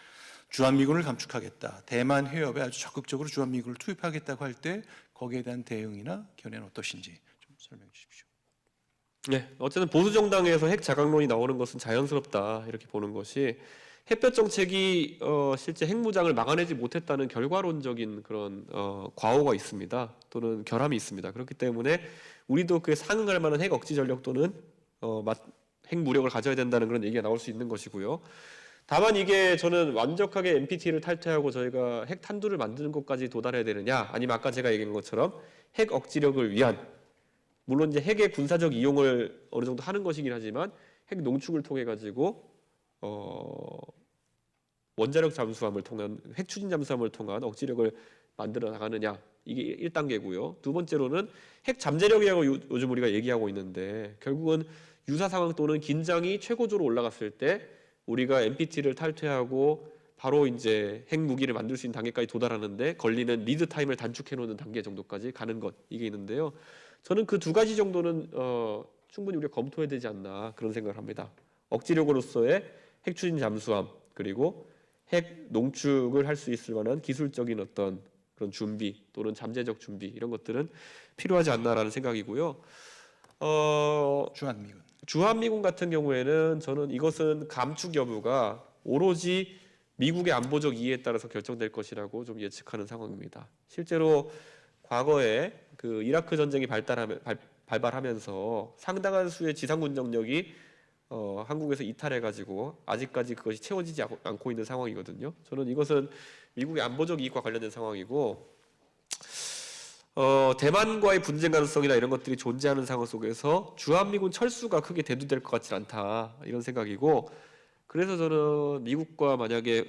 Speaker 1: 주한미군을 감축하겠다. 대만 해협에 아주 적극적으로 주한미군을 투입하겠다고 할 때 거기에 대한 대응이나 견해는 어떠신지 좀 설명해 주십시오.
Speaker 2: 네, 어쨌든 보수 정당에서 핵 자강론이 나오는 것은 자연스럽다 이렇게 보는 것이 햇볕 정책이 실제 핵무장을 막아내지 못했다는 결과론적인 그런 과오가 있습니다. 또는 결함이 있습니다. 그렇기 때문에 우리도 그에 상응할 만한 핵 억지 전력 또는 핵 무력을 가져야 된다는 그런 얘기가 나올 수 있는 것이고요. 다만 이게 저는 완벽하게 NPT를 탈퇴하고 저희가 핵 탄두를 만드는 것까지 도달해야 되느냐 아니면 아까 제가 얘기한 것처럼 핵 억지력을 위한 물론 이제 핵의 군사적 이용을 어느 정도 하는 것이긴 하지만 핵 농축을 통해 가지고 원자력 잠수함을 통한 핵 추진 잠수함을 통한 억지력을 만들어 나가느냐 이게 1단계고요. 두 번째로는 핵 잠재력이라고 요즘 우리가 얘기하고 있는데 결국은 유사 상황 또는 긴장이 최고조로 올라갔을 때 우리가 NPT를 탈퇴하고 바로 이제 핵 무기를 만들 수 있는 단계까지 도달하는데 걸리는 리드 타임을 단축해 놓는 단계 정도까지 가는 것 이게 있는데요. 저는 그 두 가지 정도는 충분히 우리가 검토해야 되지 않나 그런 생각을 합니다. 억지력으로서의 핵 추진 잠수함 그리고 핵 농축을 할 수 있을 만한 기술적인 어떤 그런 준비 또는 잠재적 준비 이런 것들은 필요하지 않나라는 생각이고요.
Speaker 1: 주한미군.
Speaker 2: 주한미군 같은 경우에는 저는 이것은 감축 여부가 오로지 미국의 안보적 이해에 따라서 결정될 것이라고 좀 예측하는 상황입니다. 실제로 과거에 그 이라크 전쟁이 발발하면서 상당한 수의 지상군 정력이 한국에서 이탈해가지고 아직까지 그것이 채워지지 않고 있는 상황이거든요. 저는 이것은 미국의 안보적 이익과 관련된 상황이고 대만과의 분쟁 가능성이나 이런 것들이 존재하는 상황 속에서 주한미군 철수가 크게 대두될 것 같지 않다 이런 생각이고 그래서 저는 미국과 만약에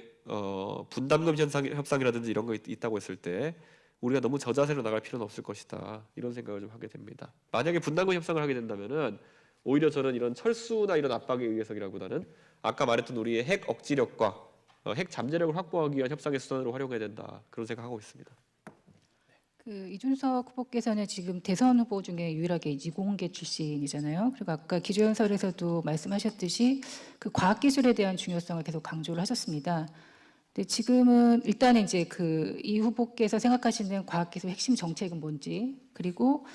Speaker 2: 분담금 협상이라든지 이런 거 있다고 했을 때 우리가 너무 저자세로 나갈 필요는 없을 것이다 이런 생각을 좀 하게 됩니다. 만약에 분담금 협상을 하게 된다면은 오히려 저는 이런 철수나 이런 압박에 의해서라기보다는 아까 말했던 우리의 핵 억지력과 핵 잠재력을 확보하기 위한 협상의 수단으로 활용해야 된다 그런 생각하고 있습니다.
Speaker 5: 그 이준석 후보께서는 지금 대선 후보 중에 유일하게 이공계 출신이잖아요. 그리고 아까 기조연설에서도 말씀하셨듯이 그 과학기술에 대한 중요성을 계속 강조를 하셨습니다. 근데 지금은 일단은 이제 그 이 후보께서 생각하시는 과학기술 핵심 정책은 뭔지 그리고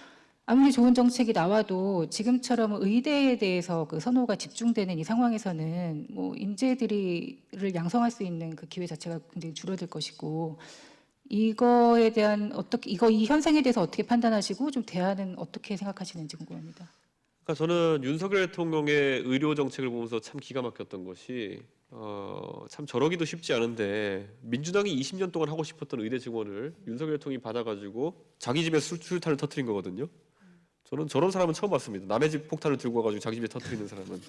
Speaker 5: 아무리 좋은 정책이 나와도 지금처럼 의대에 대해서 그 선호가 집중되는 이 상황에서는 뭐 인재들을 양성할 수 있는 그 기회 자체가 굉장히 줄어들 것이고 이거에 대한 이 현상에 대해서 어떻게 판단하시고 좀 대안은 어떻게 생각하시는지 궁금합니다.
Speaker 2: 그러니까 저는 윤석열 대통령의 의료 정책을 보면서 참 기가 막혔던 것이 참 저러기도 쉽지 않은데 민주당이 20년 동안 하고 싶었던 의대 증원을 윤석열 대통령이 받아가지고 자기 집에 수류탄을 터뜨린 거거든요. 저는 저런 사람은 처음 봤습니다. 남의 집 폭탄을 들고 와가지고 자기 집에 터뜨리는 사람은.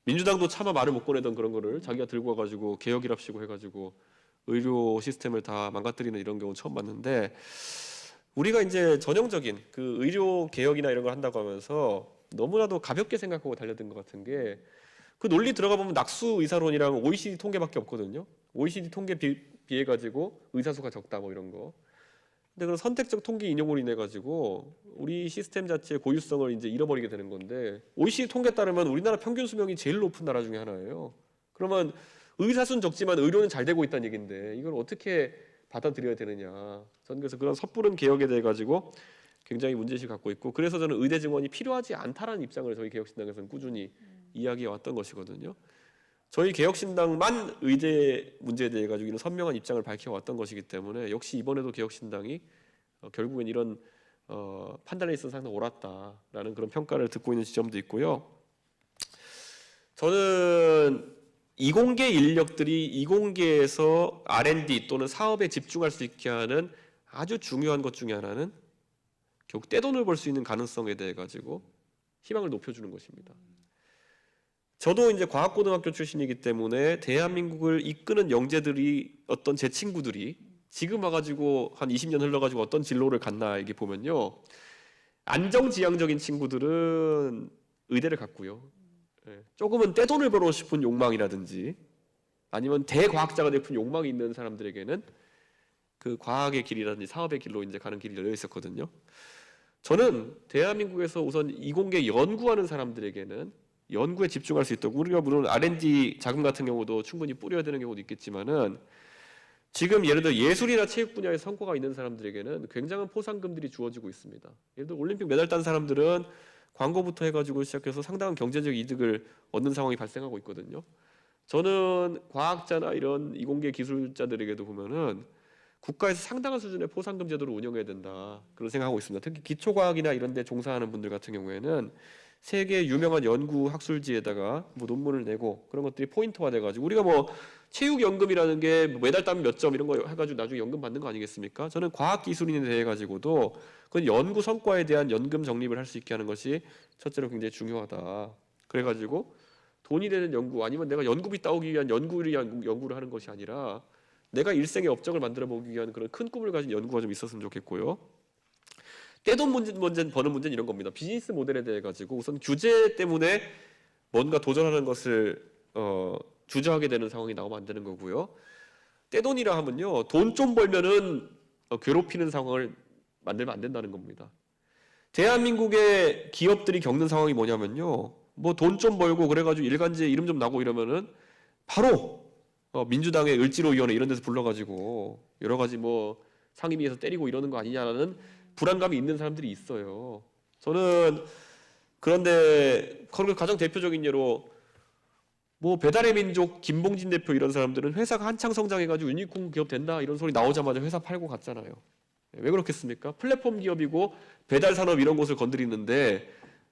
Speaker 2: 민주당도 차마 말을 못 꺼내던 그런 거를 자기가 들고 와가지고 개혁이랍시고 해가지고 의료 시스템을 다 망가뜨리는 이런 경우 처음 봤는데 우리가 이제 전형적인 그 의료 개혁이나 이런 걸 한다고 하면서 너무나도 가볍게 생각하고 달려든 것 같은 게 그 논리 들어가 보면 낙수 의사론이랑 OECD 통계밖에 없거든요. OECD 통계 비해 가지고 의사 수가 적다 뭐 이런 거. 근데 그런 선택적 통계 인용으로 인해 가지고 우리 시스템 자체의 고유성을 이제 잃어버리게 되는 건데 OECD 통계에 따르면 우리나라 평균 수명이 제일 높은 나라 중에 하나예요. 그러면 의사 수는 적지만 의료는 잘 되고 있다는 얘기인데 이걸 어떻게 받아들여야 되느냐. 저는 그래서 그런 섣부른 개혁에 대해 가지고 굉장히 문제의식을 갖고 있고 그래서 저는 의대 증원이 필요하지 않다라는 입장을 저희 개혁신당에서는 꾸준히 이야기해 왔던 것이거든요. 저희 개혁신당만 의대 문제에 대해 가지고 이런 선명한 입장을 밝혀왔던 것이기 때문에 역시 이번에도 개혁신당이 결국엔 이런 판단에 있어서 상당히 옳았다라는 그런 평가를 듣고 있는 지점도 있고요. 저는 이공계 인력들이 이공계에서 R&D 또는 사업에 집중할 수 있게 하는 아주 중요한 것 중에 하나는 결국 떼돈을 벌 수 있는 가능성에 대해 가지고 희망을 높여주는 것입니다. 저도 이제 과학고등학교 출신이기 때문에 대한민국을 이끄는 영재들이 어떤 제 친구들이 지금 와가지고 한 20년 흘러가지고 어떤 진로를 갔나 이게 보면요. 안정지향적인 친구들은 의대를 갔고요. 조금은 떼돈을 벌고 싶은 욕망이라든지 아니면 대과학자가 되고 싶은 욕망이 있는 사람들에게는 그 과학의 길이라든지 사업의 길로 이제 가는 길이 열려 있었거든요. 저는 대한민국에서 우선 이공계 연구하는 사람들에게는 연구에 집중할 수 있도록 우리가 물론 R&D 자금 같은 경우도 충분히 뿌려야 되는 경우도 있겠지만은 지금 예를 들어 예술이나 체육 분야에 성과가 있는 사람들에게는 굉장한 포상금들이 주어지고 있습니다. 예를 들어 올림픽 메달 딴 사람들은 광고부터 해가지고 시작해서 상당한 경제적 이득을 얻는 상황이 발생하고 있거든요. 저는 과학자나 이런 이공계 기술자들에게도 보면은 국가에서 상당한 수준의 포상금 제도를 운영해야 된다 그런 생각하고 있습니다. 특히 기초과학이나 이런 데 종사하는 분들 같은 경우에는 세계 유명한 연구 학술지에다가 뭐 논문을 내고 그런 것들이 포인트화 돼가지고 우리가 뭐 체육연금이라는 게 메달 따면 몇 점 이런 거 해가지고 나중에 연금 받는 거 아니겠습니까? 저는 과학기술인에 대해 가지고도 그 연구 성과에 대한 연금 적립을 할 수 있게 하는 것이 첫째로 굉장히 중요하다. 그래가지고 돈이 되는 연구 아니면 내가 연구비 따오기 위한 연구를 하는 것이 아니라 내가 일생의 업적을 만들어 보기 위한 그런 큰 꿈을 가진 연구가 좀 있었으면 좋겠고요. 떼돈 문제 버는 문제는 이런 겁니다. 비즈니스 모델에 대해 가지고 우선 규제 때문에 뭔가 도전하는 것을 주저하게 되는 상황이 나오면 안 되는 거고요. 떼돈이라 하면요, 돈 좀 벌면은 괴롭히는 상황을 만들면 안 된다는 겁니다. 대한민국의 기업들이 겪는 상황이 뭐냐면요, 뭐 돈 좀 벌고 그래가지고 일간지에 이름 좀 나고 이러면은 바로 민주당의 을지로위원회 이런 데서 불러가지고 여러 가지 뭐 상임위에서 때리고 이러는 거 아니냐라는 불안감이 있는 사람들이 있어요. 저는 그런데 가장 대표적인 예로 뭐 배달의 민족 김봉진 대표 이런 사람들은 회사가 한창 성장해가지고 유니콘 기업 된다 이런 소리 나오자마자 회사 팔고 갔잖아요. 왜 그렇겠습니까? 플랫폼 기업이고 배달 산업 이런 곳을 건드리는데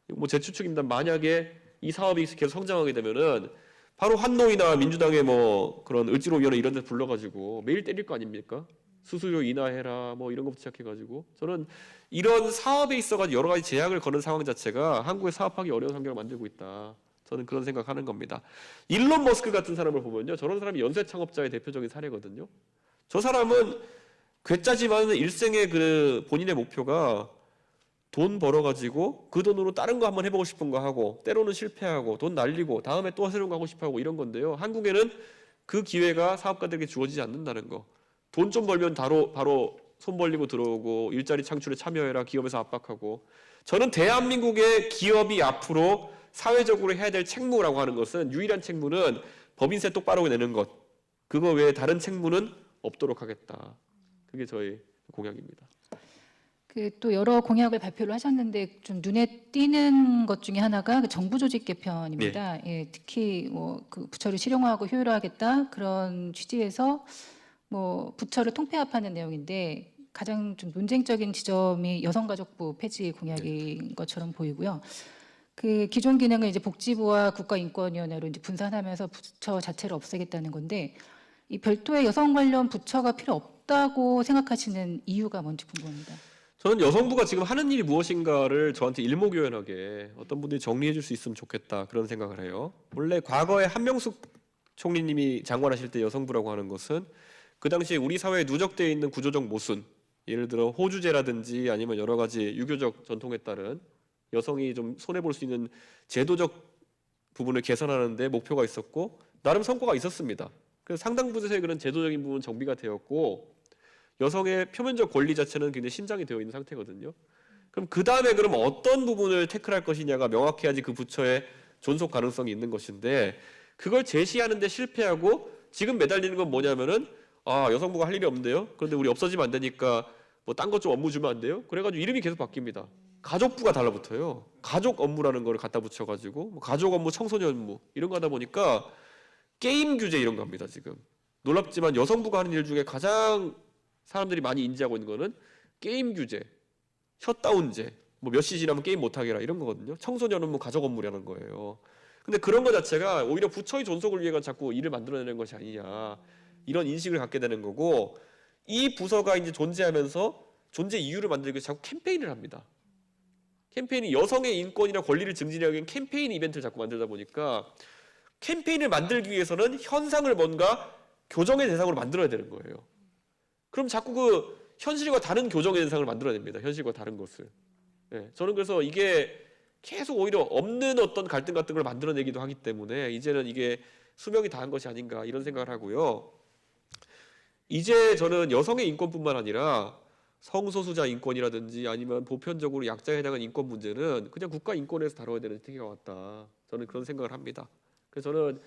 Speaker 2: 뭐 제 추측입니다. 만약에 이 사업이 계속 성장하게 되면은 바로 한노이나 민주당의 뭐 그런 을지로위원회 이런 데 불러가지고 매일 때릴 거 아닙니까? 수수료 인하해라 뭐 이런 것부터 시작해가지고 저는 이런 사업에 있어가지고 여러 가지 제약을 거는 상황 자체가 한국에 사업하기 어려운 환경을 만들고 있다. 저는 그런 생각하는 겁니다. 일론 머스크 같은 사람을 보면요, 저런 사람이 연쇄 창업자의 대표적인 사례거든요. 저 사람은 괴짜지만 일생의 그 본인의 목표가 돈 벌어가지고 그 돈으로 다른 거 한번 해보고 싶은 거 하고 때로는 실패하고 돈 날리고 다음에 또 새로운 거 하고 싶어하고 이런 건데요. 한국에는 그 기회가 사업가들에게 주어지지 않는다는 거. 돈 좀 벌면 바로 손 벌리고 들어오고 일자리 창출에 참여해라 기업에서 압박하고. 저는 대한민국의 기업이 앞으로 사회적으로 해야 될 책무라고 하는 것은 유일한 책무는 법인세 똑바로 내는 것. 그거 외에 다른 책무는 없도록 하겠다. 그게 저희 공약입니다.
Speaker 5: 그 또 여러 공약을 발표를 하셨는데 좀 눈에 띄는 것 중에 하나가 그 정부 조직 개편입니다. 예, 특히 뭐 그 부처를 실용화하고 효율화하겠다 그런 취지에서 뭐 부처를 통폐합하는 내용인데 가장 좀 논쟁적인 지점이 여성가족부 폐지 공약인 것처럼 보이고요. 그 기존 기능을 이제 복지부와 국가인권위원회로 이제 분산하면서 부처 자체를 없애겠다는 건데 이 별도의 여성 관련 부처가 필요 없다고 생각하시는 이유가 뭔지 궁금합니다.
Speaker 2: 저는 여성부가 지금 하는 일이 무엇인가를 저한테 일목요연하게 어떤 분들이 정리해 줄 수 있으면 좋겠다 그런 생각을 해요. 원래 과거에 한명숙 총리님이 장관하실 때 여성부라고 하는 것은 그 당시에 우리 사회에 누적되어 있는 구조적 모순, 예를 들어 호주제라든지 아니면 여러 가지 유교적 전통에 따른 여성이 좀 손해볼 수 있는 제도적 부분을 개선하는 데 목표가 있었고 나름 성과가 있었습니다. 그래서 상당 부분의 그런 제도적인 부분 정비가 되었고 여성의 표면적 권리 자체는 굉장히 신장이 되어 있는 상태거든요. 그럼 그 다음에 그럼 어떤 부분을 태클할 것이냐가 명확해야지 그 부처의 존속 가능성이 있는 것인데 그걸 제시하는 데 실패하고 지금 매달리는 건 뭐냐면은 여성부가 할 일이 없는데요. 그런데 우리 없어지면 안 되니까 뭐 딴 것 좀 업무 주면 안 돼요? 그래가지고 이름이 계속 바뀝니다. 가족부가 달라붙어요. 가족 업무라는 거를 갖다 붙여가지고 뭐 가족 업무, 청소년 업무 이런 거 하다 보니까 게임 규제 이런 거 합니다. 지금 놀랍지만 여성부가 하는 일 중에 가장 사람들이 많이 인지하고 있는 거는 게임 규제, 셧다운제, 뭐 몇 시 지나면 게임 못하게 해라 이런 거거든요. 청소년은 뭐 가족 업무라는 거예요. 근데 그런 거 자체가 오히려 부처의 존속을 위해 자꾸 일을 만들어내는 것이 아니냐 이런 인식을 갖게 되는 거고 이 부서가 이제 존재하면서 존재 이유를 만들기 위해서 자꾸 캠페인을 합니다. 캠페인이 여성의 인권이나 권리를 증진하기 위한 캠페인 이벤트를 자꾸 만들다 보니까 캠페인을 만들기 위해서는 현상을 뭔가 교정의 대상으로 만들어야 되는 거예요. 그럼 자꾸 그 현실과 다른 교정의 대상을 만들어냅니다. 현실과 다른 것을. 네, 저는 그래서 이게 계속 오히려 없는 어떤 갈등 같은 걸 만들어내기도 하기 때문에 이제는 이게 수명이 다한 것이 아닌가 이런 생각을 하고요. 이제 저는 여성의 인권뿐만 아니라 성소수자 인권이라든지 아니면 보편적으로 약자에 해당하는 인권 문제는 그냥 국가 인권에서 다뤄야 되는 시기가 왔다. 저는 그런 생각을 합니다. 그래서 저는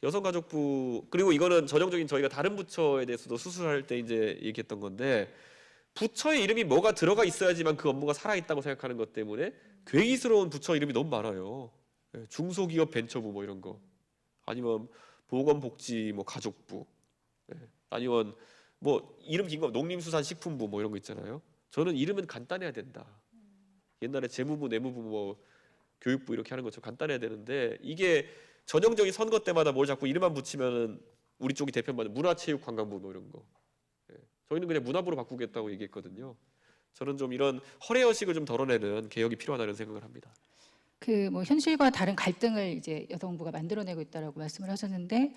Speaker 2: 여성가족부 그리고 이거는 전형적인 저희가 다른 부처에 대해서도 수술할 때 이제 얘기했던 건데 부처의 이름이 뭐가 들어가 있어야지만 그 업무가 살아있다고 생각하는 것 때문에 괴이스러운 부처 이름이 너무 많아요. 중소기업 벤처부 뭐 이런 거 아니면 보건복지 뭐 가족부 아니면 뭐 이름 긴 거 농림수산식품부 뭐 이런 거 있잖아요. 저는 이름은 간단해야 된다. 옛날에 재무부, 내무부, 뭐 교육부 이렇게 하는 것처럼 간단해야 되는데 이게 전형적인 선거 때마다 뭘 자꾸 이름만 붙이면은 우리 쪽이 대표받는 문화체육관광부 뭐 이런 거. 저희는 그냥 문화부로 바꾸겠다고 얘기했거든요. 저는 좀 이런 허례허식을 좀 덜어내는 개혁이 필요하다는 생각을 합니다.
Speaker 5: 그 뭐 현실과 다른 갈등을 이제 여성부가 만들어내고 있다라고 말씀을 하셨는데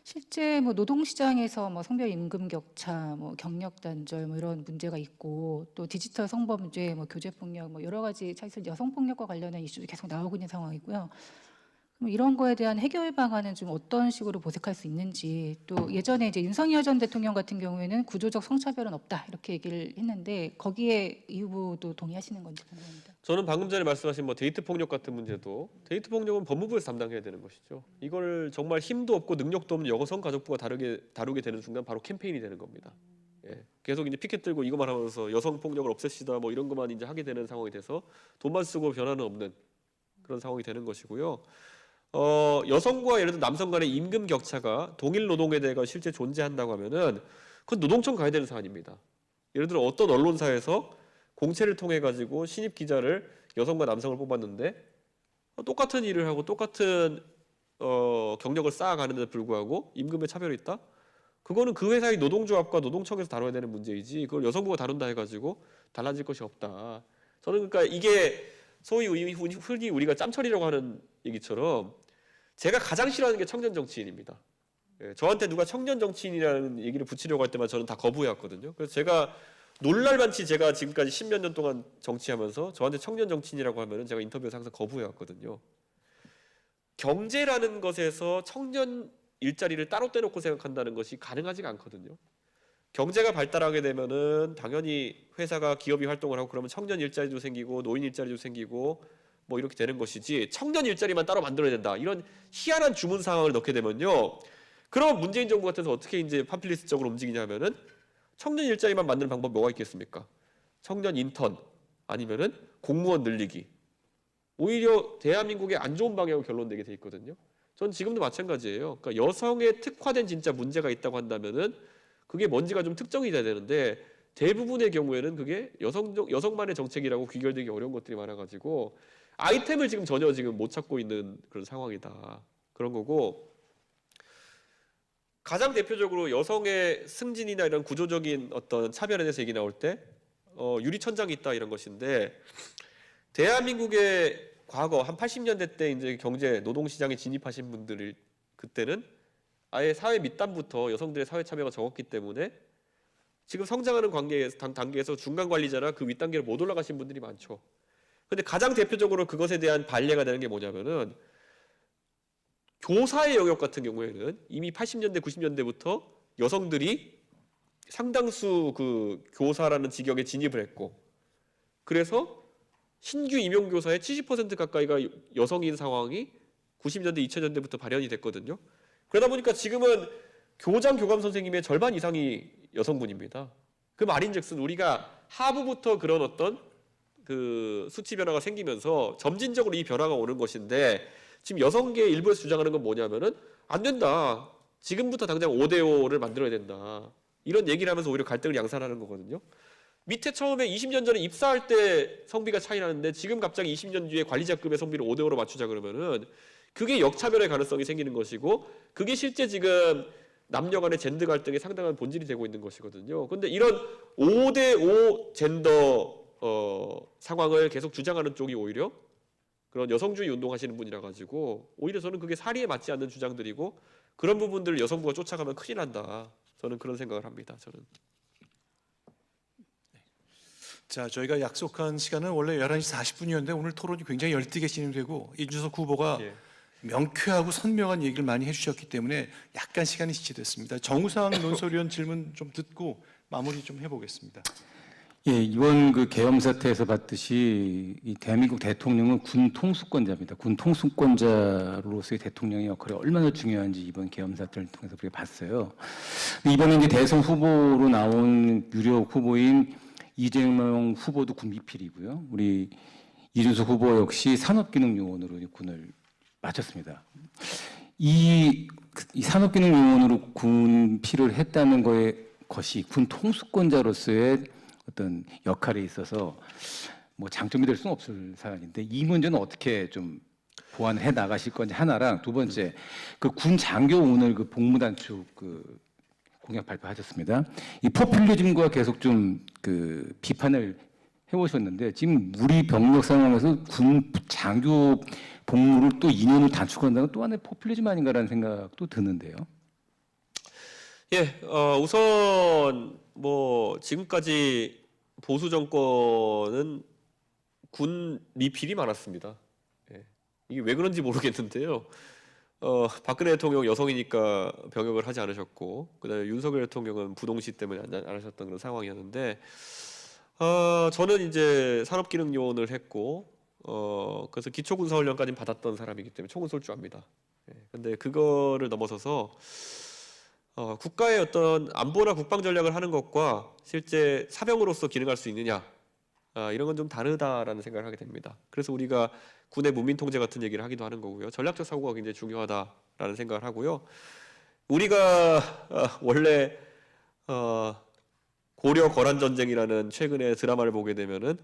Speaker 5: 실제 뭐 노동시장에서 뭐 성별 임금 격차, 뭐 경력 단절 뭐 이런 문제가 있고 또 디지털 성범죄, 뭐 교제 폭력, 뭐 여러 가지 사실 여성 폭력과 관련한 이슈도 계속 나오고 있는 상황이고요. 그럼 이런 거에 대한 해결 방안은 좀 어떤 식으로 모색할 수 있는지, 또 예전에 이제 윤석열 전 대통령 같은 경우에는 구조적 성차별은 없다 이렇게 얘기를 했는데 거기에 이 후보도 동의하시는 건지 궁금합니다.
Speaker 2: 저는 방금 전에 말씀하신 뭐 데이트 폭력 같은 문제도 데이트 폭력은 법무부에서 담당해야 되는 것이죠. 이걸 정말 힘도 없고 능력도 없는 여성가족부가 다루게 되는 순간 바로 캠페인이 되는 겁니다. 예. 계속 이제 피켓 들고 이거만 하면서 여성 폭력을 없애시다 뭐 이런 것만 이제 하게 되는 상황이 돼서 돈만 쓰고 변화는 없는 그런 상황이 되는 것이고요. 여성과 예를 들어 남성 간의 임금 격차가 동일 노동에 대해 실제 존재한다고 하면은 그건 노동청 가야 되는 사안입니다. 예를 들어 어떤 언론사에서 공채를 통해 가지고 신입 기자를 여성과 남성을 뽑았는데 똑같은 일을 하고 똑같은 경력을 쌓아가는데 불구하고 임금에 차별이 있다? 그거는 그 회사의 노동조합과 노동청에서 다뤄야 되는 문제이지 그걸 여성부가 다룬다 해가지고 달라질 것이 없다. 저는 그러니까 이게 소위 흔히 우리가 짬처리라고 하는 얘기처럼 제가 가장 싫어하는 게 청년 정치인입니다. 예, 저한테 누가 청년 정치인이라는 얘기를 붙이려고 할 때만 저는 다 거부해왔거든요. 그래서 제가 놀랄만치 제가 지금까지 10몇 년 동안 정치하면서 저한테 청년 정치인이라고 하면은 제가 인터뷰에서 항상 거부해왔거든요. 경제라는 것에서 청년 일자리를 따로 떼놓고 생각한다는 것이 가능하지가 않거든요. 경제가 발달하게 되면은 당연히 회사가 기업이 활동을 하고 그러면 청년 일자리도 생기고 노인 일자리도 생기고 뭐 이렇게 되는 것이지 청년 일자리만 따로 만들어야 된다 이런 희한한 주문 상황을 넣게 되면요. 그럼 문재인 정부 같아서 어떻게 이제 파퓰리스트적으로 움직이냐면은 청년 일자리만 만드는 방법 뭐가 있겠습니까? 청년 인턴 아니면은 공무원 늘리기. 오히려 대한민국의 안 좋은 방향으로 결론내게 돼 있거든요. 전 지금도 마찬가지예요. 그러니까 여성에 특화된 진짜 문제가 있다고 한다면은 그게 뭔지가 좀 특정이 돼야 되는데 대부분의 경우에는 그게 여성만의 정책이라고 귀결되기 어려운 것들이 많아가지고 아이템을 전혀 못 찾고 있는 그런 상황이다. 그런 거고 가장 대표적으로 여성의 승진이나 이런 구조적인 어떤 차별에 대해서 얘기 나올 때 유리천장이 있다 이런 것인데 대한민국의 과거 한 80년대 때 이제 경제 노동시장에 진입하신 분들이 그때는 아예 사회 밑단부터 여성들의 사회 참여가 적었기 때문에 지금 성장하는 단계에서 중간 관리자나 그 윗단계로 못 올라가신 분들이 많죠. 근데 가장 대표적으로 그것에 대한 반례가 되는 게 뭐냐면은 교사의 영역 같은 경우에는 이미 80년대, 90년대부터 여성들이 상당수 그 교사라는 직역에 진입을 했고 그래서 신규 임용교사의 70% 가까이가 여성인 상황이 90년대, 2000년대부터 발현이 됐거든요. 그러다 보니까 지금은 교장, 교감 선생님의 절반 이상이 여성분입니다. 그 말인즉슨 우리가 하부부터 그런 어떤 그 수치 변화가 생기면서 점진적으로 이 변화가 오는 것인데 지금 여성계 일부에서 주장하는 건 뭐냐면은 안 된다. 지금부터 당장 5대5를 만들어야 된다. 이런 얘기를 하면서 오히려 갈등을 양산하는 거거든요. 밑에 처음에 20년 전에 입사할 때 성비가 차이 나는데 지금 갑자기 20년 뒤에 관리자급의 성비를 5대5로 맞추자 그러면은 그게 역차별의 가능성이 생기는 것이고 그게 실제 지금 남녀 간의 젠더 갈등의 상당한 본질이 되고 있는 것이거든요. 근데 이런 5대5 젠더 상황을 계속 주장하는 쪽이 오히려 그런 여성주의 운동하시는 분이라 가지고 오히려 저는 그게 사리에 맞지 않는 주장들이고 그런 부분들을 여성부가 쫓아가면 큰일 난다. 저는 그런 생각을 합니다. 저는.
Speaker 1: 자, 저희가 약속한 시간은 원래 11시 40분이었는데 오늘 토론이 굉장히 열띠게 진행되고 이준석 후보가
Speaker 2: 예.
Speaker 1: 명쾌하고 선명한 얘기를 많이 해주셨기 때문에 약간 시간이 지체됐습니다. 정우상 논설위원 질문 좀 듣고 마무리 좀 해보겠습니다.
Speaker 4: 예, 이번 그 계엄 사태에서 봤듯이 이 대한민국 대통령은 군 통수권자입니다. 군 통수권자로서의 대통령의 역할이 얼마나 중요한지 이번 계엄 사태를 통해서 우리가 봤어요. 이번에 이제 대선 후보로 나온 유력 후보인 이재명 후보도 군 미필이고요. 우리 이준석 후보 역시 산업기능요원으로 군을 마쳤습니다. 이 산업기능요원으로 군필을 했다는 것이 군 통수권자로서의 어떤 역할에 있어서 뭐 장점이 될 수는 없을 사안인데 이 문제는 어떻게 좀 보완해 나가실 건지 하나랑 두 번째 그 군 장교 오늘 그 복무단축 그 공약 발표하셨습니다. 이 포퓰리즘과 계속 좀 그 비판을 해오셨는데 지금 우리 병력 상황에서 군 장교 복무를 또 2년을 단축한다는 또 하나의 포퓰리즘 아닌가라는 생각도 드는데요.
Speaker 2: 우선 뭐 지금까지 보수 정권은 군 미필이 많았습니다. 이게 왜 그런지 모르겠는데요. 박근혜 대통령 여성이니까 병역을 하지 않으셨고, 그다음에 윤석열 대통령은 부동시 때문에 안 하셨던 그런 상황이었는데, 저는 이제 산업기능요원을 했고, 그래서 기초군사훈련까지 받았던 사람이기 때문에 총은 쏠 줄 압니다. 근데 그거를 넘어서서 국가의 어떤 안보나 국방 전략을 하는 것과 실제 사병으로서 기능할 수 있느냐, 이런 건 좀 다르다라는 생각을 하게 됩니다. 그래서 우리가 군의 문민 통제 같은 얘기를 하기도 하는 거고요. 전략적 사고가 굉장히 중요하다라는 생각을 하고요. 우리가 원래 고려 거란 전쟁이라는 최근에 드라마를 보게 되면은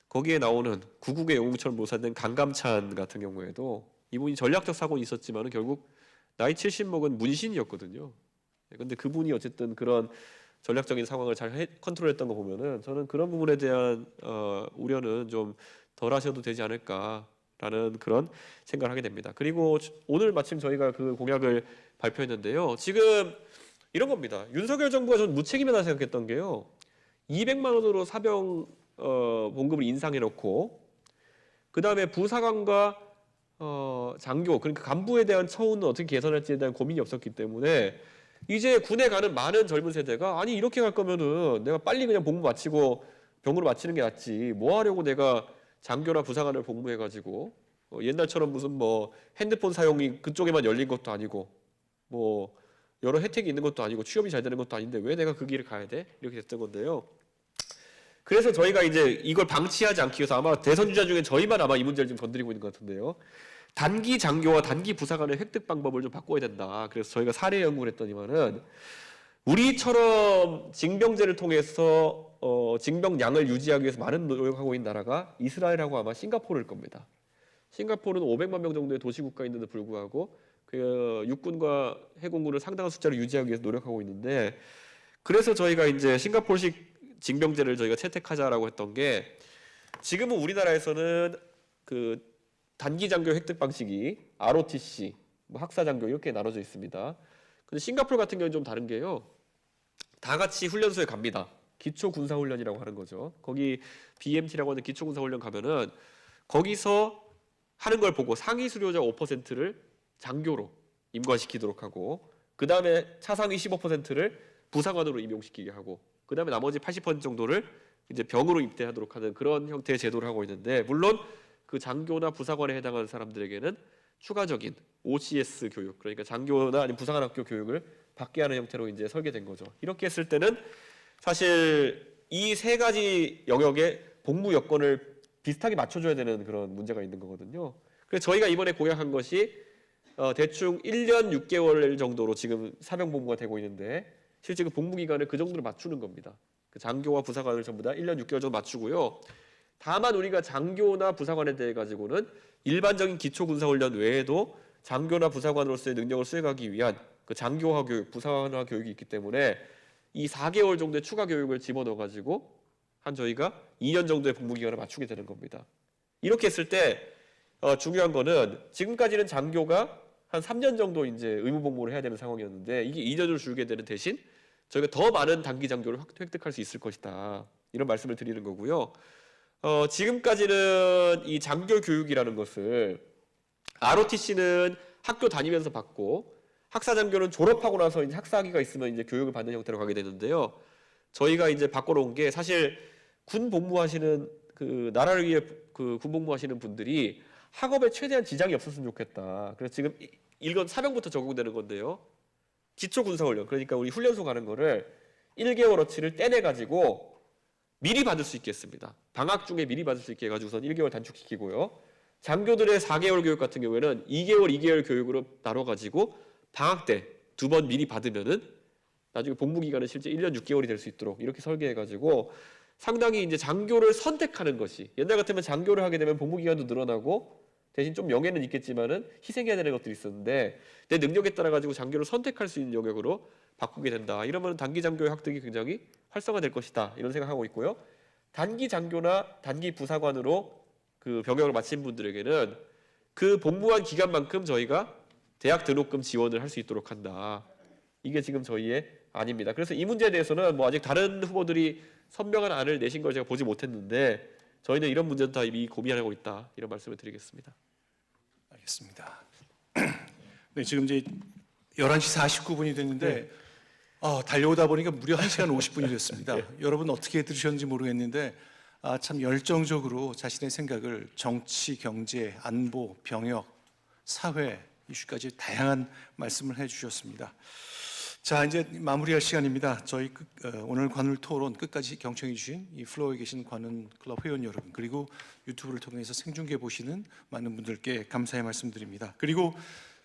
Speaker 2: 거기에 나오는 구국의 영웅처럼 묘사된 강감찬 같은 경우에도 이분이 전략적 사고는 있었지만은 결국 나이 70 먹은 문신이었거든요. 근데 그분이 어쨌든 그런 전략적인 상황을 잘 컨트롤했던 거 보면은 저는 그런 부분에 대한 우려는 좀 덜 하셔도 되지 않을까라는 그런 생각을 하게 됩니다. 그리고 오늘 마침 저희가 그 공약을 발표했는데요. 지금 이런 겁니다. 윤석열 정부가 전 무책임하다 생각했던 게요. 200만 원으로 사병 봉급을 인상해놓고 그 다음에 부사관과 장교, 그러니까 간부에 대한 처우는 어떻게 개선할지에 대한 고민이 없었기 때문에 이제 군에 가는 많은 젊은 세대가 아니 이렇게 갈 거면은 내가 빨리 그냥 복무 마치고 병으로 마치는 게 낫지 뭐 하려고 내가 장교나 부사관을 복무해가지고 옛날처럼 무슨 뭐 핸드폰 사용이 그쪽에만 열린 것도 아니고 뭐 여러 혜택이 있는 것도 아니고 취업이 잘 되는 것도 아닌데 왜 내가 그 길을 가야 돼? 이렇게 됐던 건데요. 그래서 저희가 이제 이걸 방치하지 않기 위해서 아마 대선 주자 중에 저희만 아마 이 문제를 좀 건드리고 있는 것 같은데요. 단기 장교와 단기 부사관의 획득 방법을 좀 바꿔야 된다. 그래서 저희가 사례 연구를 했더니만은 우리처럼 징병제를 통해서 징병량을 유지하기 위해서 많은 노력하고 있는 나라가 이스라엘하고 아마 싱가포르일 겁니다. 싱가포르는 500만 명 정도의 도시국가인데도 불구하고 그 육군과 해군군을 상당한 숫자를 유지하기 위해서 노력하고 있는데 그래서 저희가 이제 싱가포르식 징병제를 저희가 채택하자라고 했던 게 지금은 우리나라에서는 그 단기 장교 획득 방식이 ROTC, 뭐 학사 장교 이렇게 나눠져 있습니다. 근데 싱가포르 같은 경우는 좀 다른 게요. 다 같이 훈련소에 갑니다. 기초 군사 훈련이라고 하는 거죠. 거기 BMT라고 하는 기초 군사 훈련 가면은 거기서 하는 걸 보고 상위 수료자 5%를 장교로 임관시키도록 하고 그 다음에 차상위 15%를 부사관으로 임용시키게 하고 그 다음에 나머지 80% 정도를 이제 병으로 입대하도록 하는 그런 형태의 제도를 하고 있는데 물론 그 장교나 부사관에 해당하는 사람들에게는 추가적인 OCS 교육, 그러니까 장교나 아니면 부사관 학교 교육을 받게 하는 형태로 이제 설계된 거죠. 이렇게 했을 때는 사실 이 세 가지 영역의 복무 여건을 비슷하게 맞춰줘야 되는 그런 문제가 있는 거거든요. 그래서 저희가 이번에 공약한 것이 대충 1년 6개월 정도로 지금 사병 복무가 되고 있는데 실제 그 복무 기간을 그 정도로 맞추는 겁니다. 그 장교와 부사관을 전부 다 1년 6개월 정도 맞추고요. 다만 우리가 장교나 부사관에 대해 가지고는 일반적인 기초군사훈련 외에도 장교나 부사관으로서의 능력을 수행하기 위한 그 장교화 교육, 부사관화 교육이 있기 때문에 이 4개월 정도의 추가 교육을 집어넣어 가지고 한 저희가 2년 정도의 복무 기간을 맞추게 되는 겁니다. 이렇게 했을 때 중요한 거는 지금까지는 장교가 한 3년 정도 이제 의무 복무를 해야 되는 상황이었는데 이게 2년을 줄게 되는 대신 저희가 더 많은 단기 장교를 획득할 수 있을 것이다. 이런 말씀을 드리는 거고요. 지금까지는 이 장교 교육이라는 것을 ROTC는 학교 다니면서 받고 학사 장교는 졸업하고 나서 이제 학사학위가 있으면 이제 교육을 받는 형태로 가게 되는데요. 저희가 이제 바꿔놓은 게 사실 군 복무하시는 그 나라를 위해 그 군 복무하시는 분들이 학업에 최대한 지장이 없었으면 좋겠다. 그래서 지금 이건 사병부터 적용되는 건데요. 기초 군사훈련, 그러니까 우리 훈련소 가는 거를 1개월어치를 떼내 가지고 미리 받을 수 있게 했습니다. 방학 중에 미리 받을 수 있게 해가지고선 1개월 단축시키고요. 장교들의 4개월 교육 같은 경우에는 2개월 교육으로 나눠가지고 방학 때 2번 미리 받으면은 나중에 복무 기간은 실제 1년 6개월이 될 수 있도록 이렇게 설계해가지고 상당히 이제 장교를 선택하는 것이 옛날 같으면 장교를 하게 되면 복무 기간도 늘어나고 대신 좀 명예는 있겠지만은 희생해야 되는 것들이 있었는데 내 능력에 따라 가지고 장교를 선택할 수 있는 영역으로 바꾸게 된다. 이러면 단기 장교의 획득이 굉장히 활성화될 것이다. 이런 생각하고 있고요. 단기 장교나 단기 부사관으로 그 병역을 마친 분들에게는 그 복무한 기간만큼 저희가 대학 등록금 지원을 할 수 있도록 한다. 이게 지금 저희의 아닙니다. 그래서 이 문제에 대해서는 뭐 아직 다른 후보들이 선명한 안을 내신 걸 제가 보지 못했는데 저희는 이런 문제도 다 이미 고민하고 있다 이런 말씀을 드리겠습니다.
Speaker 1: 알겠습니다. 네, 지금 이제 11시 49분이 됐는데 달려오다 보니까 무려 1시간 50분이 됐습니다. 여러분 어떻게 들으셨는지 모르겠는데 참 열정적으로 자신의 생각을 정치, 경제, 안보, 병역, 사회 이슈까지 다양한 말씀을 해주셨습니다. 자, 이제 마무리할 시간입니다. 저희 오늘 관훈 토론 끝까지 경청해 주신 이 플로어에 계신 관훈 클럽 회원 여러분, 그리고 유튜브를 통해서 생중계 보시는 많은 분들께 감사의 말씀드립니다. 그리고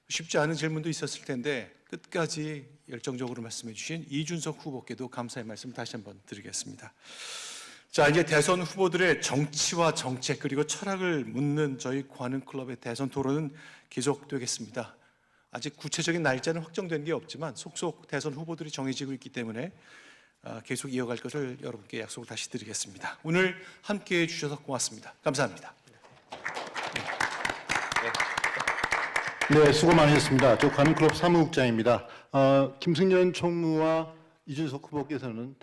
Speaker 1: 쉽지 않은 질문도 있었을 텐데 끝까지 열정적으로 말씀해 주신 이준석 후보께도 감사의 말씀 다시 한번 드리겠습니다. 자, 이제 대선 후보들의 정치와 정책 그리고 철학을 묻는 저희 관훈 클럽의 대선 토론은 계속되겠습니다. 아직 구체적인 날짜는 확정된 게 없지만 속속 대선 후보들이 정해지고 있기 때문에 계속 이어갈 것을 여러분께 약속을 다시 드리겠습니다. 오늘 함께해 주셔서 고맙습니다. 감사합니다.
Speaker 7: 네, 수고 많으셨습니다. 저 관훈클럽 사무국장입니다. 김승연 총무와 이준석 후보께서는